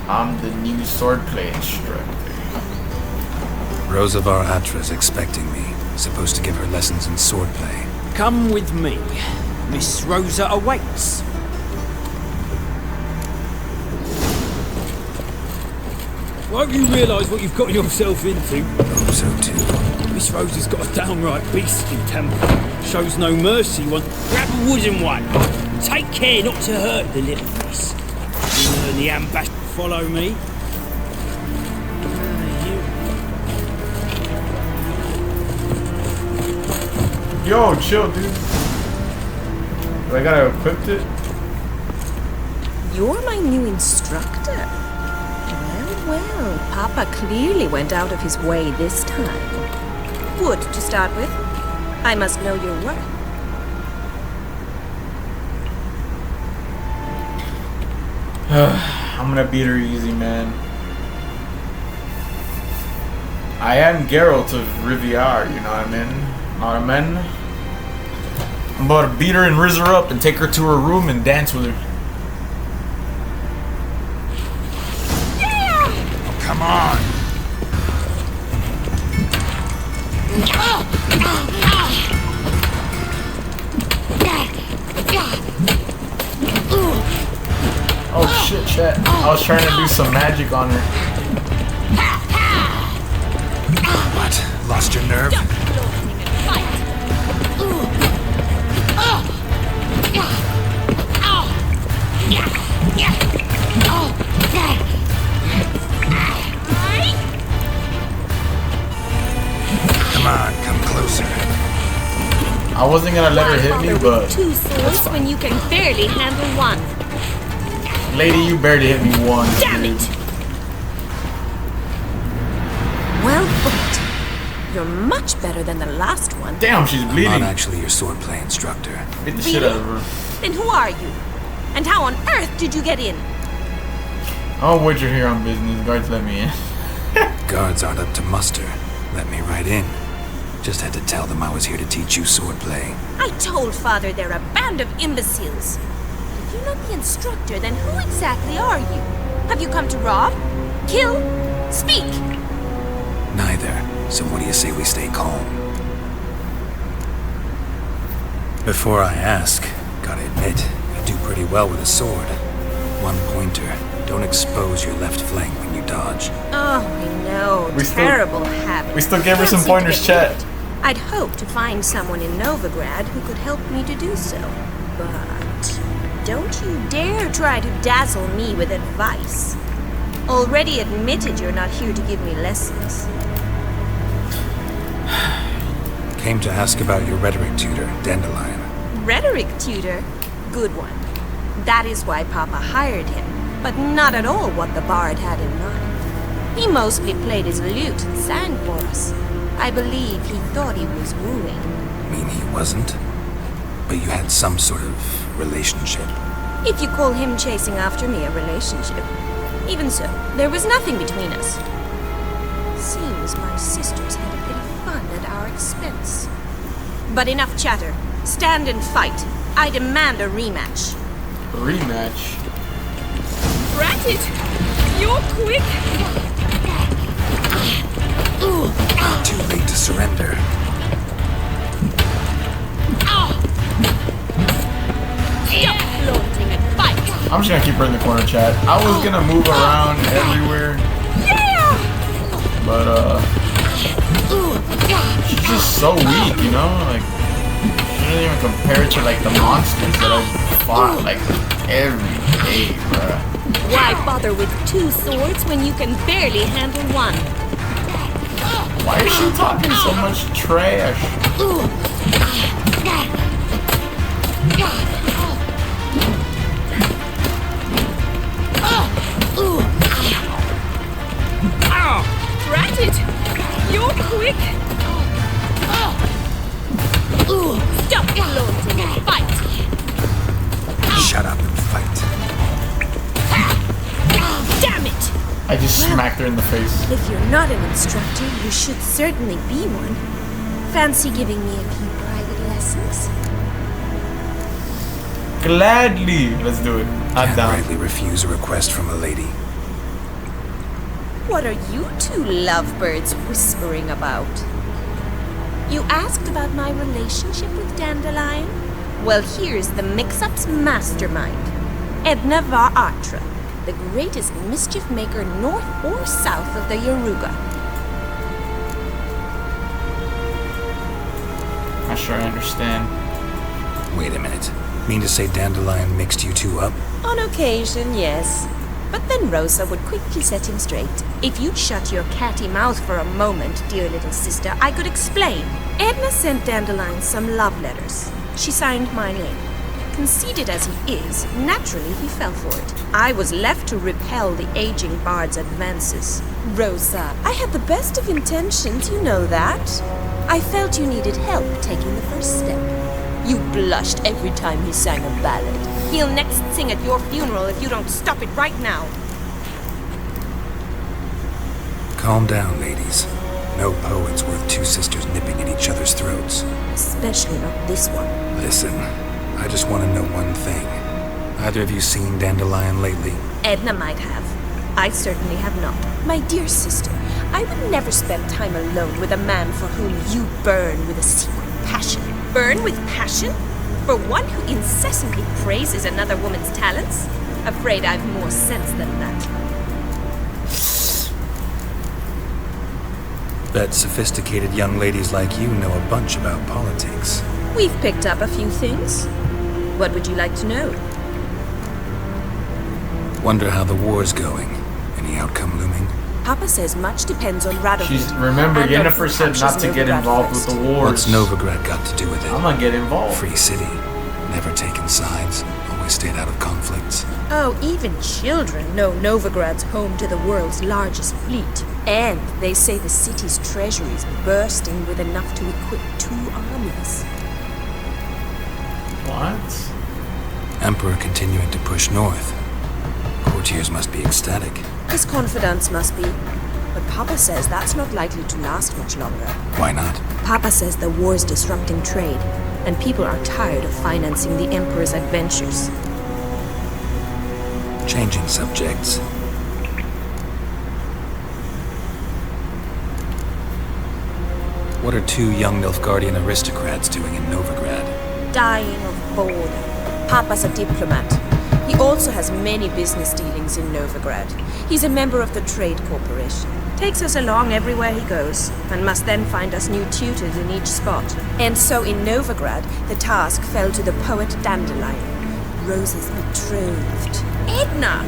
I'm the new swordplay instructor. Rosavar Atra's expecting me. Supposed to give her lessons in swordplay. Come with me. Miss Rosa awaits. Won't you realise what you've got yourself into? Hope so too. Miss Rosa's got a downright beastly temper. Shows no mercy. Grab a wooden one. Take care not to hurt the little miss. You learn the ambash. Follow me. Yo, chill, dude. Do I gotta equip it? You're my new instructor. Well, Papa clearly went out of his way this time. Wood, to start with. I must know your worth. I'm gonna beat her easy, man. I am Geralt of Riviera, you know what I mean? Not a man. I'm about to beat her and rizz her up and take her to her room and dance with her. Oh, come on. Oh shit, chat. I was trying to do some magic on her. What? Lost your nerve? Come on, come closer. I wasn't gonna let her hit me, but Two swords when you can barely handle one. lady, you barely hit me once. Damn dude. it! Well booked. You're much better than the last one. Damn, she's bleeding. I'm not actually your swordplay instructor. Beat the shit out of her. Then who are you? And how on earth did you get in? Oh, what you're here on business. Guards let me in. Guards aren't up to muster. Let me right in. Just had to tell them I was here to teach you swordplay. I told Father they're a band of imbeciles. If you're not the instructor, then who exactly are you? Have you come to rob? Kill? Speak! Neither. So what do you say we stay calm? Before I ask, gotta admit, you do pretty well with a sword. One pointer. Don't expose your left flank when you dodge. Oh, I know. Terrible habit. We still gave her some Can't seem to pointers, get chat. rid of it. I'd hoped to find someone in Novigrad who could help me to do so. But don't you dare try to dazzle me with advice. Already admitted you're not here to give me lessons. Came to ask about your rhetoric tutor, Dandelion. Rhetoric tutor? Good one. That is why Papa hired him, but not at all what the bard had in mind. He mostly played his lute and sang for us. I believe he thought he was wooing. Mean he wasn't? But you had some sort of relationship. If you call him chasing after me a relationship. Even so, there was nothing between us. Seems my sisters had a bit of fun at our expense. But enough chatter. Stand and fight. I demand a rematch. A rematch? Rat it! You're quick! Too late to surrender. Stop floating and fight! I'm just gonna keep her in the corner, chat. I was gonna move around everywhere. Yeah! But, she's just so weak, you know? Like, she doesn't even compare it to, like, the monsters that I fought, like, every day, bruh. Why bother with 2 swords when you can barely handle one? Why is she talking so much trash? Rat it! You're quick! Stop floating and fight! Shut up and fight. Damn it! I just smacked her in the face. If you're not an instructor, you should certainly be one. Fancy giving me a few private lessons? Gladly! Let's do it. I'm Can't down. rightly refuse a request from a lady. What are you 2 lovebirds whispering about? You asked about my relationship with Dandelion? Well, here's the mix-up's mastermind. Edna Va Atra, the greatest mischief maker north or south of the Yaruga. Not sure I understand. Wait a minute. Mean to say Dandelion mixed you 2 up? On occasion, yes. But then Rosa would quickly set him straight. If you'd shut your catty mouth for a moment, dear little sister, I could explain. Edna sent Dandelion some love letters. She signed my name. Conceited as he is, naturally he fell for it. I was left to repel the aging bard's advances. Rosa, I had the best of intentions, you know that. I felt you needed help taking the first step. You blushed every time he sang a ballad. He'll next sing at your funeral if you don't stop it right now. Calm down, ladies. No poet's worth 2 sisters nipping at each other's throats. Especially not this one. Listen, I just want to know one thing. Either of you seen Dandelion lately? Edna might have. I certainly have not. My dear sister, I would never spend time alone with a man for whom you burn with a secret passion. Burn with passion? For one who incessantly praises another woman's talents? Afraid I've more sense than that. Bet sophisticated young ladies like you know a bunch about politics. We've picked up a few things. What would you like to know? Wonder how the war's going. Any outcome looming? Papa says much depends on Radovid. Remember, And Yennefer who said not captures to get Novigrad involved first. with the wars. What's Novigrad got to do with it? I'm gonna get involved. Free city. Never taken sides. Always stayed out of conflicts. Oh, even children know Novigrad's home to the world's largest fleet. And they say the city's treasury is bursting with enough to equip 2 armies. What? Emperor continuing to push north. Courtiers must be ecstatic. His confidants must be. But Papa says that's not likely to last much longer. Why not? Papa says the war's disrupting trade, and people are tired of financing the Emperor's adventures. Changing subjects. What are 2 young Nilfgaardian aristocrats doing in Novigrad? Dying of boredom. Papa's a diplomat. He also has many business dealings in Novigrad. He's a member of the Trade Corporation. Takes us along everywhere he goes, and must then find us new tutors in each spot. And so in Novigrad, the task fell to the poet Dandelion, Rose's betrothed. Edna!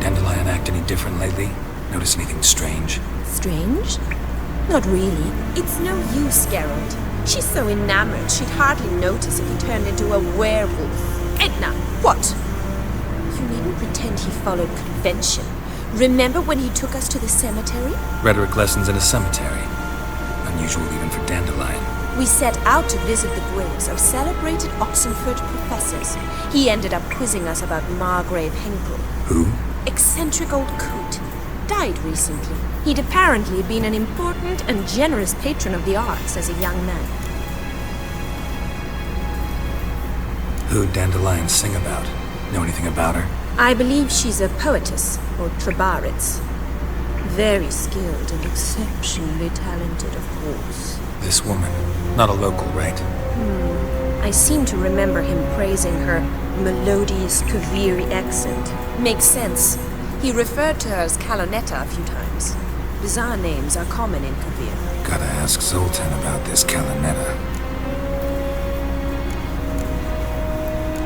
Dandelion act any different lately? Notice anything strange? Strange? Not really. It's no use, Geralt. She's so enamored she'd hardly notice if he turned into a werewolf. Edna! What? You needn't pretend he followed convention. Remember when he took us to the cemetery? Rhetoric lessons in a cemetery. Unusual even for Dandelion. We set out to visit the graves of celebrated Oxenford professors. He ended up quizzing us about Margrave Henkel. Who? Eccentric old coot. Died recently. He'd apparently been an important and generous patron of the arts as a young man. Who'd Dandelion sing about? Know anything about her? I believe she's a poetess, or trabaritz. Very skilled and exceptionally talented, of course. This woman. Not a local, right? I seem to remember him praising her melodious Kaviri accent. Makes sense. He referred to her as Calonetta a few times. Bizarre names are common in Kavir. Gotta ask Zoltan about this Calonetta.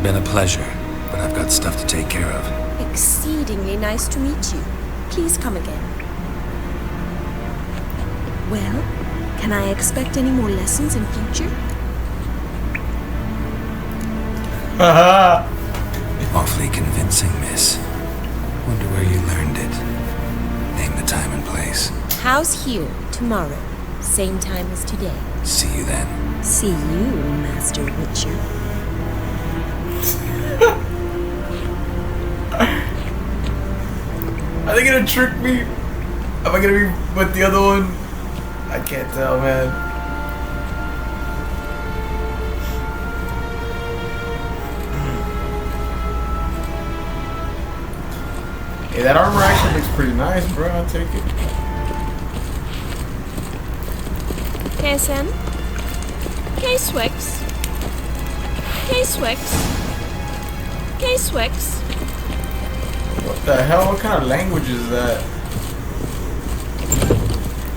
Been a pleasure, but I've got stuff to take care of. Exceedingly nice to meet you. Please come again. Well, can I expect any more lessons in future? Awfully convincing, miss. Wonder where you learned it. Name the time and place. House here, tomorrow. Same time as today. See you then. See you, Master Witcher. Are they gonna trick me? Am I gonna be with the other one? I can't tell, man. Hey, that armor actually looks pretty nice, bro. I'll take it. KSM? K-Swix? K-Swix? K-Swix? What the hell? What kind of language is that?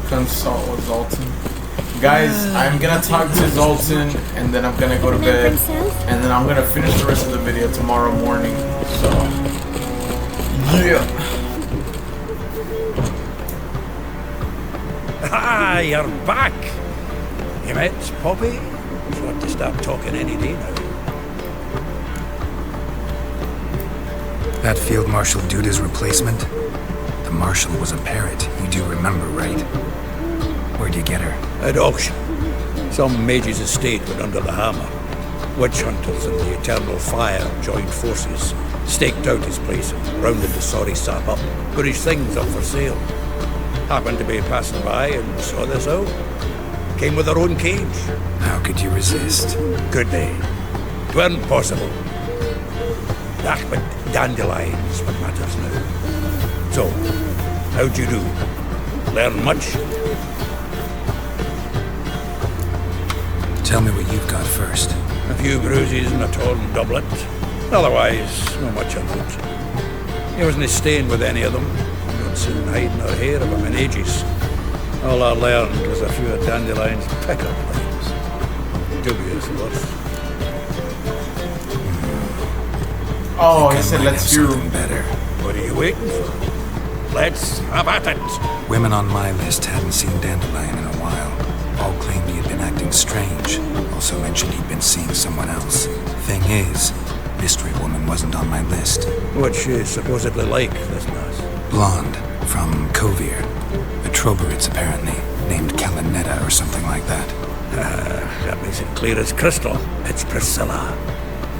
Consult with Zoltan. Guys, I'm gonna talk to Zoltan and then I'm gonna go to bed. And then I'm gonna finish the rest of the video tomorrow morning. So, yeah. Ah, you're back. You met Poppy? You want to start talking any day now. That Field Marshal Duda's replacement? The Marshal was a parrot, you do remember, right? Where'd you get her? At auction. Some mage's estate went under the hammer. Witch hunters and the Eternal Fire joined forces, staked out his place and rounded the sorry sap up, put his things up for sale. Happened to be passing by and saw this out. Came with their own cage. How could you resist? Could they? 'Tweren't possible. Ah, but dandelions what matters now. So, how'd you do? Learn much? Tell me what you've got first. A few bruises and a torn doublet. Otherwise, not much on foot. He wasn't staying with any of them. Not seen hiding or hair of him in ages. All I learned was a few of Dandelion's pick-up lines. Dubious worth. Oh, he said let's do better. What are you waiting for? Let's have at it. Women on my list hadn't seen Dandelion in a while. All claimed he had been acting strange. Also mentioned he'd been seeing someone else. Thing is, Mystery Woman wasn't on my list. What's she supposedly like, this lass? Blonde, from Kovir. A Troberitz, apparently, named Calonetta or something like that. That makes it clear as crystal. It's Priscilla.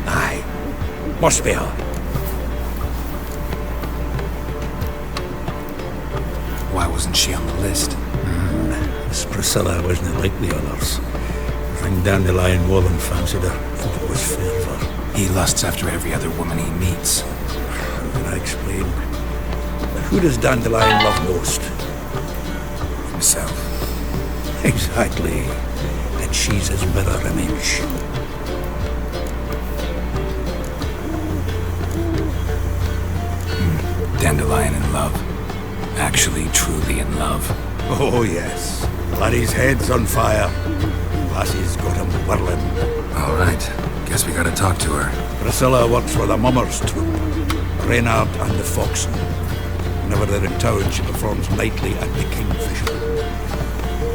Aye. Must be her. Why wasn't she on the list? This Priscilla wasn't like the others. I think Dandelion more than fancied her. Thought it was fervour. He lusts after every other woman he meets. How can I explain? Who does Dandelion love most? Himself. Exactly. And she's his mirror image. Dandelion in love. Actually, truly in love. Oh, yes. Laddie's head's on fire. Lassie's got him whirling. All right. Guess we gotta talk to her. Priscilla works for the Mummers troupe. Reynard and the Foxen. Whenever they're in town, she performs nightly at the Kingfisher.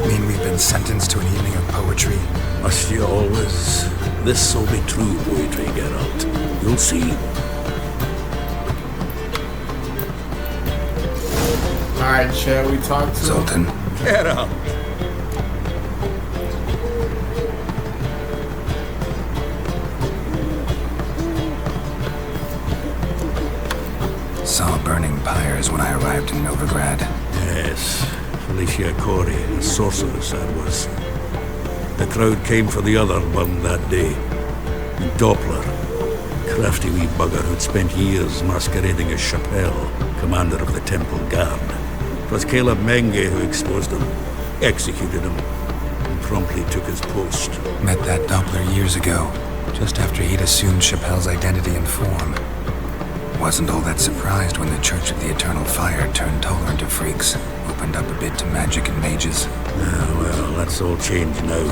Mean we've been sentenced to an evening of poetry? Must you always? This'll be true poetry, Geralt. You'll see. Alright, chat, we talked to Sultan. Get up. Saw burning pyres when I arrived in Novigrad. Yes, Felicia Corey, a sorceress that was. The crowd came for the other one that day. Doppler, crafty wee bugger who'd spent years masquerading as Chappelle, commander of the Temple Guard. It was Caleb Menge who exposed him, executed him, and promptly took his post. Met that Doppler years ago, just after he'd assumed Chappelle's identity and form. Wasn't all that surprised when the Church of the Eternal Fire turned tolerant of freaks, opened up a bit to magic and mages. Ah, well, that's all changed now.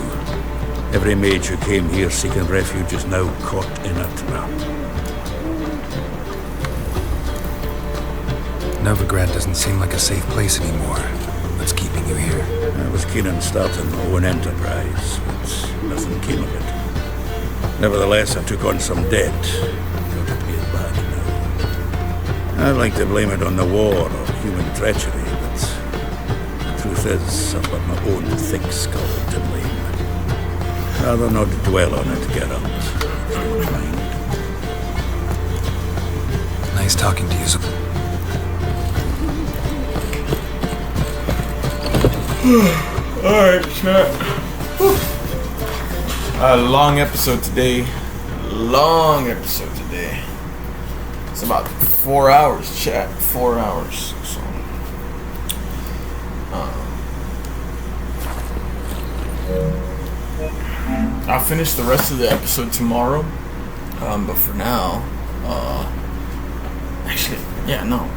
Every mage who came here seeking refuge is now caught in a trap. Novigrad doesn't seem like a safe place anymore. What's keeping you here? I was keen on starting my own enterprise, but nothing came of it. Nevertheless, I took on some debt. Got to pay it back now. I'd like to blame it on the war or human treachery, but the truth is, I've got my own thick skull to blame. Rather not dwell on it, Geralt. If you don't mind. Nice talking to you. Alright, chat. A long episode today. It's about 4 hours, chat. 4 hours. So, I'll finish the rest of the episode tomorrow. But for now, actually, yeah, no.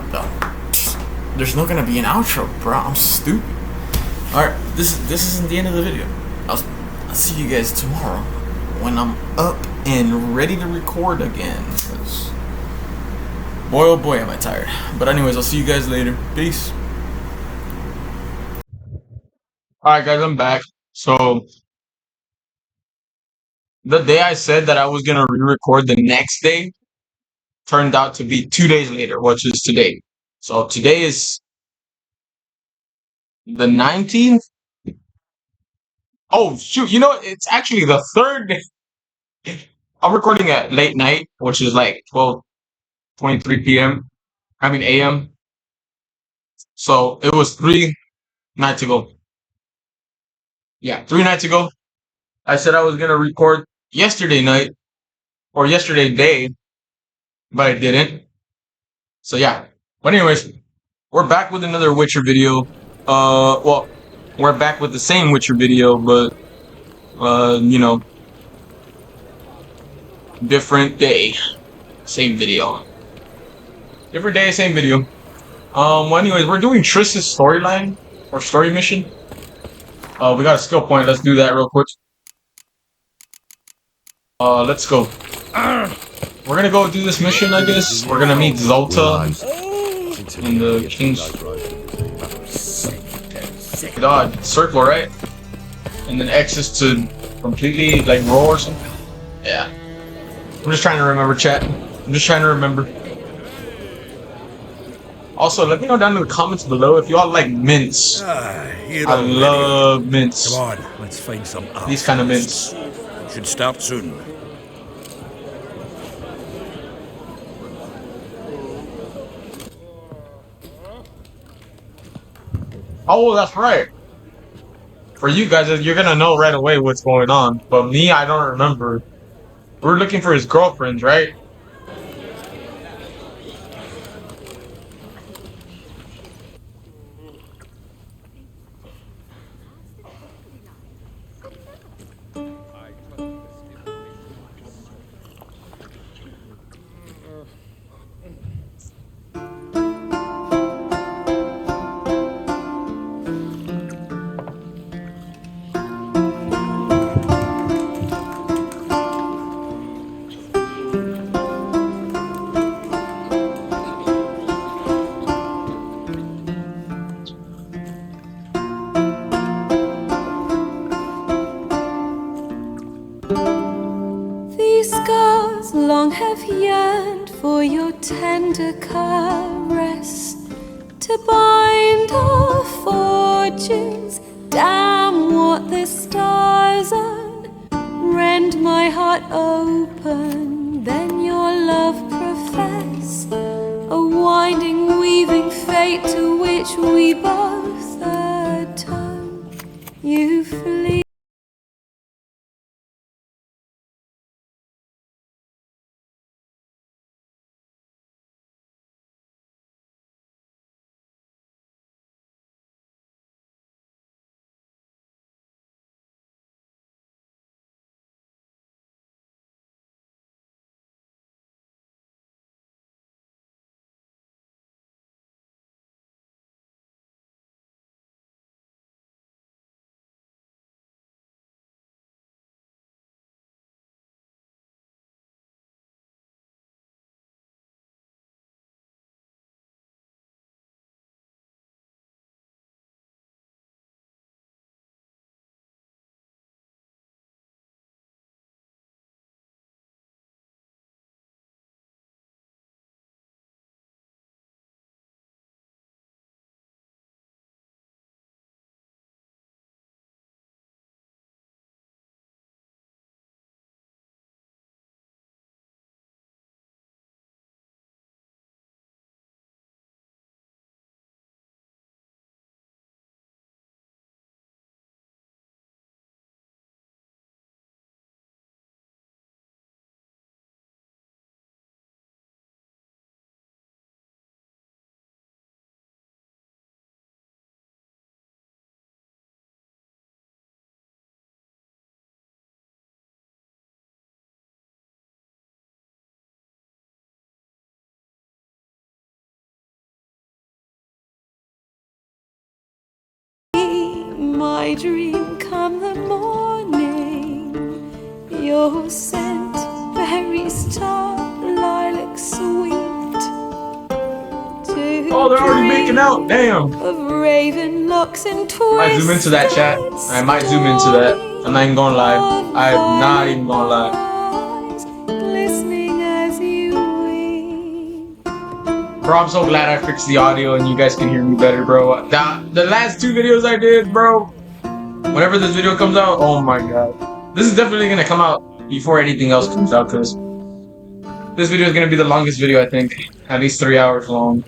There's not gonna be an outro, bro. I'm stupid. Alright, this isn't the end of the video. I'll see you guys tomorrow when I'm up and ready to record again. Boy, oh boy, am I tired. But anyways, I'll see you guys later. Peace. Alright, guys, I'm back. So, the day I said that I was going to re-record the next day turned out to be 2 days later, which is today. So, today is the 19th. Oh, shoot. You know, it's actually the 3rd. I'm recording at late night, which is like 12:23 p.m. a.m. So it was 3 nights ago. Yeah, 3 nights ago. I said I was going to record yesterday night or yesterday day, but I didn't. So yeah. But anyways, we're back with another Witcher video. Well, we're back with the same Witcher video, but you know, different day, same video. Different day, same video. Well, anyways, we're doing Triss's storyline or story mission. We got a skill point. Let's do that real quick. Let's go. We're gonna go do this mission, I guess. We're gonna meet Zolta in the King's Dodge circle, right? And then X is to completely like roll or something. Yeah. I'm just trying to remember, chat. I'm just trying to remember. Also, let me know down in the comments below if y'all like mints. I love mints. Come on, let's find some. These kind of mints. Should start soon. Oh, that's right. For you guys, you're gonna know right away what's going on. But me, I don't remember. We're looking for his girlfriends, right? These scars long have yearned for your tender caress. to bind our fortunes. Damn what the stars are. Rend my heart open, then your love profess. A winding, weaving fate to which we both atone. You flee. My dream come the morning, your scent, berry star, lilac sweet. Oh, they're already making out. Damn. Of raven locks and I zoom into that chat. I might zoom into that. I'm not even gonna lie. I'm not even gonna lie. glistening as you weep. Bro, I'm so glad I fixed the audio and you guys can hear me better, bro. The last 2 videos I did, bro. Whenever this video comes out, oh my god. This is definitely gonna come out before anything else comes out, because this video is gonna be the longest video, I think. At least 3 hours long.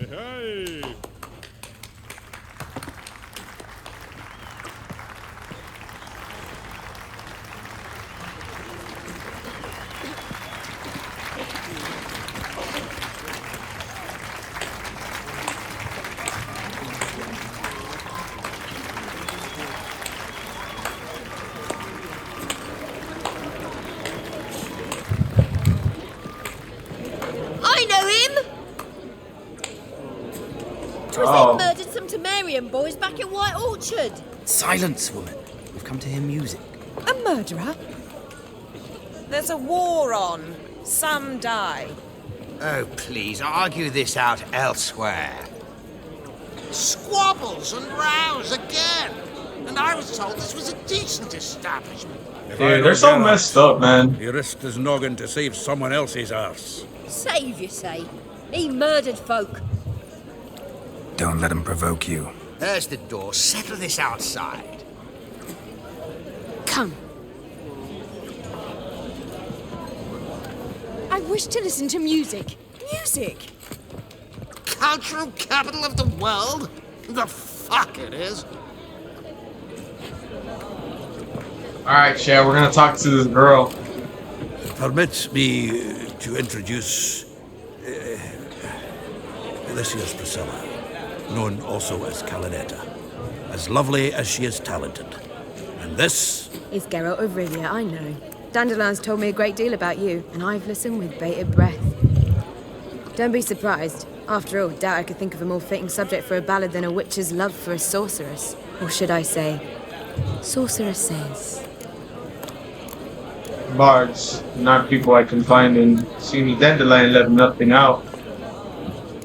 I know him! Triss murdered some Temerian boys back at White Orchard. Silence, woman. We've come to hear music. A murderer? There's a war on. Some die. Oh, please, argue this out elsewhere. Squabbles and rows again. And I was told this was a decent establishment. If Dude, I they're so don't get messed up, man. He risked his noggin to save someone else's arse. Save, you say? He murdered folk. Don't let him provoke you. There's the door. Settle this outside. Come. I wish to listen to music. Music! Cultural capital of the world? The fuck it is. Alright, Chad, we're gonna talk to this girl. Permit me to introduce Alicia's Priscilla, known also as Calinetta. As lovely as she is talented. And this is Geralt of Rivia, I know. Dandelion's told me a great deal about you, and I've listened with bated breath. Don't be surprised. After all, doubt I could think of a more fitting subject for a ballad than a witch's love for a sorceress. Or should I say, sorceresses. Bards, not people I can find in Seamy Dandelion left nothing out.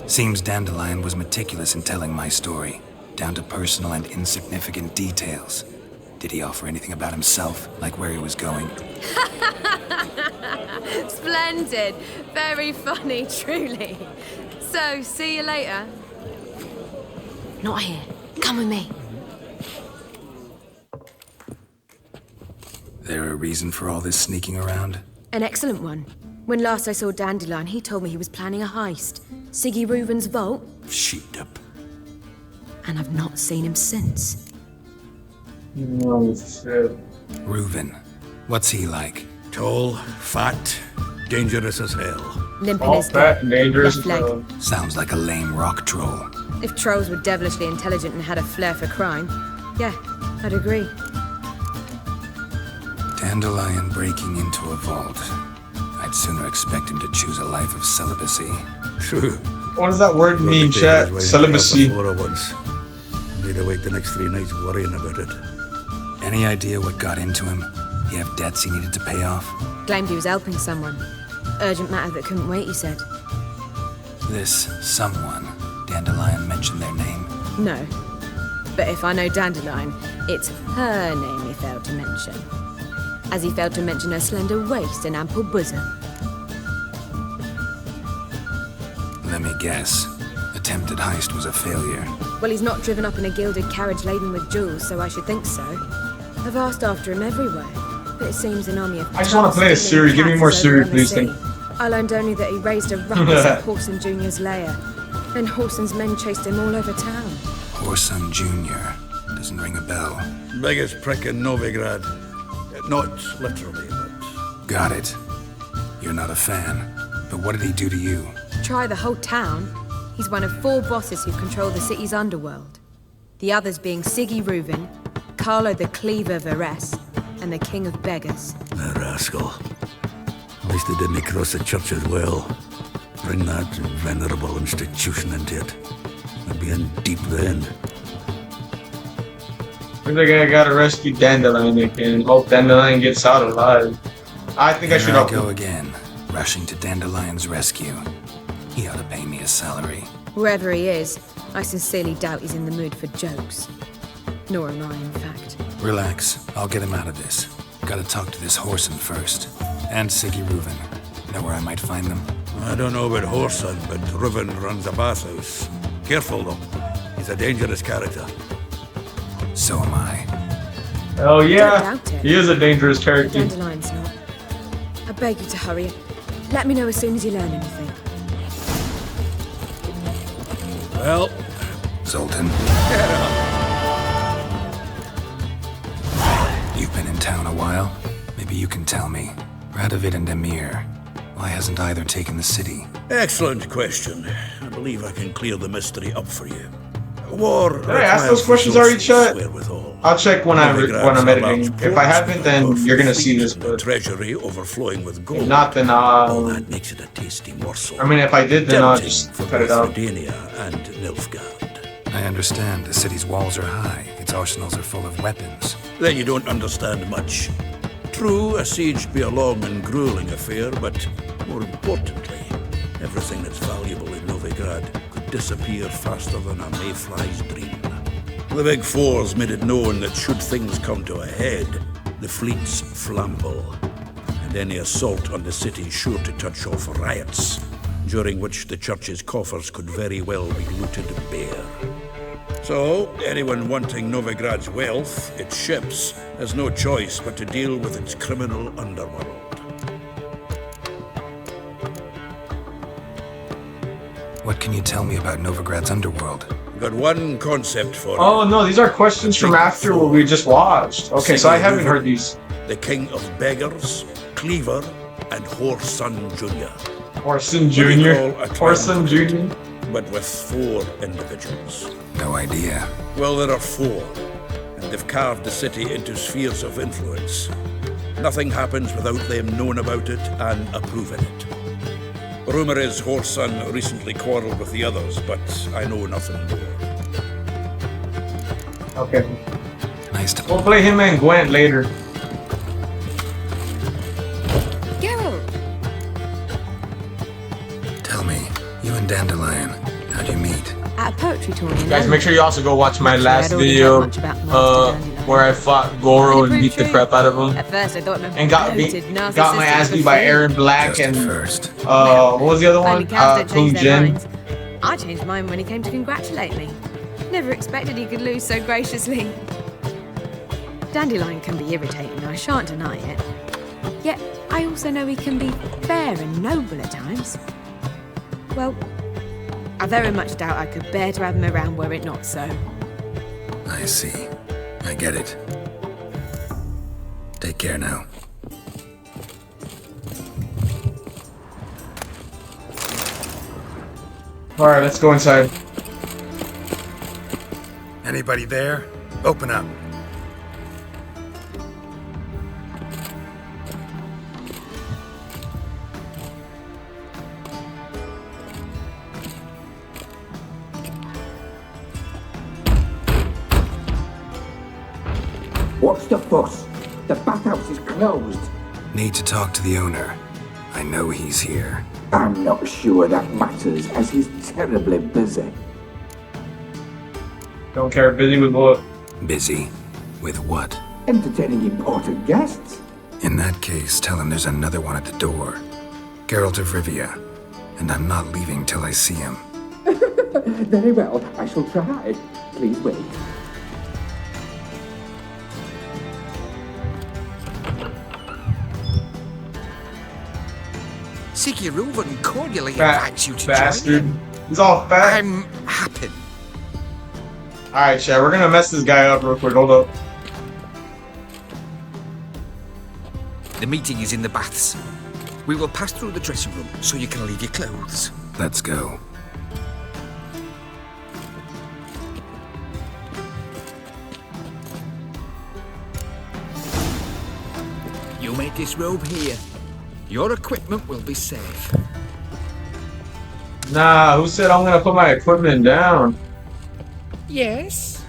Seems Dandelion was meticulous in telling my story, down to personal and insignificant details. Did he offer anything about himself, like where he was going? Splendid. Very funny, truly. So, see you later. Not here. Come with me. There a reason for all this sneaking around? An excellent one. When last I saw Dandelion, he told me he was planning a heist. Siggy Reuven's vault. Shit up. And I've not seen him since. No shit. Reuven. What's he like? Tall, fat, dangerous as hell. Limping All his fat and dangerous. left leg. Sounds like a lame rock troll. If trolls were devilishly intelligent and had a flair for crime, yeah, I'd agree. Dandelion breaking into a vault. I'd sooner expect him to choose a life of celibacy. True. What does that word mean, chat? Celibacy. Need to wait the next 3 nights worrying about it. Any idea what got into him? He have debts he needed to pay off? Claimed he was helping someone. Urgent matter that couldn't wait, he said. This someone, Dandelion mentioned their name? No. But if I know Dandelion, it's her name he failed to mention. As he failed to mention her slender waist and ample bosom. Let me guess. Attempted heist was a failure. Well, he's not driven up in a gilded carriage laden with jewels, so I should think so. I've asked after him everywhere, but it seems an army of... I just want to play a Siri. Give me more Siri, please. I learned only that he raised a ruckus at Horson Jr.'s lair. Then Horson's men chased him all over town. Horson Jr. Doesn't ring a bell. Biggest prick in Novigrad. Not literally, but... Got it. You're not a fan. But what did he do to you? Try the whole town. He's one of 4 bosses who control the city's underworld. The others being Siggy Reuven, Carlo the Cleaver Varese, and the King of Beggars. A rascal. At least they didn't cross the church as well. Bring that venerable institution into it. I'd be in deep then. Looks like I gotta rescue Dandelion again and hope Dandelion gets out alive. I think I should help go again, rushing to Dandelion's rescue. He ought to pay me a salary. Wherever he is, I sincerely doubt he's in the mood for jokes. Nor am I, in fact. Relax, I'll get him out of this. Gotta talk to this Horson first. And Siggy Reuven. Know where I might find them? I don't know about Horson, but Reuven runs a bathhouse. Careful though, he's a dangerous character. So am I. Hell yeah, he is a dangerous character. Dandelion's not. I beg you to hurry. Let me know as soon as you learn anything. Well, Zoltan. You've been in town a while. Maybe you can tell me. Radovid and Emir. Why hasn't either taken the city? Excellent question. I believe I can clear the mystery up for you. War. Did I ask those questions already, chat? I'll check when I'm editing. If I haven't, then you're gonna see this. But treasury overflowing with gold. If not, then all that makes it a tasty morsel. I mean, if I did, then I'll just cut it out. and Nilfgaard. I understand. The city's walls are high. Its arsenals are full of weapons. Then you don't understand much. True, a siege be a long and grueling affair, but more importantly, everything that's valuable in Novigrad could disappear faster than a mayfly's dream. The Big Fours made it known that should things come to a head, the fleet's flammable, and any assault on the city sure to touch off riots, during which the church's coffers could very well be looted bare. So, anyone wanting Novigrad's wealth, its ships, has no choice but to deal with its criminal underworld. What can you tell me about Novigrad's underworld? Got one concept for it. Oh no, these are questions from after what we just watched. Okay, so I haven't heard these. The King of Beggars, Cleaver, and Horson Jr. Horson Jr. Horson Jr. But with 4 individuals. No idea. Well, there are 4, and they've carved the city into spheres of influence. Nothing happens without them knowing about it and approving it. Rumor is Horson recently quarreled with the others, but I know nothing more. Okay. Nice to... We'll play him and Gwent later. Geralt! Tell me, you and Dandelion, how'd you meet? At a poetry tournament. Guys, make sure you also go watch my last video where I fought Goro and beat the crap out of him. At first I thought and got my ass beat by Aaron Black and what was the other one? Kung Jin. I changed mine when he came to congratulate me. Never expected he could lose so graciously. Dandelion can be irritating, I shan't deny it. Yet, I also know he can be fair and noble at times. Well, I very much doubt I could bear to have him around were it not so. I see. I get it. Take care now. Alright, let's go inside. Anybody there? Open up. What's the fuss? The bathhouse is closed. Need to talk to the owner. I know he's here. I'm not sure that matters, as he's terribly busy. Don't care, busy with what? Busy? With what? Entertaining important guests. In that case, tell him there's another one at the door. Geralt of Rivia. And I'm not leaving till I see him. Very well, I shall try. Please wait. Siggy Reuven cordially Fat invites you to bastard. join him. He's all fat. I'm happy. Alright, Chad, we're gonna mess this guy up real quick. Hold up. The meeting is in the baths. We will pass through the dressing room so you can leave your clothes. Let's go. You may disrobe here. Your equipment will be safe. Nah, who said I'm gonna put my equipment down? Yes.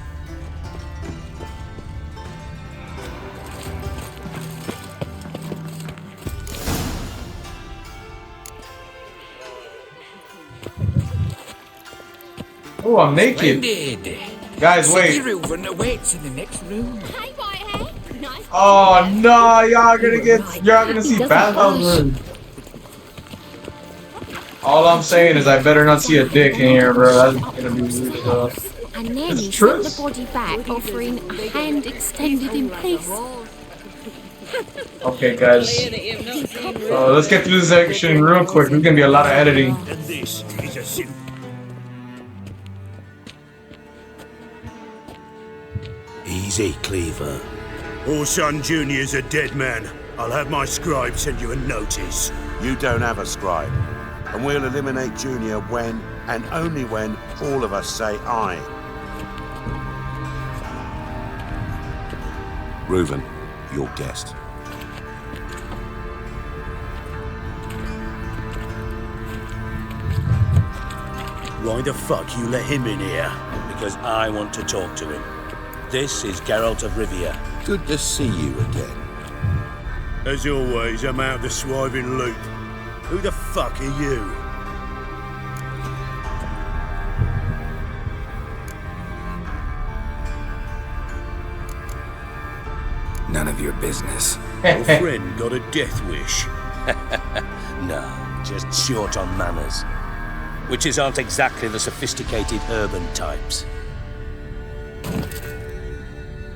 Oh, I'm naked. Splendid. Guys, wait. Siggy Reuven awaits in the next room. Oh no, y'all gonna see bathhouse room. All I'm saying is I better not see a dick in here, bro. That's gonna be weird stuff. And then It's he sent Triss. the body back, offering a hand extended in peace. Okay, guys. Let's get through this section real quick. There's gonna be a lot of editing. And this is a sin. Easy, Cleaver. Orson Jr.'s a dead man. I'll have my scribe send you a notice. You don't have a scribe. And we'll eliminate Junior when, and only when, all of us say aye. Reuven, your guest. Why the fuck you let him in here? Because I want to talk to him. This is Geralt of Rivia. Good to see you again. As always, I'm out of the swiving loop. Who the fuck are you? None of your business. Your friend got a death wish. No, just short on manners. Witches aren't exactly the sophisticated urban types.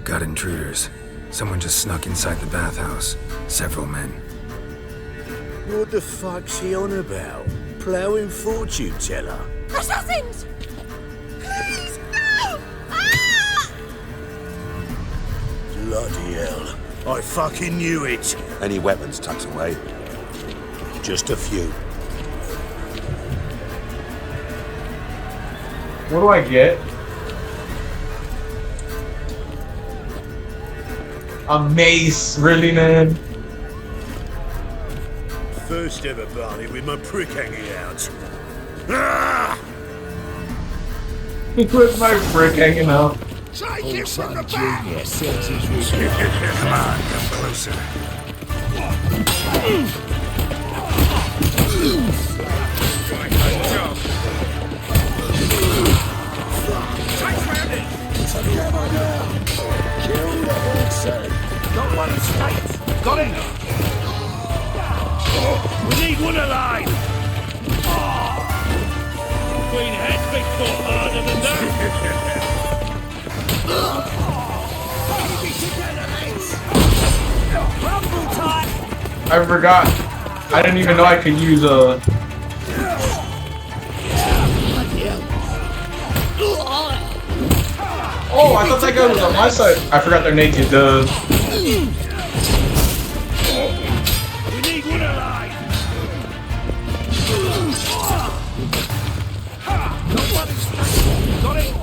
Got intruders. Someone just snuck inside the bathhouse. Several men. What the fuck's he on about? Ploughing fortune teller? Assassins! Please, no! Ah! Bloody hell. I fucking knew it. Any weapons tucked away? Just a few. What do I get? A mace, really, man? First ever Barney with my prick hanging out. Ah! With my frick hanging out. Take it from the back! Come on, come closer. Got one straight. Got it. We need one alive. Queen Let's be fought harder than that. I forgot. I didn't even know I could use a. Oh, I thought that guy was on my side. I forgot they're naked. We need one alive. Got it.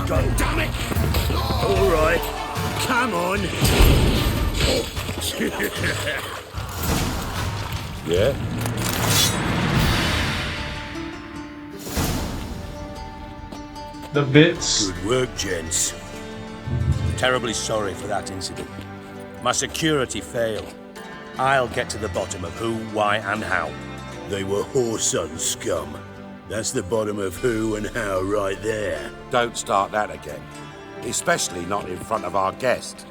God damn it! All right, come on. Yeah? The bits. Good work, gents. Terribly sorry for that incident. My security failed. I'll get to the bottom of who, why, and how. They were whoreson scum. That's the bottom of who and how right there. Don't start that again. Especially not in front of our guest.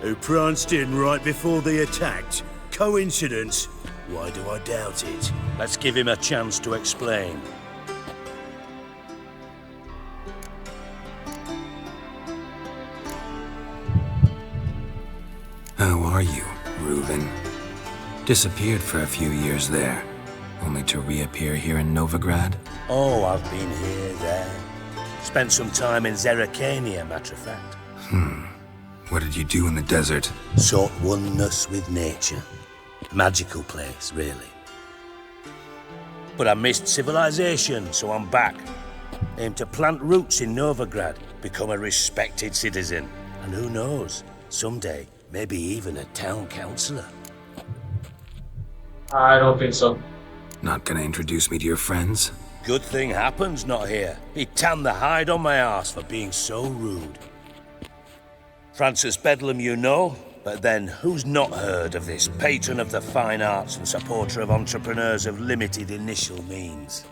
Who pranced in right before they attacked. Coincidence? Why do I doubt it? Let's give him a chance to explain. How are you, Reuven? Disappeared for a few years there, only to reappear here in Novigrad? Oh, I've been here, there. Spent some time in Zerrikania, matter of fact. What did you do in the desert? Sought oneness with nature. Magical place, really. But I missed civilization, so I'm back. Aim to plant roots in Novigrad, become a respected citizen. And who knows, someday, maybe even a town councillor. I don't think so. Not gonna introduce me to your friends? Good thing happens not here. He tanned the hide on my arse for being so rude. Francis Bedlam you know, but then who's not heard of this patron of the fine arts and supporter of entrepreneurs of limited initial means?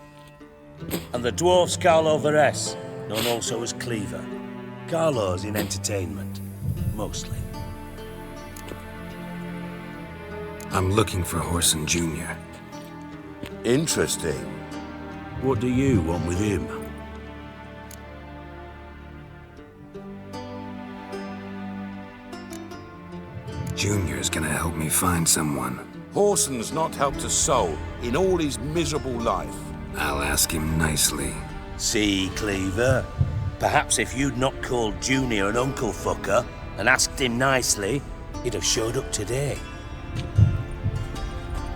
And the dwarf's Carlo Veres, known also as Cleaver. Carlo's in entertainment, mostly. I'm looking for Whoreson Jr. Interesting. What do you want with him? Junior's gonna help me find someone. Whoreson's not helped a soul in all his miserable life. I'll ask him nicely. See, Cleaver? Perhaps if you'd not called Junior an uncle fucker and asked him nicely, he'd have showed up today.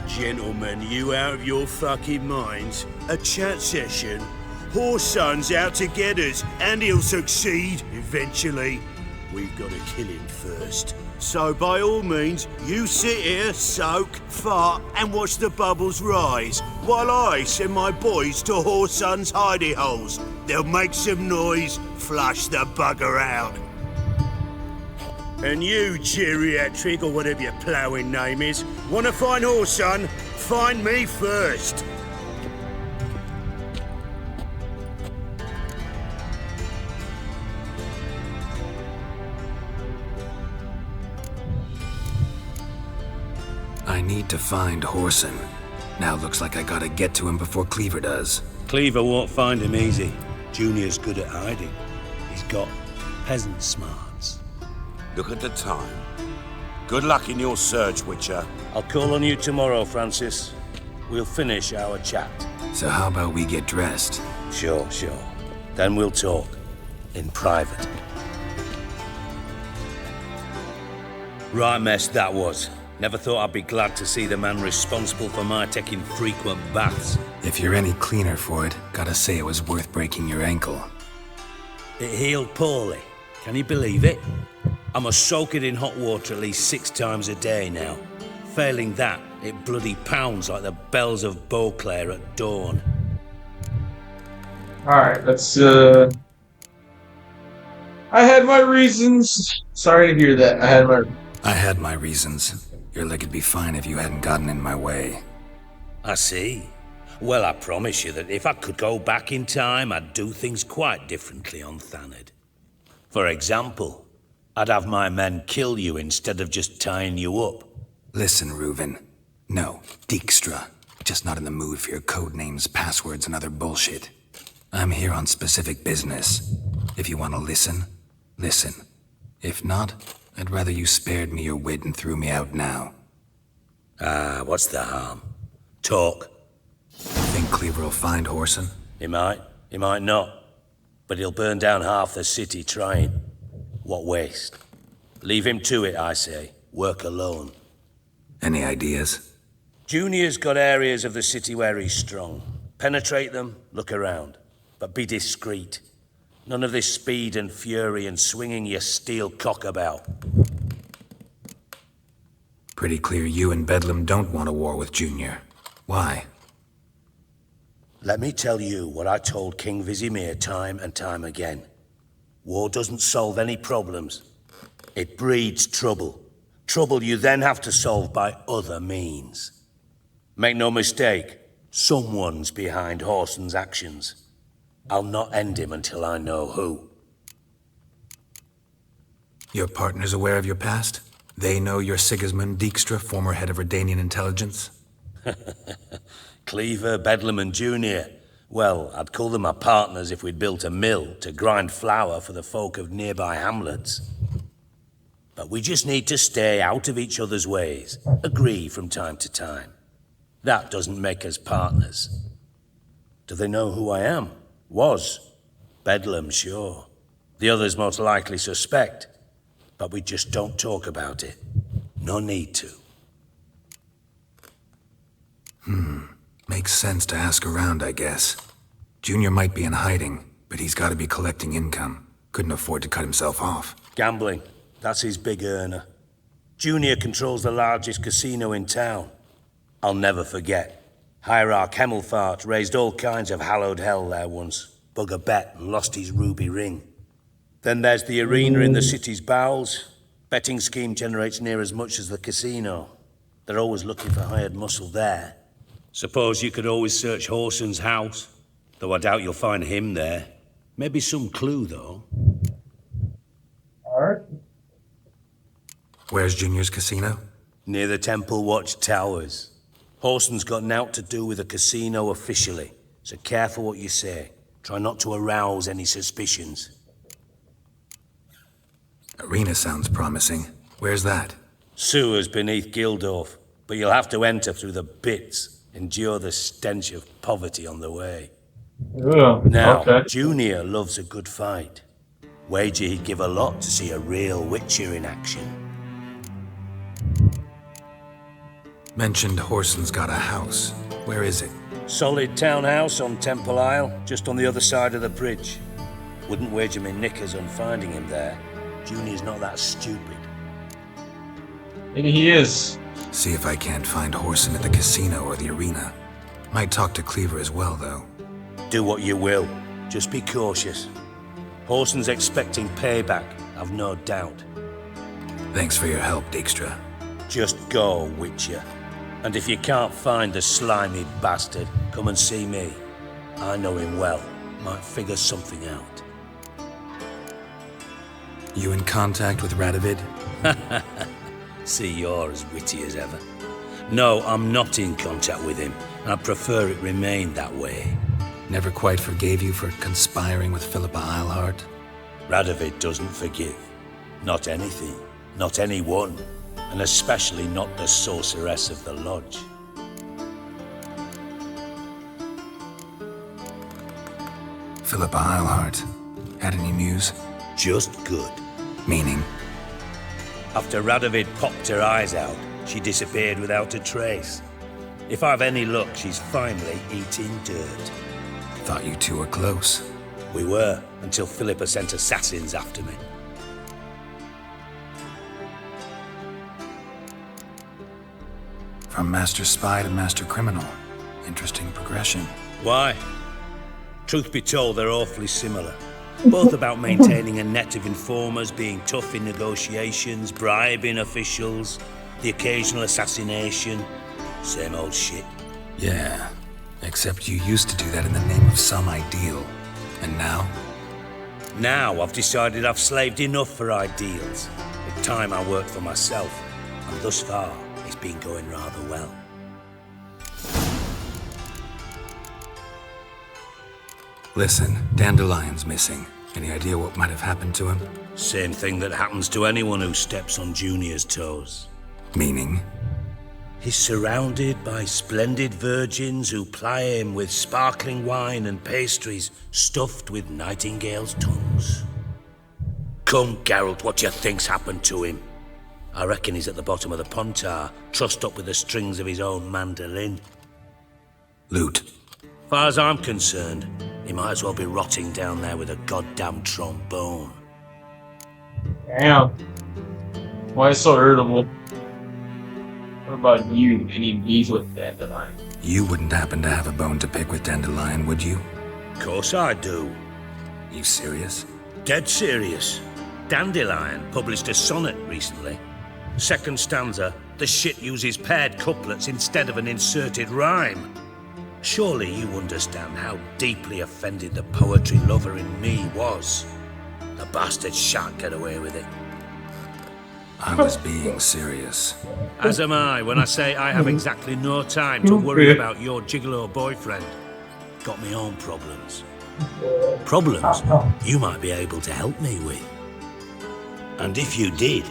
Gentlemen, you out of your fucking minds? A chat session? Whoreson's out to get us, and he'll succeed eventually. We've got to kill him first. So by all means, you sit here, soak, fart, and watch the bubbles rise, while I send my boys to Whoreson's hidey holes. They'll make some noise, flush the bugger out. And you, geriatric, or whatever your ploughing name is, want to find Whoreson? Find me first. I need to find Whoreson. Now looks like I gotta get to him before Cleaver does. Cleaver won't find him easy. Junior's good at hiding. He's got peasant smarts. Look at the time. Good luck in your search, Witcher. I'll call on you tomorrow, Francis. We'll finish our chat. So how about we get dressed? Sure. Then we'll talk. In private. Right mess that was. Never thought I'd be glad to see the man responsible for my taking frequent baths. If you're any cleaner for it, gotta say it was worth breaking your ankle. It healed poorly. Can you believe it? I must soak it in hot water at least 6 times a day now. Failing that, it bloody pounds like the bells of Beauclair at dawn. Alright, let's, I had my reasons. Sorry to hear that. I had my reasons. Your leg would be fine if you hadn't gotten in my way. I see. Well, I promise you that if I could go back in time, I'd do things quite differently on Thanedd. For example, I'd have my men kill you instead of just tying you up. Listen, Reuven. No, Dijkstra. Just not in the mood for your code names, passwords, and other bullshit. I'm here on specific business. If you want to listen, listen. If not, I'd rather you spared me your wit and threw me out now. What's the harm? Talk. Think Cleaver will find Whoreson? He might not. But he'll burn down half the city trying. What waste? Leave him to it, I say. Work alone. Any ideas? Junior's got areas of the city where he's strong. Penetrate them, look around. But be discreet. None of this speed and fury and swinging your steel cock about. Pretty clear you and Bedlam don't want a war with Junior. Why? Let me tell you what I told King Vizimir time and time again. War doesn't solve any problems. It breeds trouble. Trouble you then have to solve by other means. Make no mistake, someone's behind Whoreson's actions. I'll not end him until I know who. Your partner's aware of your past? They know you're Sigismund Dijkstra, former head of Redanian intelligence? Cleaver, Bedlam and Junior. Well, I'd call them my partners if we'd built a mill to grind flour for the folk of nearby hamlets. But we just need to stay out of each other's ways, agree from time to time. That doesn't make us partners. Do they know who I am? Was. Bedlam, sure. The others most likely suspect. But we just don't talk about it. No need to. Makes sense to ask around, I guess. Junior might be in hiding, but he's got to be collecting income. Couldn't afford to cut himself off. Gambling. That's his big earner. Junior controls the largest casino in town. I'll never forget. Hierarch Hemmelfart raised all kinds of hallowed hell there once. Bug a bet and lost his ruby ring. Then there's the arena in the city's bowels. Betting scheme generates near as much as the casino. They're always looking for hired muscle there. Suppose you could always search Whoreson's house, though I doubt you'll find him there. Maybe some clue, though. Alright. Where's Junior's casino? Near the Temple Watch Towers. Whoreson's got naught to do with the casino officially, so careful what you say. Try not to arouse any suspicions. Arena sounds promising. Where's that? Sewers beneath Gildorf, but you'll have to enter through the bits. Endure the stench of poverty on the way. Now, okay. Junior loves a good fight. Wager he'd give a lot to see a real Witcher in action. Mentioned Whoreson's got a house. Where is it? Solid townhouse on Temple Isle, just on the other side of the bridge. Wouldn't wager me knickers on finding him there. Junior's not that stupid. Maybe he is. See if I can't find Whoreson at the casino or the arena. Might talk to Cleaver as well, though. Do what you will. Just be cautious. Whoreson's expecting payback, I've no doubt. Thanks for your help, Dijkstra. Just go, Witcher. And if you can't find the slimy bastard, come and see me. I know him well. Might figure something out. You in contact with Radovid? See, you're as witty as ever. No, I'm not in contact with him. I prefer it remained that way. Never quite forgave you for conspiring with Philippa Eilhart? Radovid doesn't forgive. Not anything. Not anyone. And especially not the sorceress of the lodge. Philippa Eilhart. Had any news? Just good. Meaning? After Radovid popped her eyes out, she disappeared without a trace. If I've any luck, she's finally eating dirt. Thought you two were close. We were, until Philippa sent assassins after me. From Master Spy to Master Criminal. Interesting progression. Why? Truth be told, they're awfully similar. Both about maintaining a net of informers, being tough in negotiations, bribing officials, the occasional assassination. Same old shit. Yeah, except you used to do that in the name of some ideal. And now? Now I've decided I've slaved enough for ideals. It's time I worked for myself, and thus far, it's been going rather well. Listen, Dandelion's missing. Any idea what might have happened to him? Same thing that happens to anyone who steps on Junior's toes. Meaning? He's surrounded by splendid virgins who ply him with sparkling wine and pastries stuffed with nightingales' tongues. Come, Geralt, what do you think's happened to him? I reckon he's at the bottom of the Pontar, trussed up with the strings of his own mandolin. Loot. Far as I'm concerned, he might as well be rotting down there with a goddamn trombone. Damn. Why is so irritable? What about you? Any beef with Dandelion? You wouldn't happen to have a bone to pick with Dandelion, would you? Of course I do. You serious? Dead serious. Dandelion published a sonnet recently. Second stanza, the shit uses paired couplets instead of an inserted rhyme. Surely you understand how deeply offended the poetry lover in me was. The bastard shan't get away with it. I was being serious. As am I when I say I have exactly no time to worry about your gigolo boyfriend. Got me own problems. Problems you might be able to help me with. And if you did,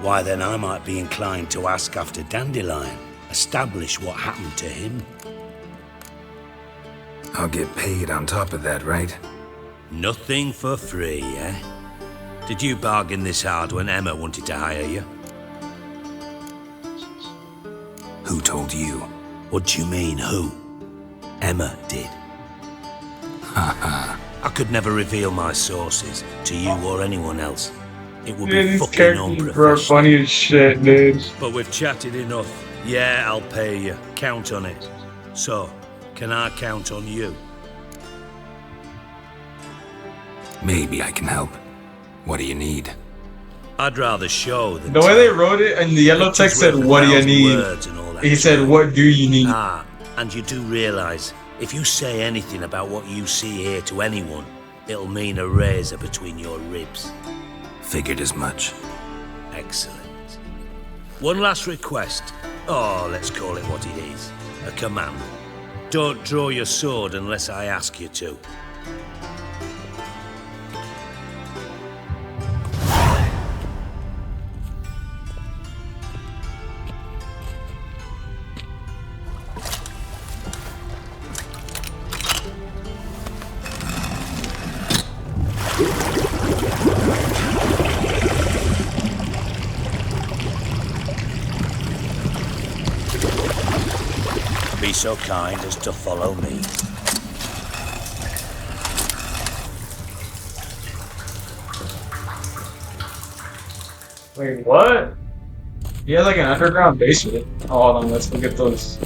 why then I might be inclined to ask after Dandelion, establish what happened to him. I'll get paid on top of that, right? Nothing for free, eh? Did you bargain this hard when Emma wanted to hire you? Who told you? What do you mean, who? Emma did. I could never reveal my sources to you or anyone else. It would be fucking unprofessional. Funny as shit, dude. But we've chatted enough. Yeah, I'll pay you. Count on it. So, can I count on you? Maybe I can help. What do you need? I'd rather show than the way they wrote it and the yellow text said, "What do you need?" He said, "What do you need?" Ah, and you do realise, if you say anything about what you see here to anyone, it'll mean a razor between your ribs. Figured as much. Excellent. One last request. Oh, let's call it what it is. A command. Don't draw your sword unless I ask you to. Be so kind as to follow me. Wait, what? He has like an underground basement. Oh, hold on, let's go get those.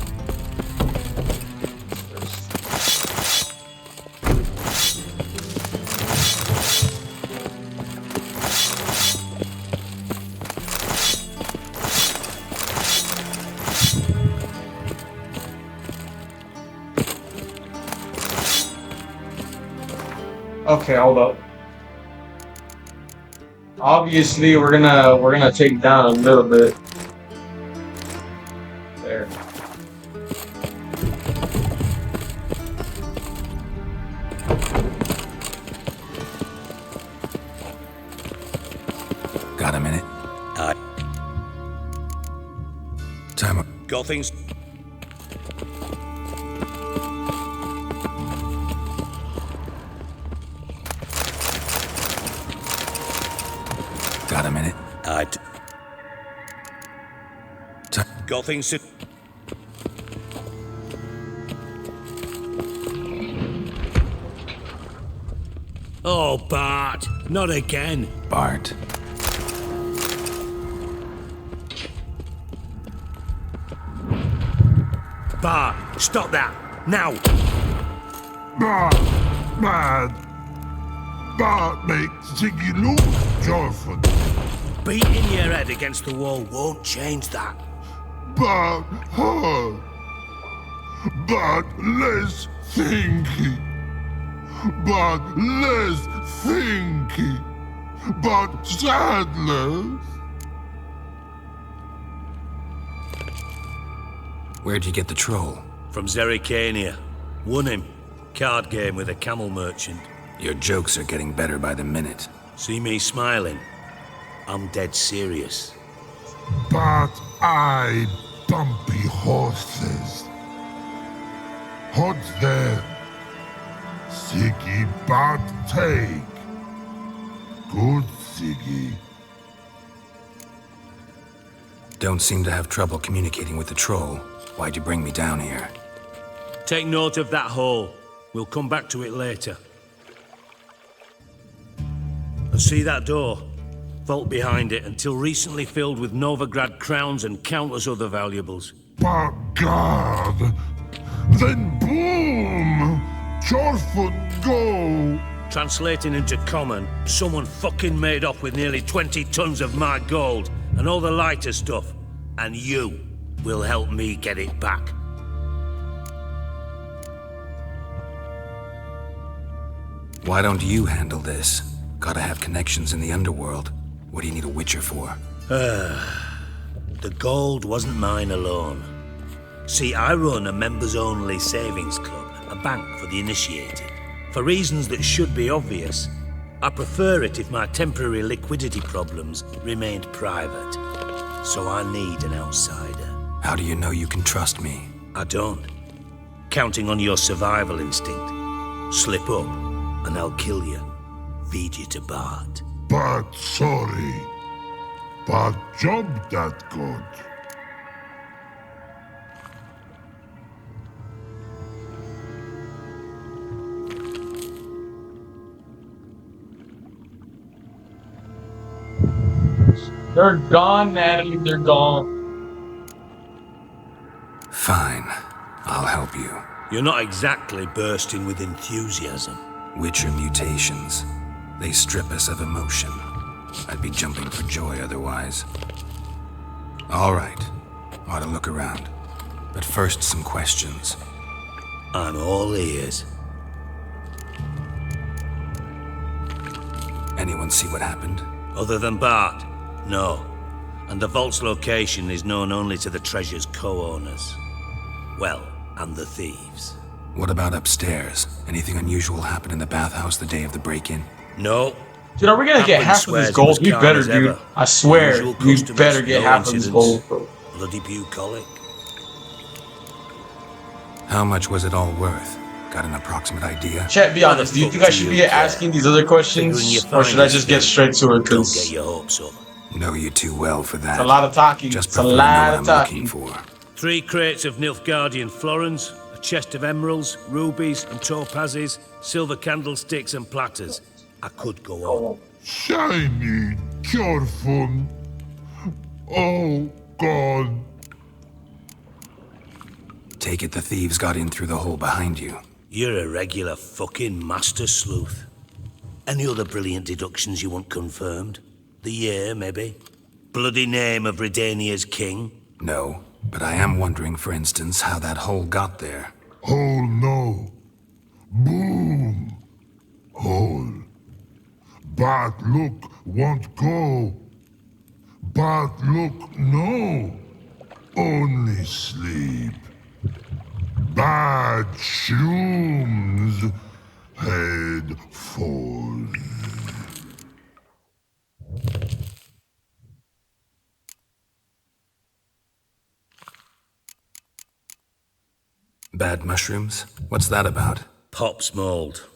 Okay, hold up. Obviously, we're gonna take down a little bit. There. Got a minute? Time up. Got things. Got a minute? Got things to... Oh, Bart! Not again! Bart. Bart! Stop that! Now! Bart, man. Bart makes Ziggy look joyful. Beating your head against the wall won't change that. Bart hard. Bart less thinking. but less thinking, but sadness. Where'd you get the troll? From Zerrikania. Won him. Card game with a camel merchant. Your jokes are getting better by the minute. See me smiling? I'm dead serious. But I bumpy horses. Hot there. Siggy but take. Good Siggy. Don't seem to have trouble communicating with the troll. Why'd you bring me down here? Take note of that hole. We'll come back to it later. And see that door? Vault behind it, until recently filled with Novigrad crowns and countless other valuables. But God, then boom! Chorford go! Translating into common, someone fucking made off with nearly 20 tons of my gold and all the lighter stuff. And you will help me get it back. Why don't you handle this? Gotta have connections in the underworld. What do you need a Witcher for? The gold wasn't mine alone. See, I run a members-only savings club, a bank for the initiated. For reasons that should be obvious, I prefer it if my temporary liquidity problems remained private. So I need an outsider. How do you know you can trust me? I don't. Counting on your survival instinct. Slip up, and I'll kill you. Feed you to Bart. But sorry. But job that good. They're gone, Natalie. They're gone. Fine. I'll help you. You're not exactly bursting with enthusiasm. Witcher mutations. They strip us of emotion. I'd be jumping for joy otherwise. All right. Ought to look around. But first, some questions. I'm all ears. Anyone see what happened? Other than Bart? No. And the vault's location is known only to the treasure's co-owners. Well, and the thieves. What about upstairs? Anything unusual happen in the bathhouse the day of the break-in? No. Dude, are we gonna get half of this gold? You better, dude. I swear, you better get half of this gold. Bloody bucolic. How much was it all worth? Got an approximate idea? Chat, be honest. Do you think I should be asking these other questions, or should I just get straight to it? Don't get your hopes up. Know you too well for that. It's a lot of talking. Just it's a lot of talking. talking. 3 crates of Nilfgaardian florins, a chest of emeralds, rubies and topazes, silver candlesticks and platters. I could go on. Shiny, careful. Oh, God. Take it the thieves got in through the hole behind you. You're a regular fucking master sleuth. Any other brilliant deductions you want confirmed? The year, maybe? Bloody name of Redania's king? No, but I am wondering, for instance, how that hole got there. Hole no. Boom. Hole. But look won't go. But look no. Only sleep. Bad shrooms. Head falls. Bad mushrooms? What's that about? Pop's mold.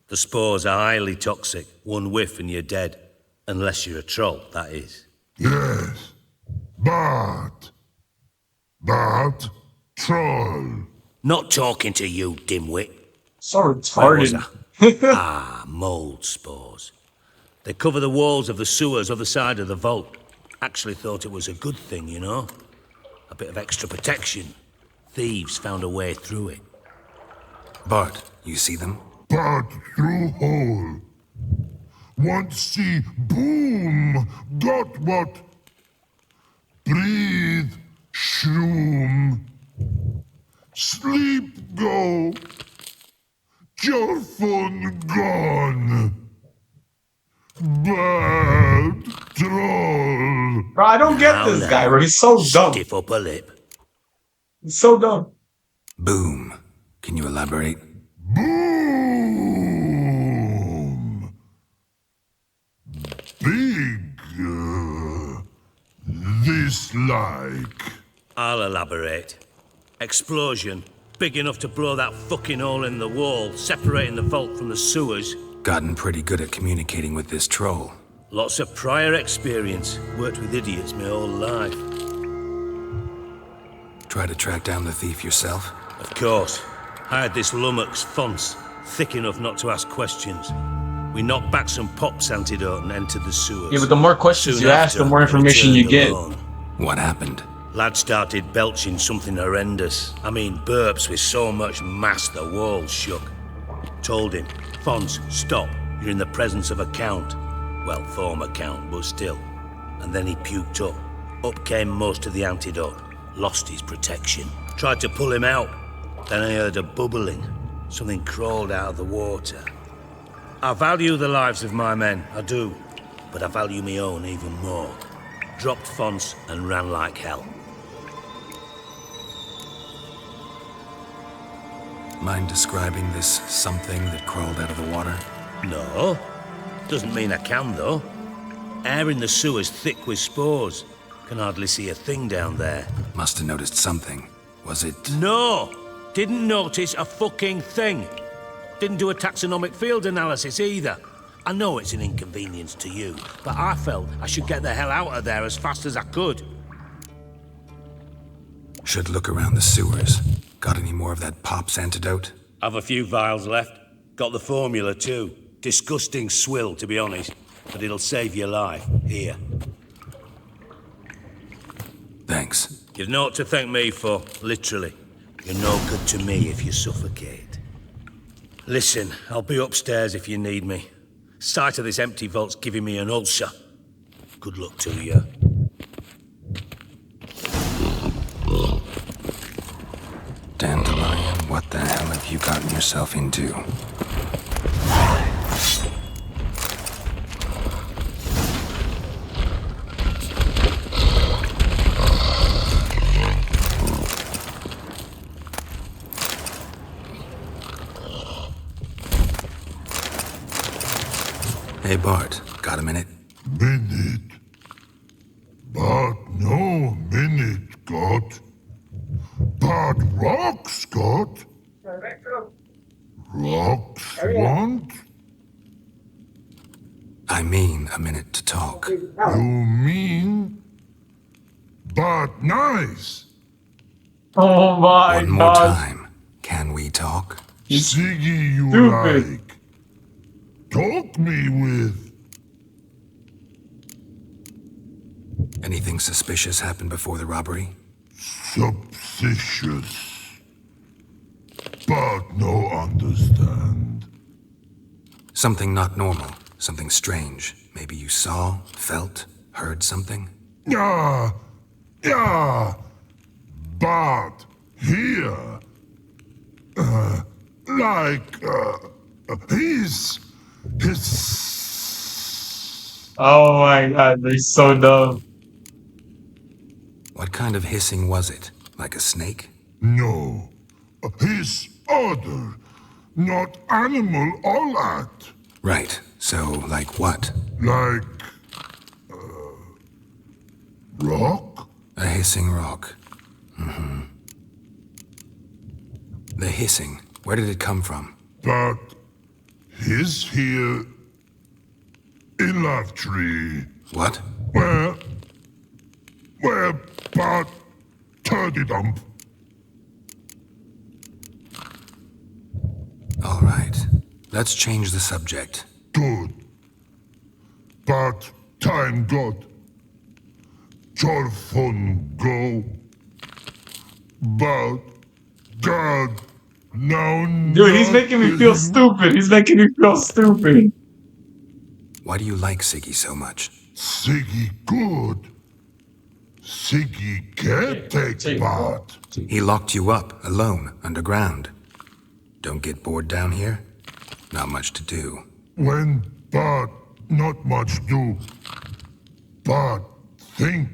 The spores are highly toxic. One whiff and you're dead. Unless you're a troll, that is. Yes. But troll. Not talking to you, dimwit. So retarded. Mold spores. They cover the walls of the sewers other side of the vault. Actually thought it was a good thing, you know? A bit of extra protection. Thieves found a way through it. Bart, you see them? But through hole. Want see boom. Got what? Breathe. Shroom. Sleep go. Your phone I don't get this guy, bro. He's so dumb. Stiff upper lip. He's so dumb. Boom. Can you elaborate? Boom! Big, this like. I'll elaborate. Explosion. Big enough to blow that fucking hole in the wall, separating the vault from the sewers. Gotten pretty good at communicating with this troll. Lots of prior experience. Worked with idiots my whole life. Try to track down the thief yourself? Of course. Hired this lummox Fonce, thick enough not to ask questions. We knocked back some Pop's antidote and entered the sewers. Yeah, but the more questions Soon you ask, the after, more information you get. alone. What happened? Lad started belching something horrendous. I mean, burps with so much mass the walls shook. Told him, Fonce, stop. You're in the presence of a count. Well, former count, but still. And then he puked up. Up came most of the antidote. Lost his protection. Tried to pull him out. Then I heard a bubbling. Something crawled out of the water. I value the lives of my men, I do. But I value my own even more. Dropped Fonce and ran like hell. Mind describing this something that crawled out of the water? No. Doesn't mean I can, though. Air in the sewer's thick with spores. Can hardly see a thing down there. Must have noticed something. Was it... No! Didn't notice a fucking thing. Didn't do a taxonomic field analysis either. I know it's an inconvenience to you, but I felt I should get the hell out of there as fast as I could. Should look around the sewers. Got any more of that Pop's antidote? I've a few vials left. Got the formula too. Disgusting swill, to be honest. But it'll save your life. Here. Thanks. You've naught to thank me for, literally. You're no good to me if you suffocate. Listen, I'll be upstairs if you need me. Sight of this empty vault's giving me an ulcer. Good luck to you. Dandelion, what the hell have you gotten yourself into? Hey Bart, got a minute? Minute. But no minute, got. But rocks, got. Rocks want? I mean a minute to talk. You mean? But nice. Oh my One more god. time. Can we talk? Siggy, you Stupid. like. Talk me with. Anything suspicious happened before the robbery? Suspicious. But no understand. Something not normal. Something strange. Maybe you saw, felt, heard something? Yeah. But here. His. Oh my god, they're so dumb. What kind of hissing was it? Like a snake? No. His other. Not animal all at. Right. So, like what? Like. Rock? A hissing rock. Mm-hmm. The hissing. Where did it come from? But. His here. In Love Tree. What? Where, but, turdy dump. All right. Let's change the subject. Good. But, time God. Jorfun go. But, God, now. Dude, he's making me feel stupid. He's making me feel stupid. Why do you like Siggy so much? Siggy good. Siggy can't take part. He locked you up, alone, underground. Don't get bored down here? Not much to do. When, but, not much do. But, think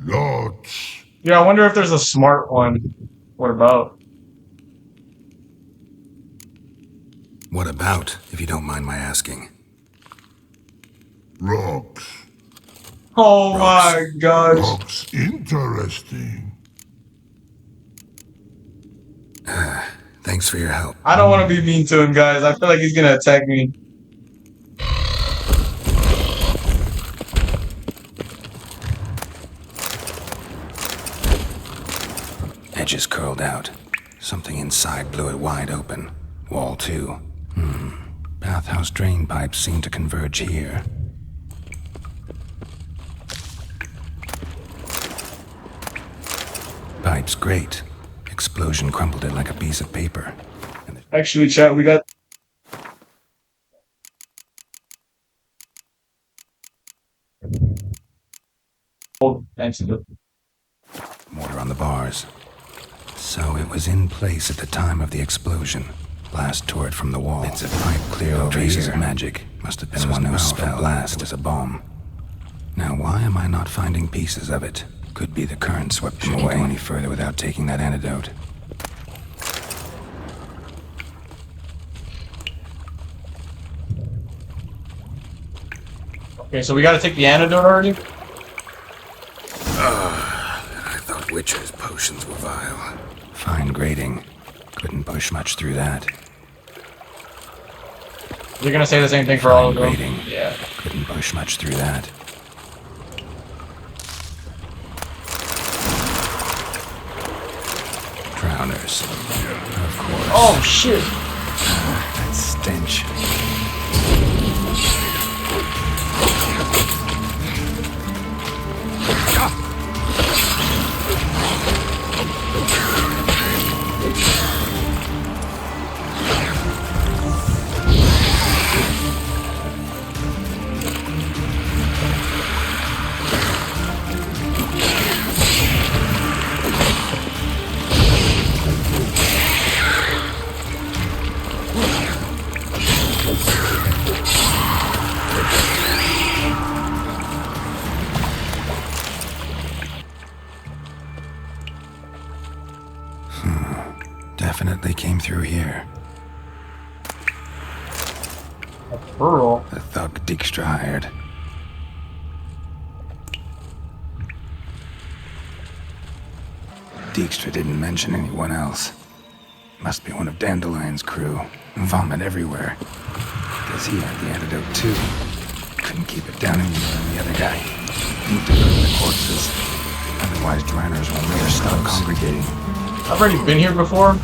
lots. Yeah, I wonder if there's a smart one. What about? What about, if you don't mind my asking? Rocks. Oh my gosh. Rocks interesting. Thanks for your help. I don't want to be mean to him, guys. I feel like he's gonna attack me. Edges curled out. Something inside blew it wide open. Wall too. Bathhouse drain pipes seem to converge here. Pipes great. Explosion crumpled it like a piece of paper. Actually, chat, we got. Oh, thanks. Mortar on the bars. So it was in place at the time of the explosion. Blast tore it from the wall. Bits of pipe clear over traces of magic. Must have been one who spell blast was a bomb. Now why am I not finding pieces of it? Could be the current swept them away. Go any further without taking that antidote. Okay, so we gotta take the antidote already? I thought Witcher's potions were vile. Fine grading. Couldn't push much through that. You're gonna say the same thing for all of them? Grading. Yeah. Couldn't push much through that. Drowners. Of course. Oh, shit. That stench. Definitely came through here. A pearl? The thug Dijkstra hired. Dijkstra didn't mention anyone else. Must be one of Dandelion's crew. Vomit everywhere. Guess he had the antidote too. Couldn't keep it down anymore than the other guy. Need to burn the corpses. Otherwise drowners will never stop congregating. I've already been here before.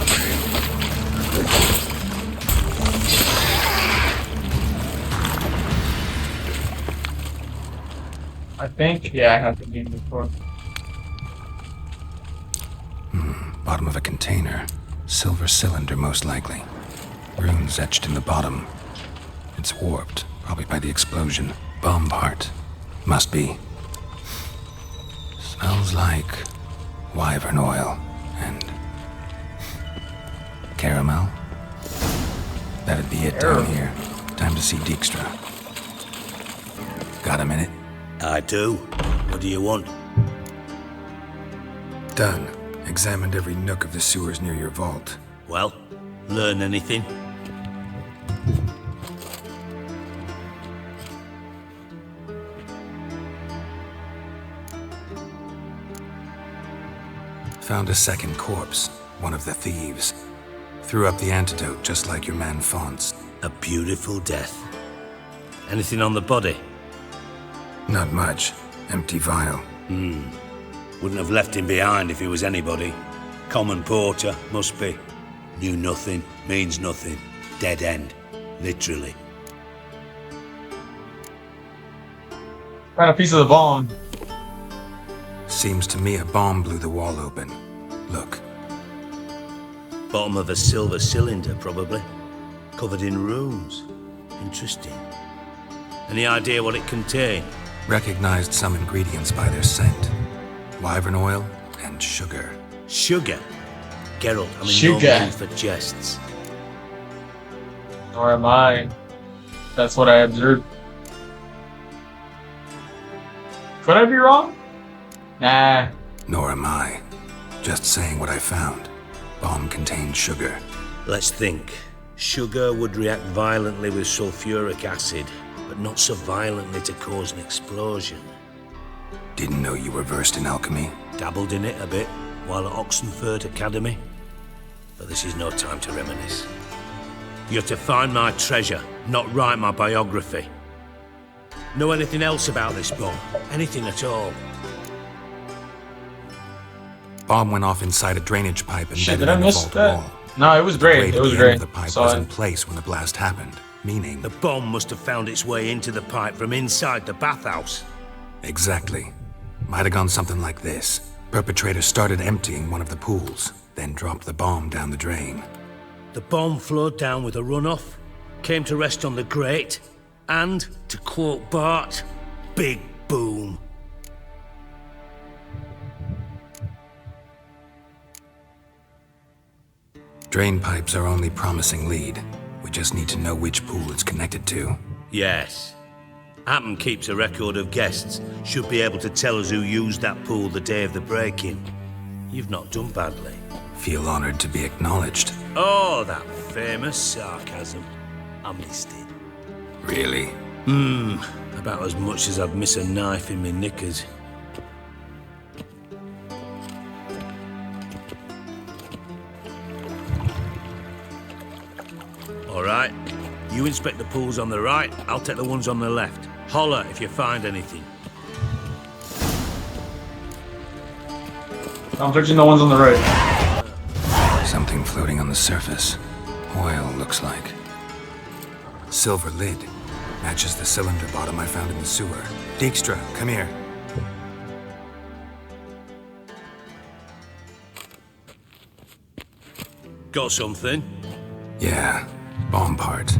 I think, yeah, I have been here before. Bottom of a container. Silver cylinder, most likely. Runes etched in the bottom. It's warped, probably by the explosion. Bomb part. Must be. Smells like wyvern oil and caramel. That'd be it down here. Time to see Dijkstra. Got a minute? I do. What do you want? Done. Examined every nook of the sewers near your vault. Well, learn anything? Found a second corpse, one of the thieves. Threw up the antidote just like your man Fonts. A beautiful death. Anything on the body? Not much. Empty vial. Wouldn't have left him behind if he was anybody. Common porter, must be. Knew nothing, means nothing. Dead end. Literally. Found a piece of the bomb. Seems to me a bomb blew the wall open. Look. Bottom of a silver cylinder, probably. Covered in runes. Interesting. Any idea what it contained? Recognized some ingredients by their scent. Wyvern oil and sugar. Sugar? Geralt, I'm in Sugar. no mood for jests. Nor am I. That's what I observed. Could I be wrong? Nah. Nor am I. Just saying what I found. Bomb contained sugar. Let's think. Sugar would react violently with sulfuric acid, but not so violently to cause an explosion. Didn't know you were versed in alchemy. Dabbled in it a bit while at Oxenford Academy. But this is no time to reminisce. You're to find my treasure, not write my biography. Know anything else about this bomb? Anything at all? Bomb went off inside a drainage pipe Shit, embedded did I in the miss vault that? wall. No, it was great. The It was end great. of the pipe Saw was it. in place when the blast happened, meaning... The bomb must have found its way into the pipe from inside the bathhouse. Exactly. Might have gone something like this. Perpetrator started emptying one of the pools, then dropped the bomb down the drain. The bomb flowed down with a runoff, came to rest on the grate, and, to quote Bart, big boom. Drain pipes are only promising lead. We just need to know which pool it's connected to. Yes. Hammond keeps a record of guests. Should be able to tell us who used that pool the day of the break-in. You've not done badly. Feel honored to be acknowledged. Oh, that famous sarcasm. I missed it. Really? About as much as I'd miss a knife in my knickers. All right. You inspect the pools on the right, I'll take the ones on the left. Holler if you find anything. I'm touching the ones on the right. Something floating on the surface. Oil, looks like. Silver lid. Matches the cylinder bottom I found in the sewer. Dijkstra, come here. Got something? Yeah, bomb part.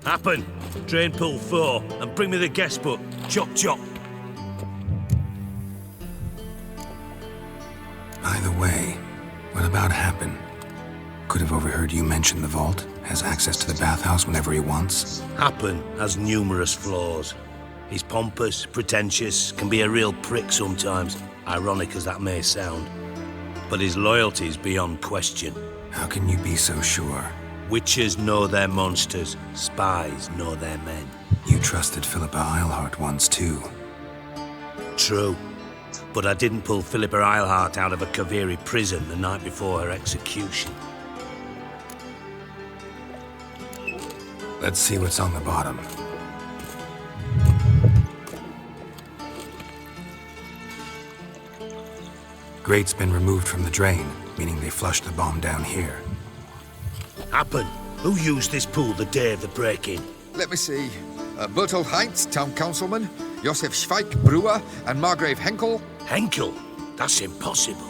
Happen. Drain pool 4 and bring me the guest book. Chop chop. By the way, what about Happen? Could have overheard you mention the vault. Has access to the bathhouse whenever he wants. Happen has numerous flaws. He's pompous, pretentious, can be a real prick sometimes, ironic as that may sound. But his loyalty's beyond question. How can you be so sure? Witches know their monsters, spies know their men. You trusted Philippa Eilhart once too. True. But I didn't pull Philippa Eilhart out of a Kaviri prison the night before her execution. Let's see what's on the bottom. Grate's been removed from the drain, meaning they flushed the bomb down here. Happen. Who used this pool the day of the break-in? Let me see. Bertolt Heinz, town councilman, Josef Schweik, brewer, and Margrave Henkel. Henkel? That's impossible.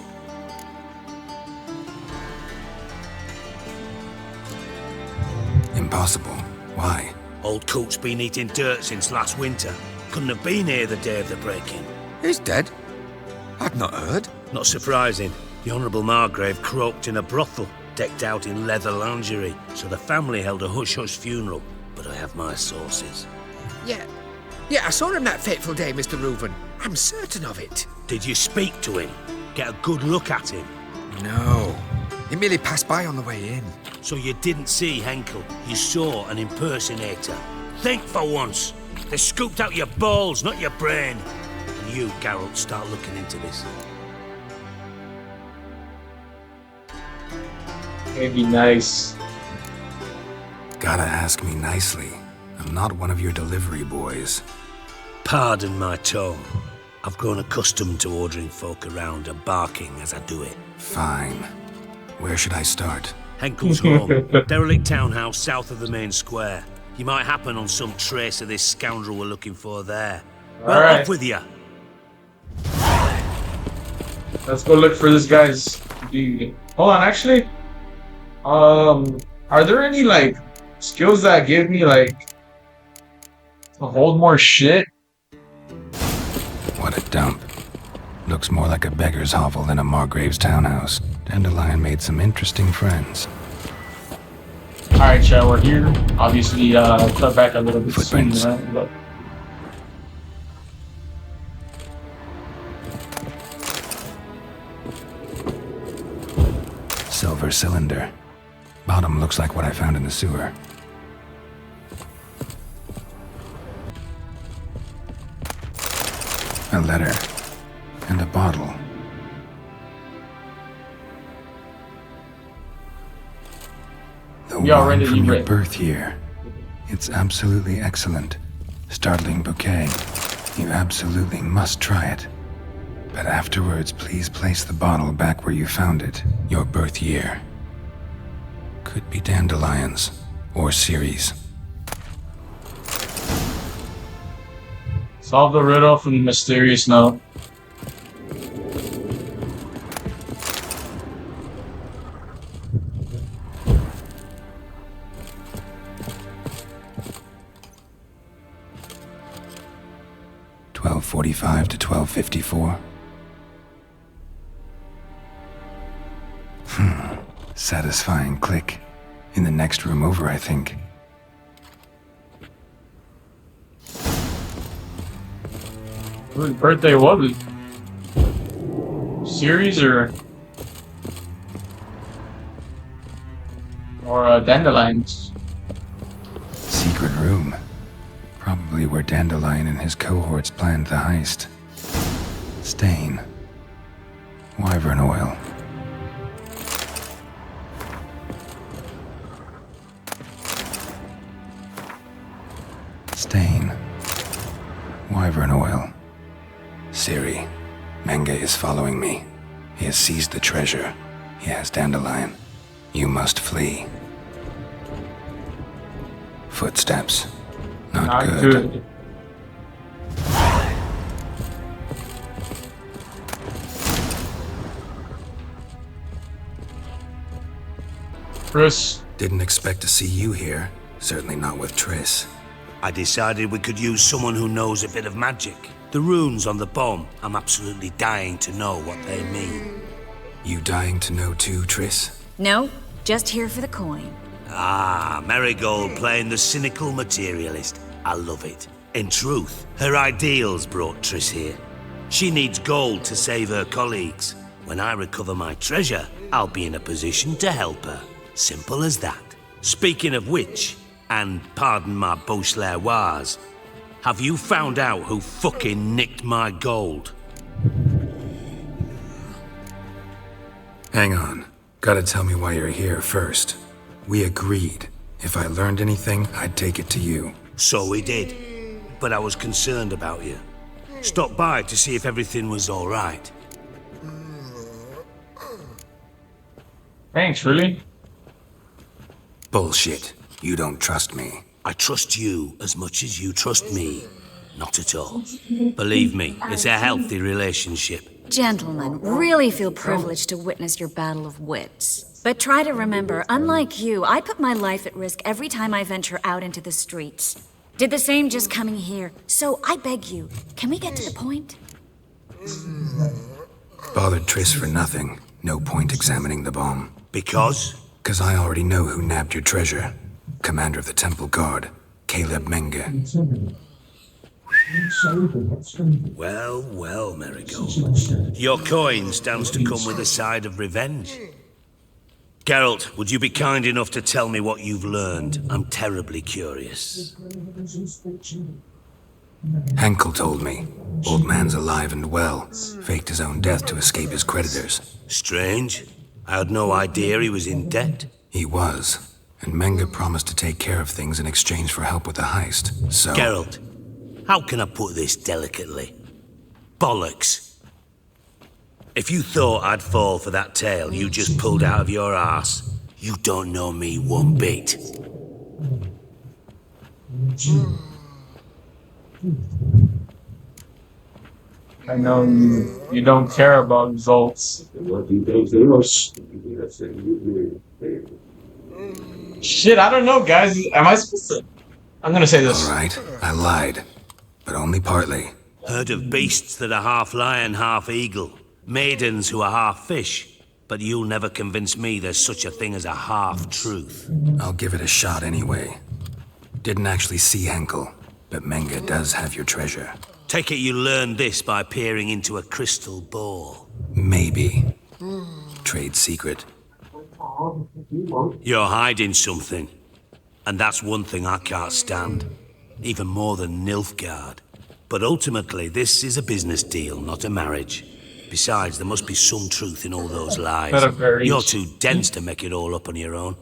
Impossible. Why? Old Coot's been eating dirt since last winter. Couldn't have been here the day of the break-in. He's dead? I'd not heard. Not surprising. The Honourable Margrave croaked in a brothel, decked out in leather lingerie, so the family held a hush-hush funeral. But I have my sources. Yeah, I saw him that fateful day, Mr. Reuven. I'm certain of it. Did you speak to him? Get a good look at him? No. He merely passed by on the way in. So you didn't see Henkel. You saw an impersonator. Think for once. They scooped out your balls, not your brain. And you, Geralt, start looking into this. Maybe nice. Gotta ask me nicely. I'm not one of your delivery boys. Pardon my tone. I've grown accustomed to ordering folk around and barking as I do it. Fine. Where should I start? Henkel's home. Derelict townhouse south of the main square. You might happen on some trace of this scoundrel we're looking for there. Well, right. Off with you. Let's go look for this guy's dude. Hold on, actually. Are there any, like, skills that give me, like, to hold more shit? What a dump. Looks more like a beggar's hovel than a Margrave's townhouse. Dandelion made some interesting friends. Alright, chat, we're here. Obviously, cut back a little bit Footprints. soon, right? silver cylinder. Bottom looks like what I found in the sewer. A letter. And a bottle. The wine from your birth year. It's absolutely excellent. Startling bouquet. You absolutely must try it. But afterwards, please place the bottle back where you found it. Your birth year. Could be dandelions. Or Ceres. Solve the riddle from the mysterious note. .45 to 12:54. Satisfying click. In the next room over, I think. Whose birthday was it? Ceres or Dandelions? Secret room. Probably where Dandelion and his cohorts planned the heist. Stain. Wyvern oil. Stain. Wyvern oil. Ciri. Menge is following me. He has seized the treasure. He has Dandelion. You must flee. Footsteps. Not good. Triss. Didn't expect to see you here. Certainly not with Triss. I decided we could use someone who knows a bit of magic. The runes on the bomb, I'm absolutely dying to know what they mean. You dying to know too, Triss? No, just here for the coin. Ah, Marigold playing the cynical materialist. I love it. In truth, her ideals brought Triss here. She needs gold to save her colleagues. When I recover my treasure, I'll be in a position to help her. Simple as that. Speaking of which, and pardon my Beauclervois, have you found out who fucking nicked my gold? Hang on. Gotta tell me why you're here first. We agreed. If I learned anything, I'd take it to you. So we did. But I was concerned about you. Stopped by to see if everything was alright. Thanks, really? Bullshit. You don't trust me. I trust you as much as you trust me. Not at all. Believe me, it's a healthy relationship. Gentlemen, really feel privileged to witness your battle of wits. But try to remember, unlike you, I put my life at risk every time I venture out into the streets. Did the same just coming here. So I beg you, can we get to the point? Bothered Triss for nothing. No point examining the bomb. Because? 'Cause I already know who nabbed your treasure. Commander of the Temple Guard, Caleb Menge. Well, well, Marigold. Your coin stands to come with a side of revenge. Geralt, would you be kind enough to tell me what you've learned? I'm terribly curious. Henkel told me. Old man's alive and well. Faked his own death to escape his creditors. Strange. I had no idea he was in debt. He was. And Menge promised to take care of things in exchange for help with the heist. So... Geralt, how can I put this delicately? Bollocks. If you thought I'd fall for that tale you just pulled out of your arse, you don't know me one bit. I know you don't care about results. Shit, I don't know, guys. Am I supposed to... I'm gonna say this. All right, I lied. But only partly. Heard of beasts that are half lion, half eagle. Maidens who are half fish. But you'll never convince me there's such a thing as a half-truth. I'll give it a shot anyway. Didn't actually see Henkel, but Menge does have your treasure. Take it you learned this by peering into a crystal ball. Maybe. Trade secret. You're hiding something. And that's one thing I can't stand. Even more than Nilfgaard. But ultimately, this is a business deal, not a marriage. Besides, there must be some truth in all those lies. You're too dense to make it all up on your own.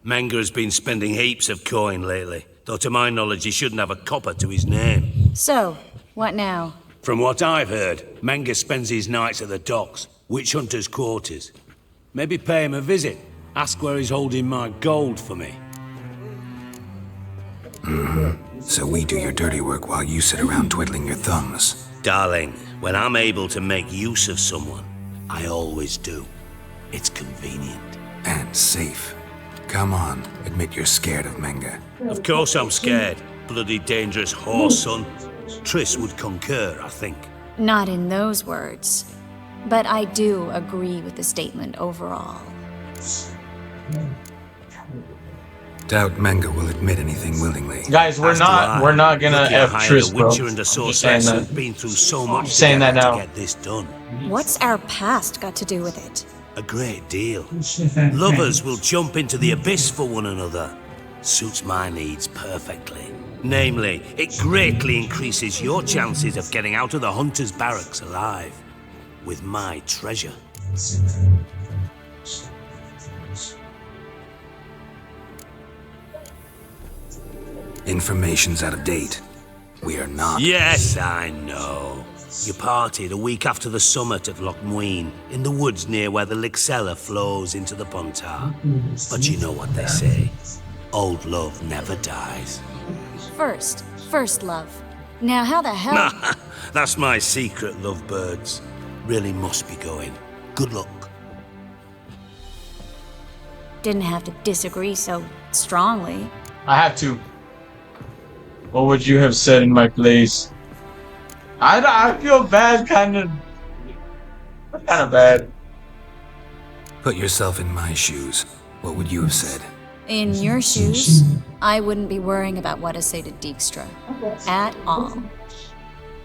Menga has been spending heaps of coin lately. Though to my knowledge, he shouldn't have a copper to his name. So, what now? From what I've heard, Menga spends his nights at the docks, witch hunters' quarters. Maybe pay him a visit. Ask where he's holding my gold for me. So we do your dirty work while you sit around twiddling your thumbs. Darling, when I'm able to make use of someone, I always do. It's convenient. And safe. Come on, admit you're scared of Menga. Of course I'm scared. Bloody dangerous horse, son. Triss would concur, I think. Not in those words. But I do agree with the statement overall. Doubt Menga will admit anything willingly. Guys, we're not gonna F Triss, bro. And a sorceress have been through so much saying that now. to get this done. What's our past got to do with it? A great deal. Lovers will jump into the abyss for one another. Suits my needs perfectly. Namely, it greatly increases your chances of getting out of the hunter's barracks alive. With my treasure. Information's out of date. We are not. Yes, I know. You partied a week after the summit of Loch Muine, in the woods near where the Lixella flows into the Pontar. But you know what they say. Old love never dies. First love. Now how the hell... That's my secret, lovebirds. Really must be going. Good luck. Didn't have to disagree so strongly. I have to. What would you have said in my place? I feel bad, kind of bad. Put yourself in my shoes. What would you have said? In your shoes, I wouldn't be worrying about what to say to Dijkstra. At all.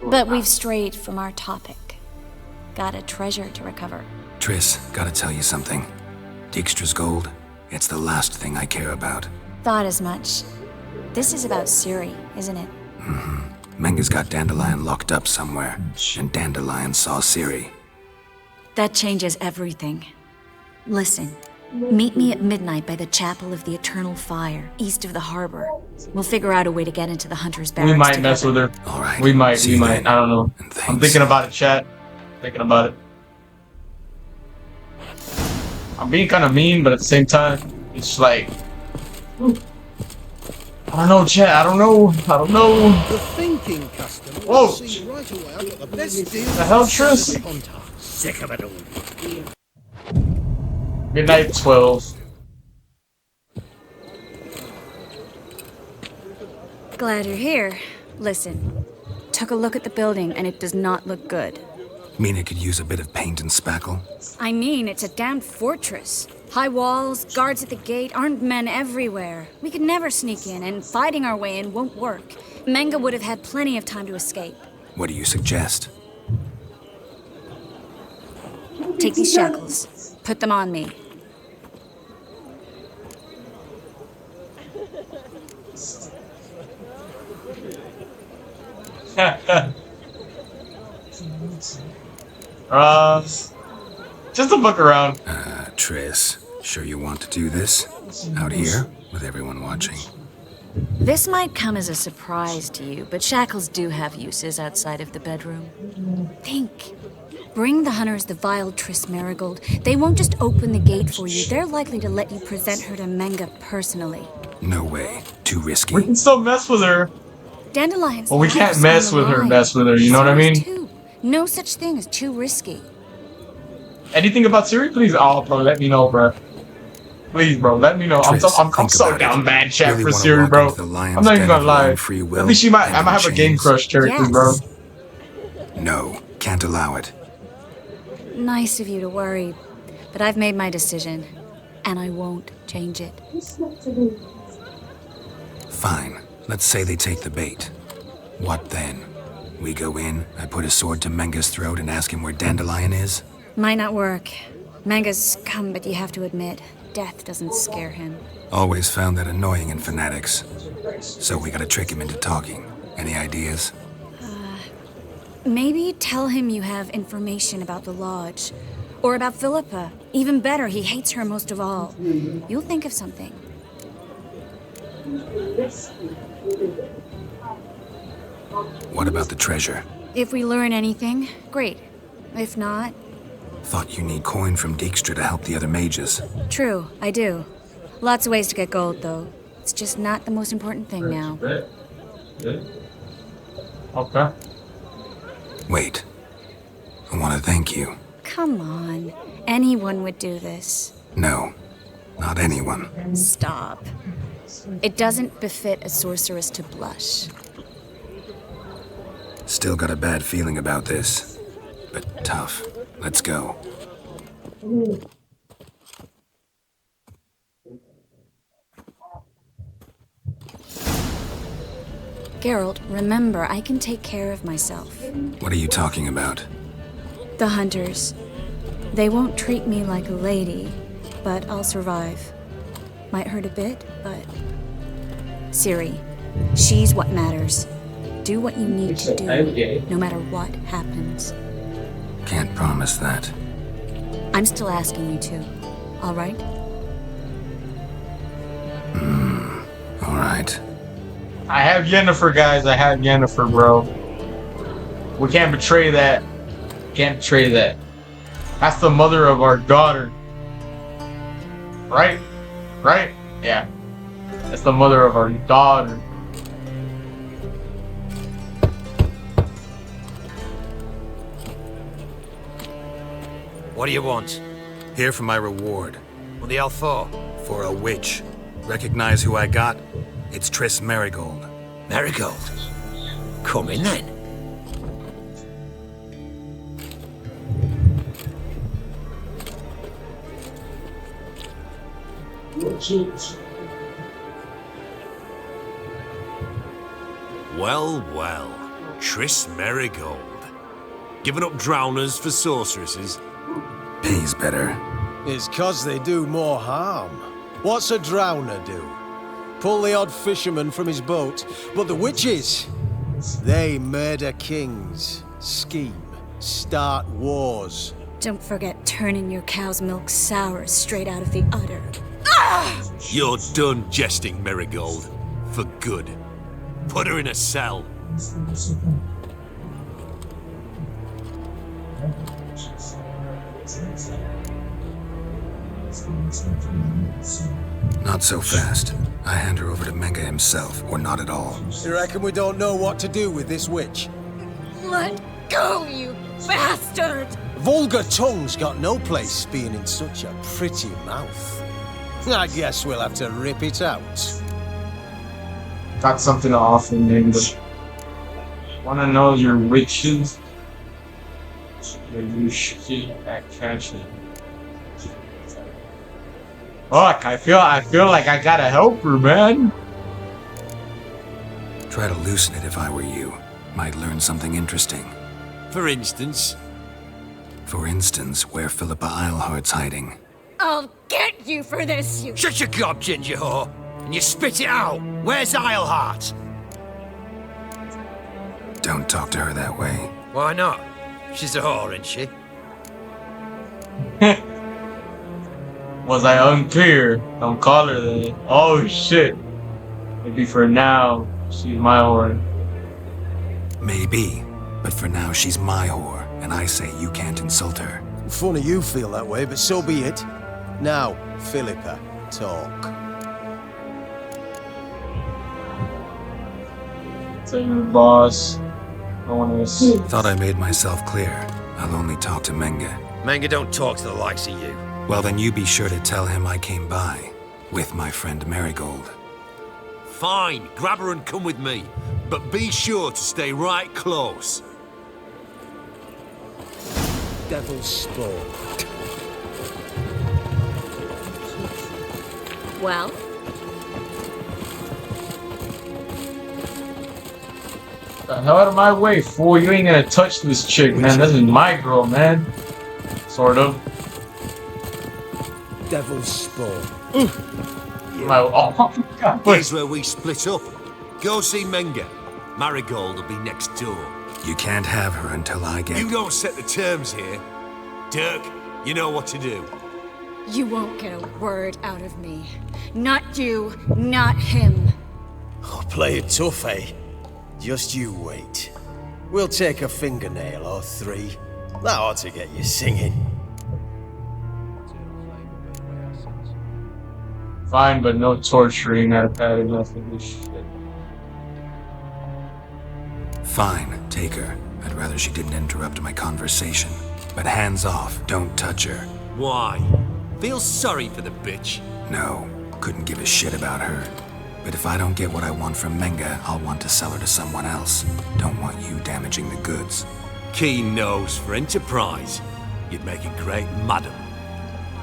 But we've strayed from our topic. Got a treasure to recover. Triss, gotta tell you something. Dijkstra's gold, it's the last thing I care about. Thought as much. This is about Ciri, isn't it? Menga's got Dandelion locked up somewhere, and Dandelion saw Ciri. That changes everything. Listen, meet me at midnight by the Chapel of the Eternal Fire, east of the harbor. We'll figure out a way to get into the Hunter's Barracks We might together. mess with her. All right. We might. See you I don't know. I'm thinking about it, chat. Thinking about it. I'm being kind of mean, but at the same time, it's like... I don't know, chat. I don't know. The thinking customer Whoa! will see right away I've got the best deal. The hell, Triss? Sick of it all. Midnight 12. Glad you're here. Listen, took a look at the building and it does not look good. Mina could use a bit of paint and spackle. I mean, it's a damn fortress. High walls, guards at the gate, armed men everywhere. We could never sneak in, and fighting our way in won't work. Menga would have had plenty of time to escape. What do you suggest? Take these shackles. Put them on me. Just a look around. Triss, sure you want to do this? Out here, with everyone watching? This might come as a surprise to you, but shackles do have uses outside of the bedroom. Think. Bring the hunters the vile Triss Marigold. They won't just open the gate for you. They're likely to let you present her to Menga personally. No way. Too risky. We can still mess with her. Dandelion's Well, we can't life's mess on the with her, line. you know what I mean? Too. No such thing as too risky. Anything about Ciri? Please, bro, let me know, bro. Please, bro, let me know. Triss, I'm so down bad chat Really for wanna Ciri, walk bro. into the lion's I'm not even den gonna of your lie. own free will At least I might and have a game chains? crush character, bro. No, can't allow it. Nice of you to worry, but I've made my decision, and I won't change it. Fine. Let's say they take the bait. What then? We go in, I put a sword to Menga's throat and ask him where Dandelion is? Might not work. Menga's come, but you have to admit, death doesn't scare him. Always found that annoying in fanatics. So we gotta trick him into talking. Any ideas? Maybe tell him you have information about the Lodge. Or about Philippa. Even better, he hates her most of all. You'll think of something. What about the treasure? If we learn anything, great. If not, Thought you need coin from Dijkstra to help the other mages. true, I do. Lots of ways to get gold, though. It's just not the most important thing now. Okay. Wait. I want to thank you. Come on. Anyone would do this. No, not anyone. Stop. It doesn't befit a sorceress to blush. Still got a bad feeling about this. But tough. Let's go. Geralt, remember, I can take care of myself. What are you talking about? The hunters. They won't treat me like a lady, but I'll survive. Might hurt a bit, but... Ciri, she's what matters. Do what you need to do, no matter what happens. Can't promise that. I'm still asking you to, all right? All right. I have Yennefer, guys. I have Yennefer, bro. We can't betray that. Can't betray that. That's the mother of our daughter. Right? Right? Yeah. That's the mother of our daughter. What do you want? Here for my reward. What the hell for? For a witch. Recognize who I got? It's Triss Marigold. Marigold? Come in then. Well, well. Triss Marigold. Giving up drowners for sorceresses? Pays better. It's 'cause they do more harm. What's a drowner do? Pull the odd fisherman from his boat. But the witches, they murder kings, scheme, start wars. Don't forget turning your cow's milk sour straight out of the udder. You're done jesting, Marigold. For good. Put her in a cell. Not so fast. I hand her over to Menge himself, or not at all. You reckon we don't know what to do with this witch? Let go, you bastard! Vulgar tongue's got no place being in such a pretty mouth. I guess we'll have to rip it out. Got something to offer, man, but wanna know your witches? You shit at catching. Fuck, I feel like I gotta help her, man. Try to loosen it if I were you. Might learn something interesting. For instance? For instance, where Philippa Eilhart's hiding. I'll get you for this, you... Shut your gob, ginger whore! And you spit it out! Where's Eilhart? Don't talk to her that way. Why not? She's a whore, isn't she? Was I unclear? Don't call her that. Oh shit. Maybe for now, she's my whore. Maybe. But for now, she's my whore, and I say you can't insult her. Funny you feel that way, but so be it. Now, Philippa, talk. Tell your boss. I wanna see. Thought I made myself clear. I'll only talk to Menge. Menge don't talk to the likes of you. Well, then you be sure to tell him I came by. With my friend Marigold. Fine, grab her and come with me. But be sure to stay right close. Devil's spawn. Well? The hell out of my way, fool. You ain't gonna touch this chick, man. This is my girl, man. Sort of. devil's spawn. Here's where we split up. Go see Menga. Marigold will be next door. You can't have her until I get... You don't set the terms here. Dirk, you know what to do. You won't get a word out of me. Not you, not him. Oh, play it tough, eh? Just you wait. We'll take a fingernail or three. That ought to get you singing. Fine, but no torturing. I've had enough of this shit. Fine, take her. I'd rather she didn't interrupt my conversation. But hands off, don't touch her. Why? Feel sorry for the bitch? No, couldn't give a shit about her. But if I don't get what I want from Menga, I'll want to sell her to someone else. Don't want you damaging the goods. Keen nose for enterprise. You'd make a great madam.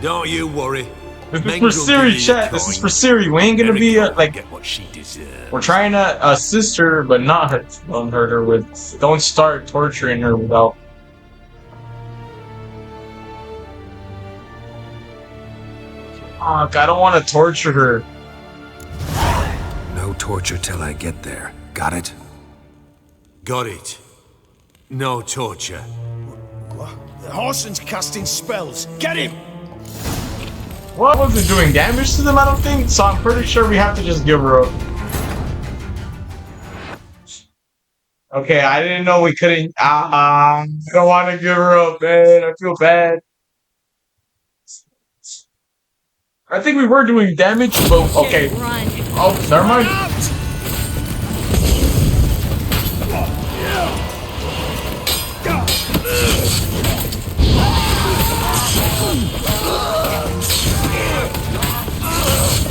Don't you worry. This is for Siri, chat. This is for Siri. We ain't gonna be like. Get what she deserves. We're trying to assist her, but not don't hurt her with. Don't start torturing her without. Fuck, I don't want to torture her. No torture till I get there. Got it? Got it. No torture. What? The Horson's casting spells. Get him! What was it doing? Damage to them? I don't think so. I'm pretty sure we have to just give her up. Okay, I didn't know we couldn't. I don't want to give her up, man. I feel bad. I think we were doing damage, but okay. Oh, never mind.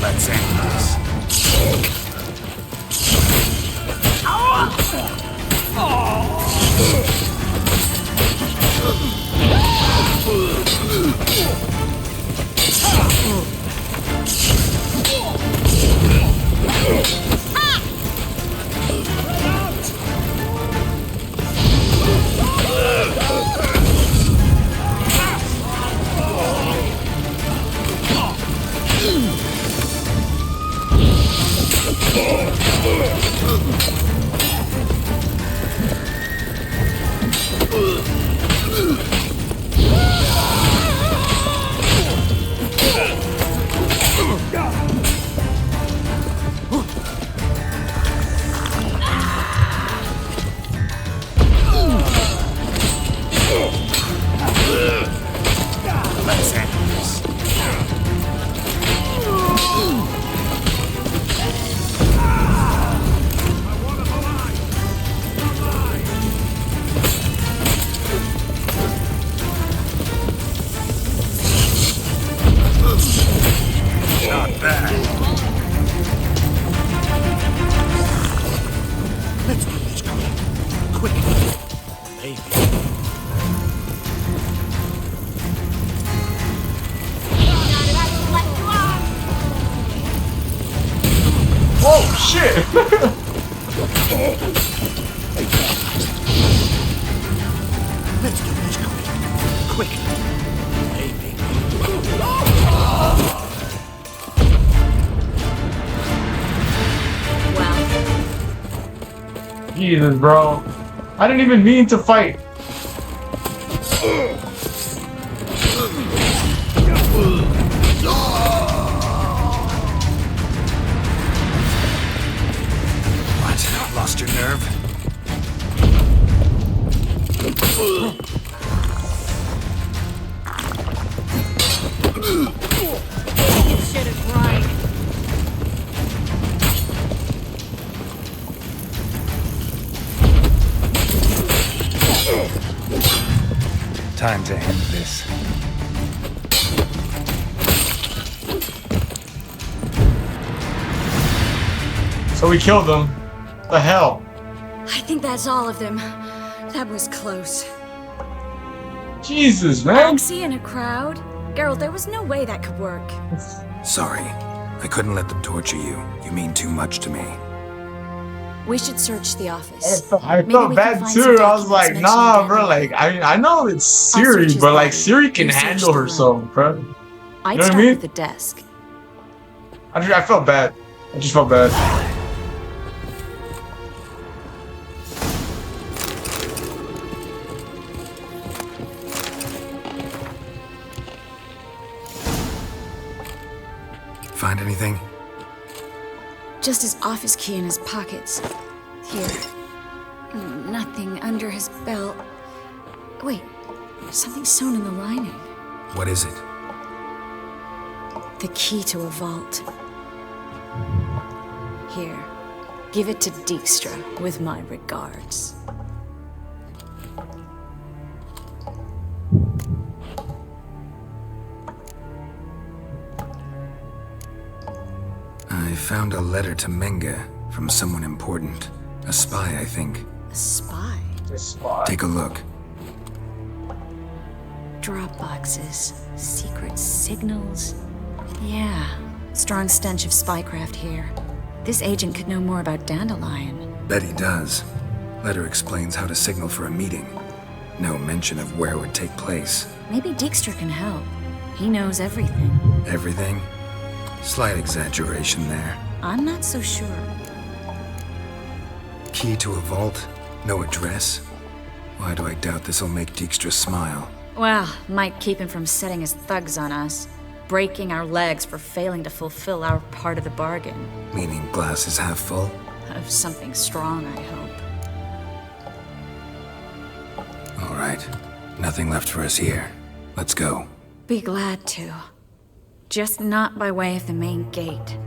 Let's end this. Let's end this. Not bad. Let's get this going. Quick. Maybe. Oh shit! Let's get this going. Quick. Maybe. Jesus, bro. I didn't even mean to fight. What? Lost your nerve? Should have run. Time to end this. So we killed them. The hell? I think that's all of them. That was close. Jesus, man. Oxy in a crowd? Girl, there was no way that could work. Sorry. I couldn't let them torture you. You mean too much to me. We should search the office. I felt bad too. I was like, nah, bro. Like, I know it's Siri, but like, Siri can handle herself, bro. I'd You know what I start mean? with the desk. I felt bad. I just felt bad. Find anything? Just his office key in his pockets. Here. Nothing under his belt. Wait, something sewn in the lining. What is it? The key to a vault. Here. Give it to Dijkstra with my regards. I found a letter to Menge from someone important. A spy, I think. A spy? A spy. Take a look. Drop boxes, secret signals. Yeah, strong stench of spycraft here. This agent could know more about Dandelion. Bet he does. Letter explains how to signal for a meeting. No mention of where it would take place. Maybe Dijkstra can help. He knows everything. Everything? Slight exaggeration there. I'm not so sure. Key to a vault? No address? Why do I doubt this'll make Dijkstra smile? Well, might keep him from setting his thugs on us. Breaking our legs for failing to fulfill our part of the bargain. Meaning glass is half full? Of something strong, I hope. All right. Nothing left for us here. Let's go. Be glad to. Just not by way of the main gate.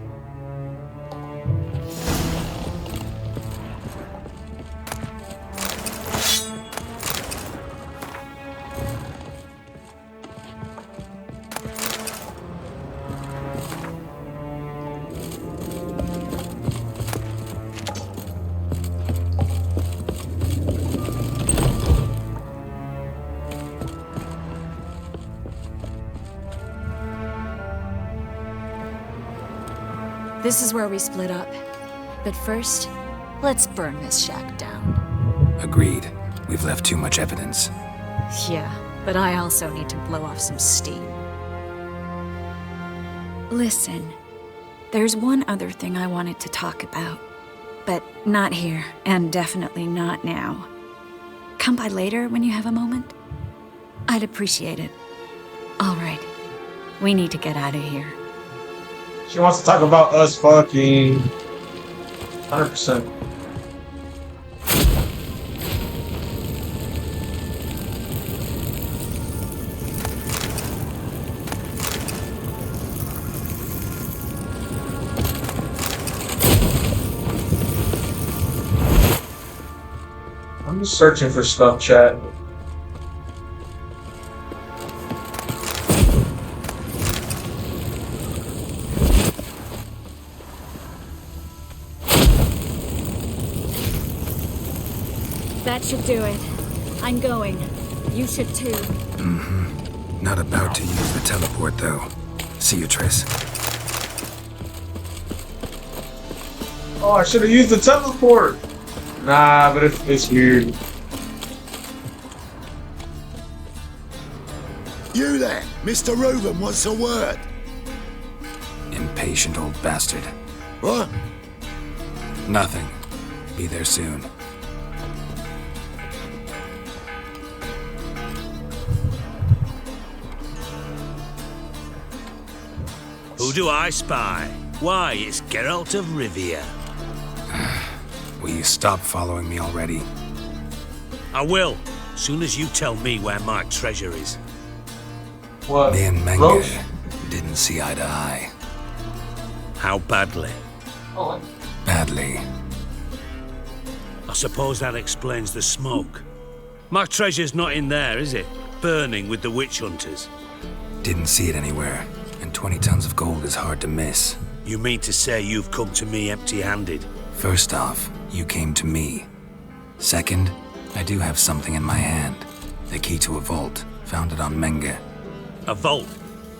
This is where we split up. But first, let's burn this shack down. Agreed. We've left too much evidence. Yeah, but I also need to blow off some steam. Listen, there's one other thing I wanted to talk about. But not here, and definitely not now. Come by later when you have a moment? I'd appreciate it. All right. We need to get out of here. She wants to talk about us fucking 100%. I'm just searching for stuff, chat. That should do it. I'm going. You should too. Mm-hmm. Not about to use the teleport, though. See you, Triss. Oh, I should have used the teleport. Nah, but it's weird. You there, Mr. Reuben, what's the word? Impatient old bastard. What? Nothing. Be there soon. Who do I spy? Why, it's Geralt of Rivia. Will you stop following me already? I will, soon as you tell me where my treasure is. What? Me and Menge didn't see eye to eye. How badly? Oh. Badly. I suppose that explains the smoke. My treasure's not in there, is it? Burning with the witch hunters. Didn't see it anywhere, and 20 tons of gold is hard to miss. You mean to say you've come to me empty-handed? First off, you came to me. Second, I do have something in my hand. The key to a vault, founded on Menge. A vault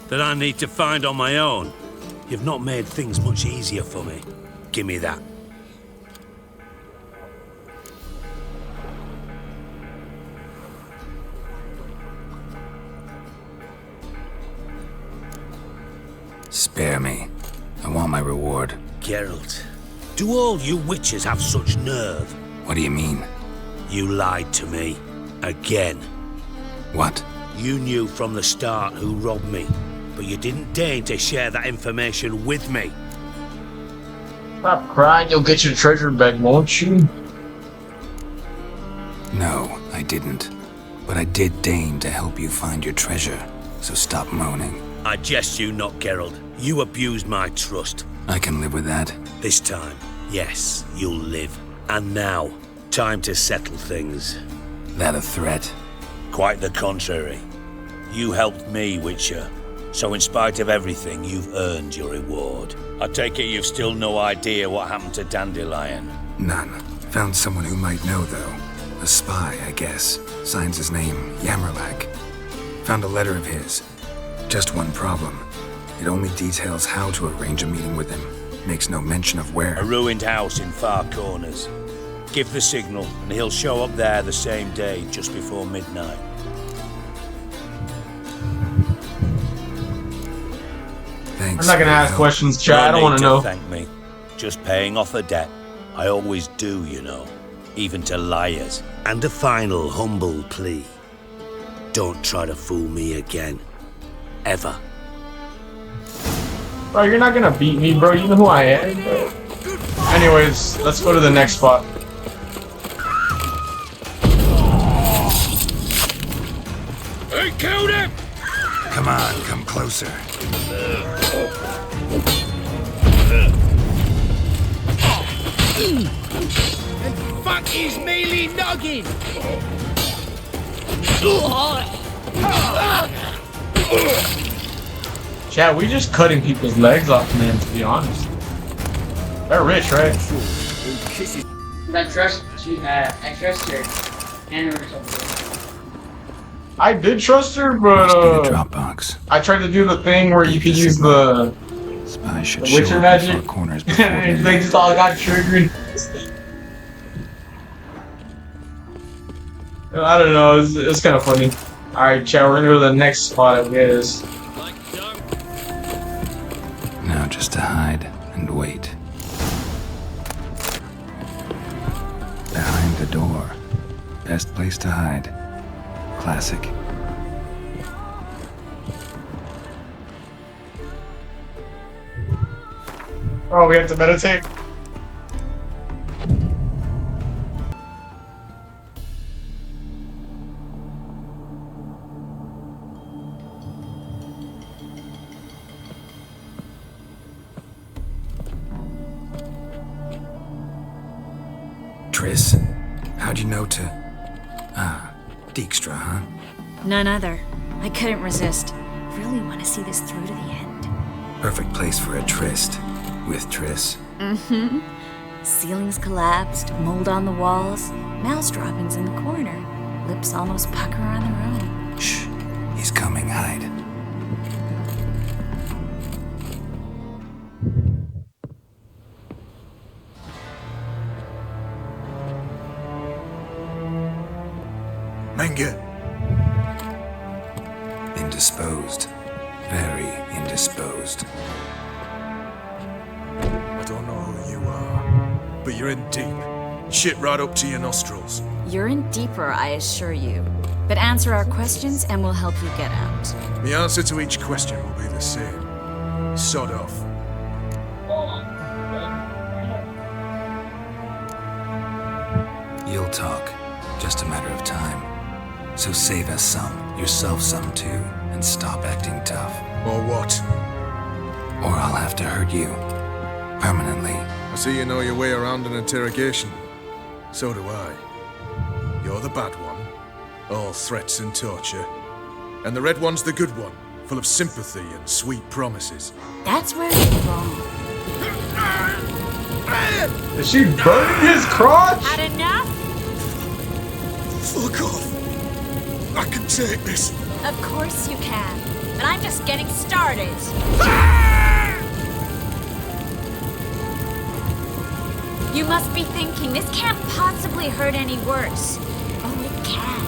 that I need to find on my own? You've not made things much easier for me. Give me that. Spare me. I want my reward. Geralt, do all you witches have such nerve? What do you mean? You lied to me. Again. What? You knew from the start who robbed me, but you didn't deign to share that information with me. Stop crying, you'll get your treasure back, won't you? No, I didn't. But I did deign to help you find your treasure, so stop moaning. I jest you not, Geralt. You abused my trust. I can live with that. This time, yes, you'll live. And now, time to settle things. That a threat? Quite the contrary. You helped me, Witcher. So in spite of everything, you've earned your reward. I take it you've still no idea what happened to Dandelion? None. Found someone who might know, though. A spy, I guess. Signs his name, Yamerlak. Found a letter of his. Just one problem. It only details how to arrange a meeting with him. Makes no mention of where. A ruined house in Far Corners. Give the signal, and he'll show up there the same day, just before midnight. Thanks. I'm not gonna ask questions, Chad. I don't want to know. Thank me. Just paying off a debt. I always do, you know. Even to liars. And a final humble plea. Don't try to fool me again. Ever. Bro, you're not gonna beat me, bro. You know who I am. Bro. Anyways, let's go to the next spot. I killed him! Come on, come closer. And fuck his mealy noggin! Chad, we just cutting people's legs off, man, to be honest. They're rich, right? I trust her. And her something. I did trust her, but Dropbox. I tried to do the thing where you can use the Spy should Witcher show up magic. in Far Corners before And midnight. they just all got triggered. I don't know, it's kind of funny. Alright, Chad, we're gonna go to the next spot, I guess. Now just to hide and wait. Behind the door. Best place to hide. Classic. Oh, we have to meditate? Triss, how'd you know to... Dijkstra, huh? None other. I couldn't resist. Really want to see this through to the end. Perfect place for a tryst. With Triss. Mm-hmm. Ceilings collapsed, mold on the walls, mouse droppings in the corner, lips almost pucker on their own. Shh. He's coming, hide. Menge. Indisposed. Very indisposed. I don't know who you are, but you're in deep. Shit right up to your nostrils. You're in deeper, I assure you. But answer our questions and we'll help you get out. The answer to each question will be the same. Sod off. You'll talk. Just a matter of time. So save us some, yourself some too, and stop acting tough. Or what? Or I'll have to hurt you. Permanently. I see you know your way around an interrogation. So do I. You're the bad one. All threats and torture. And the red one's the good one, full of sympathy and sweet promises. That's where you're wrong. Is she burning his crotch? Had enough? Fuck off! I can take this. Of course you can. But I'm just getting started. You must be thinking, this can't possibly hurt any worse. Oh, it can.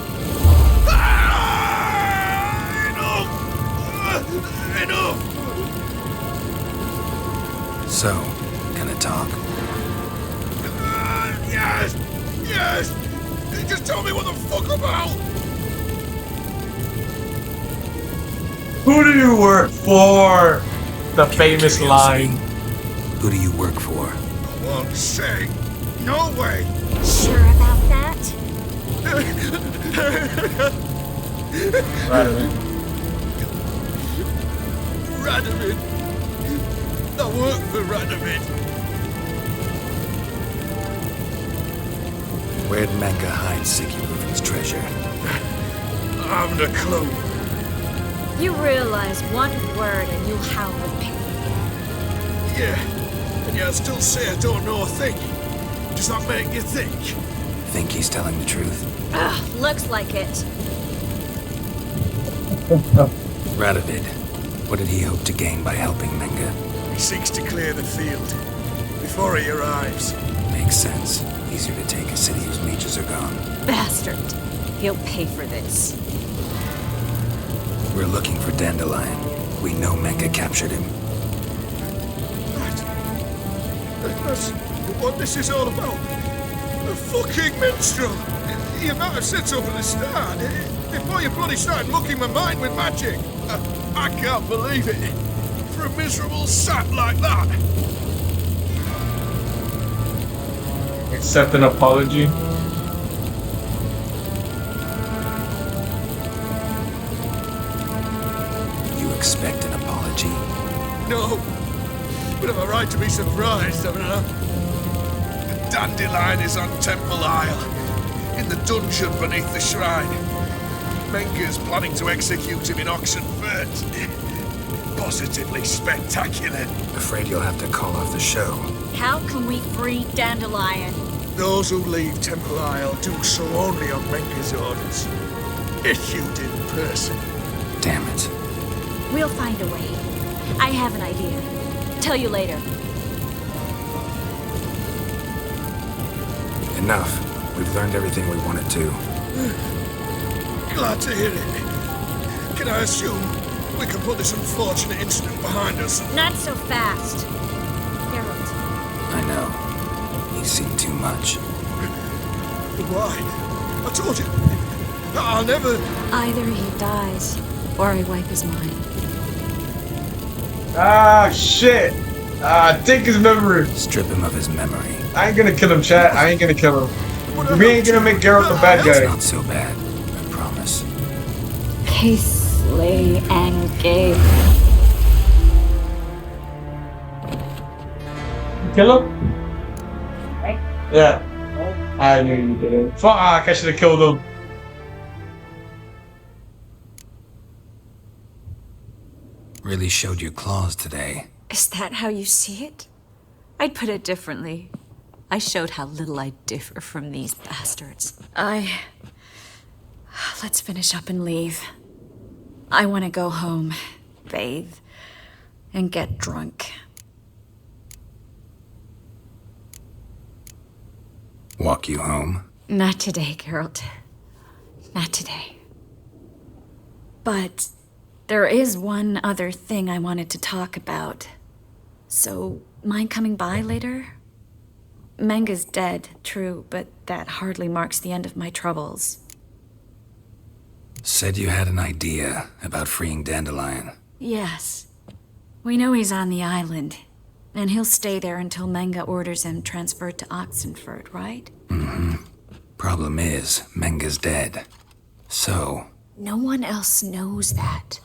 Enough! So, gonna talk? Yes! Yes! Just tell me what the fuck about! Who do you work for? The famous line. Who do you work for? I won't say. No way! Sure about that? Radovid. I work for Radovid. Where'd Menka hide Sicky Reuven's treasure? I haven't a clue. You realize one word and you'll howl with pain. Yeah, and yet I still say I don't know a thing. Does that make you think? Think he's telling the truth? Ugh, looks like it. Radovid, what did he hope to gain by helping Menka? He seeks to clear the field before he arrives. Makes sense. Easier to take a city whose mages are gone. Bastard. He'll pay for this. We're looking for Dandelion. We know Menka captured him. That's what this is all about. A fucking minstrel! You might have said so from the start. Before you bloody started mucking my mind with magic. I can't believe it. For a miserable sap like that. Accept an apology. You expect an apology? No. But I've a right to be surprised, haven't I? The Dandelion is on Temple Isle, in the dungeon beneath the shrine. Menka's planning to execute him in Oxenfurt. Positively spectacular. Afraid you'll have to call off the show. How can we free Dandelion? Those who leave Temple Isle do so only on Menka's orders. Issued in person. Damn it. We'll find a way. I have an idea. Tell you later. Enough. We've learned everything we wanted to. Glad to hear it. Can I assume we can put this unfortunate incident behind us? Not so fast. Harold. I know. He's seen too much. But why? I told you. I'll never... Either he dies, or I wipe his mind. Ah, shit. Take his memory. Strip him of his memory. I ain't gonna kill him, chat. I ain't gonna kill him. We ain't gonna make Geralt the bad guy. It's not so bad. I promise. Paisley and Gabe. Kill him? Right? Yeah. I knew you did. Fuck, I should have killed him. Really showed your claws today. Is that how you see it? I'd put it differently. I showed how little I differ from these bastards. Let's finish up and leave. I want to go home, bathe, and get drunk. Walk you home? Not today, Geralt. Not today. But there is one other thing I wanted to talk about. So, mind coming by later? Menga's dead, true, but that hardly marks the end of my troubles. Said you had an idea about freeing Dandelion. Yes. We know he's on the island, and he'll stay there until Menga orders him transferred to Oxenfurt, right? Mm-hmm. Problem is, Menga's dead. So... No one else knows that.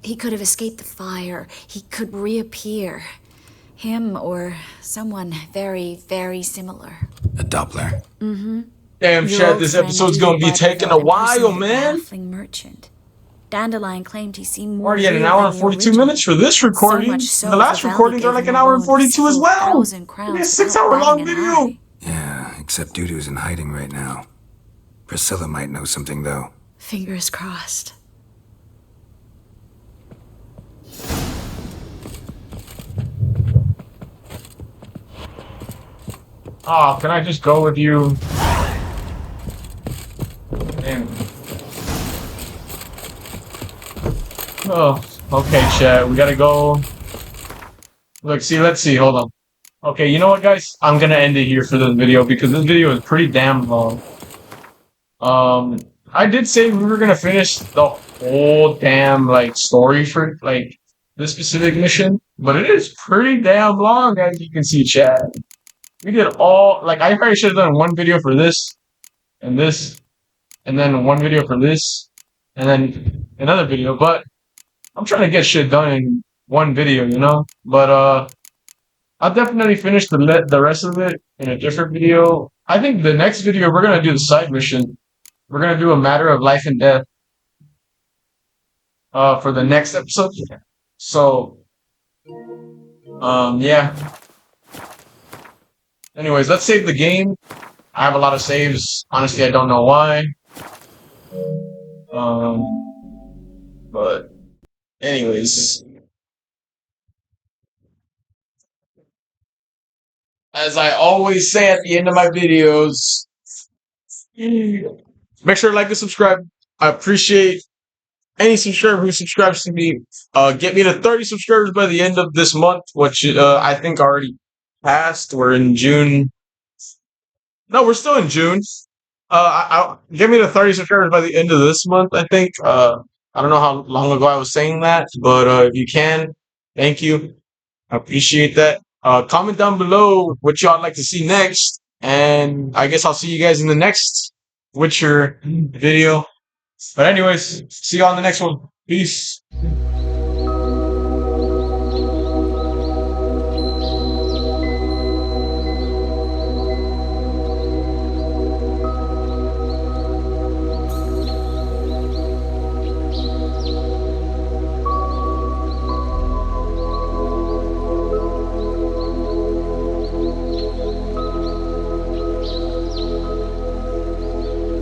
He could have escaped the fire. He could reappear. Him or someone very, very similar. A Doppler? Mm-hmm. Damn, Chad, this episode's gonna be taking a while, man. Merchant. Dandelion claimed he's seen more. Already at an hour and 42 minutes for this recording. So the last recordings are like an hour and 42 as well. It's a 6-hour-long video. Yeah, except Dudu's in hiding right now. Priscilla might know something, though. Fingers crossed. Oh, can I just go with you? Damn. Oh, okay, chat. We gotta go. Look, see, let's see. Hold on. Okay, you know what, guys? I'm gonna end it here for this video because this video is pretty damn long. I did say we were gonna finish the whole damn like story for like this specific mission, but it is pretty damn long, as you can see, Chad. We did all like I probably should have done one video for this, and then one video for this, and then another video. But I'm trying to get shit done in one video, you know. But I'll definitely finish the rest of it in a different video. I think the next video we're gonna do the side mission. We're gonna do a matter of life and death for the next episode. So yeah. Anyways, let's save the game. I have a lot of saves. Honestly, I don't know why. But anyways, as I always say at the end of my videos, make sure to like and subscribe. I appreciate any subscriber who subscribes to me. Get me to 30 subscribers by the end of this month, which I think already passed. We're in June. No, we're still in June. Get me to 30 subscribers by the end of this month, I think. I don't know how long ago I was saying that, but if you can, thank you. I appreciate that. Comment down below what y'all like to see next, and I guess I'll see you guys in the next Witcher video. But anyways, see you on the next one. Peace.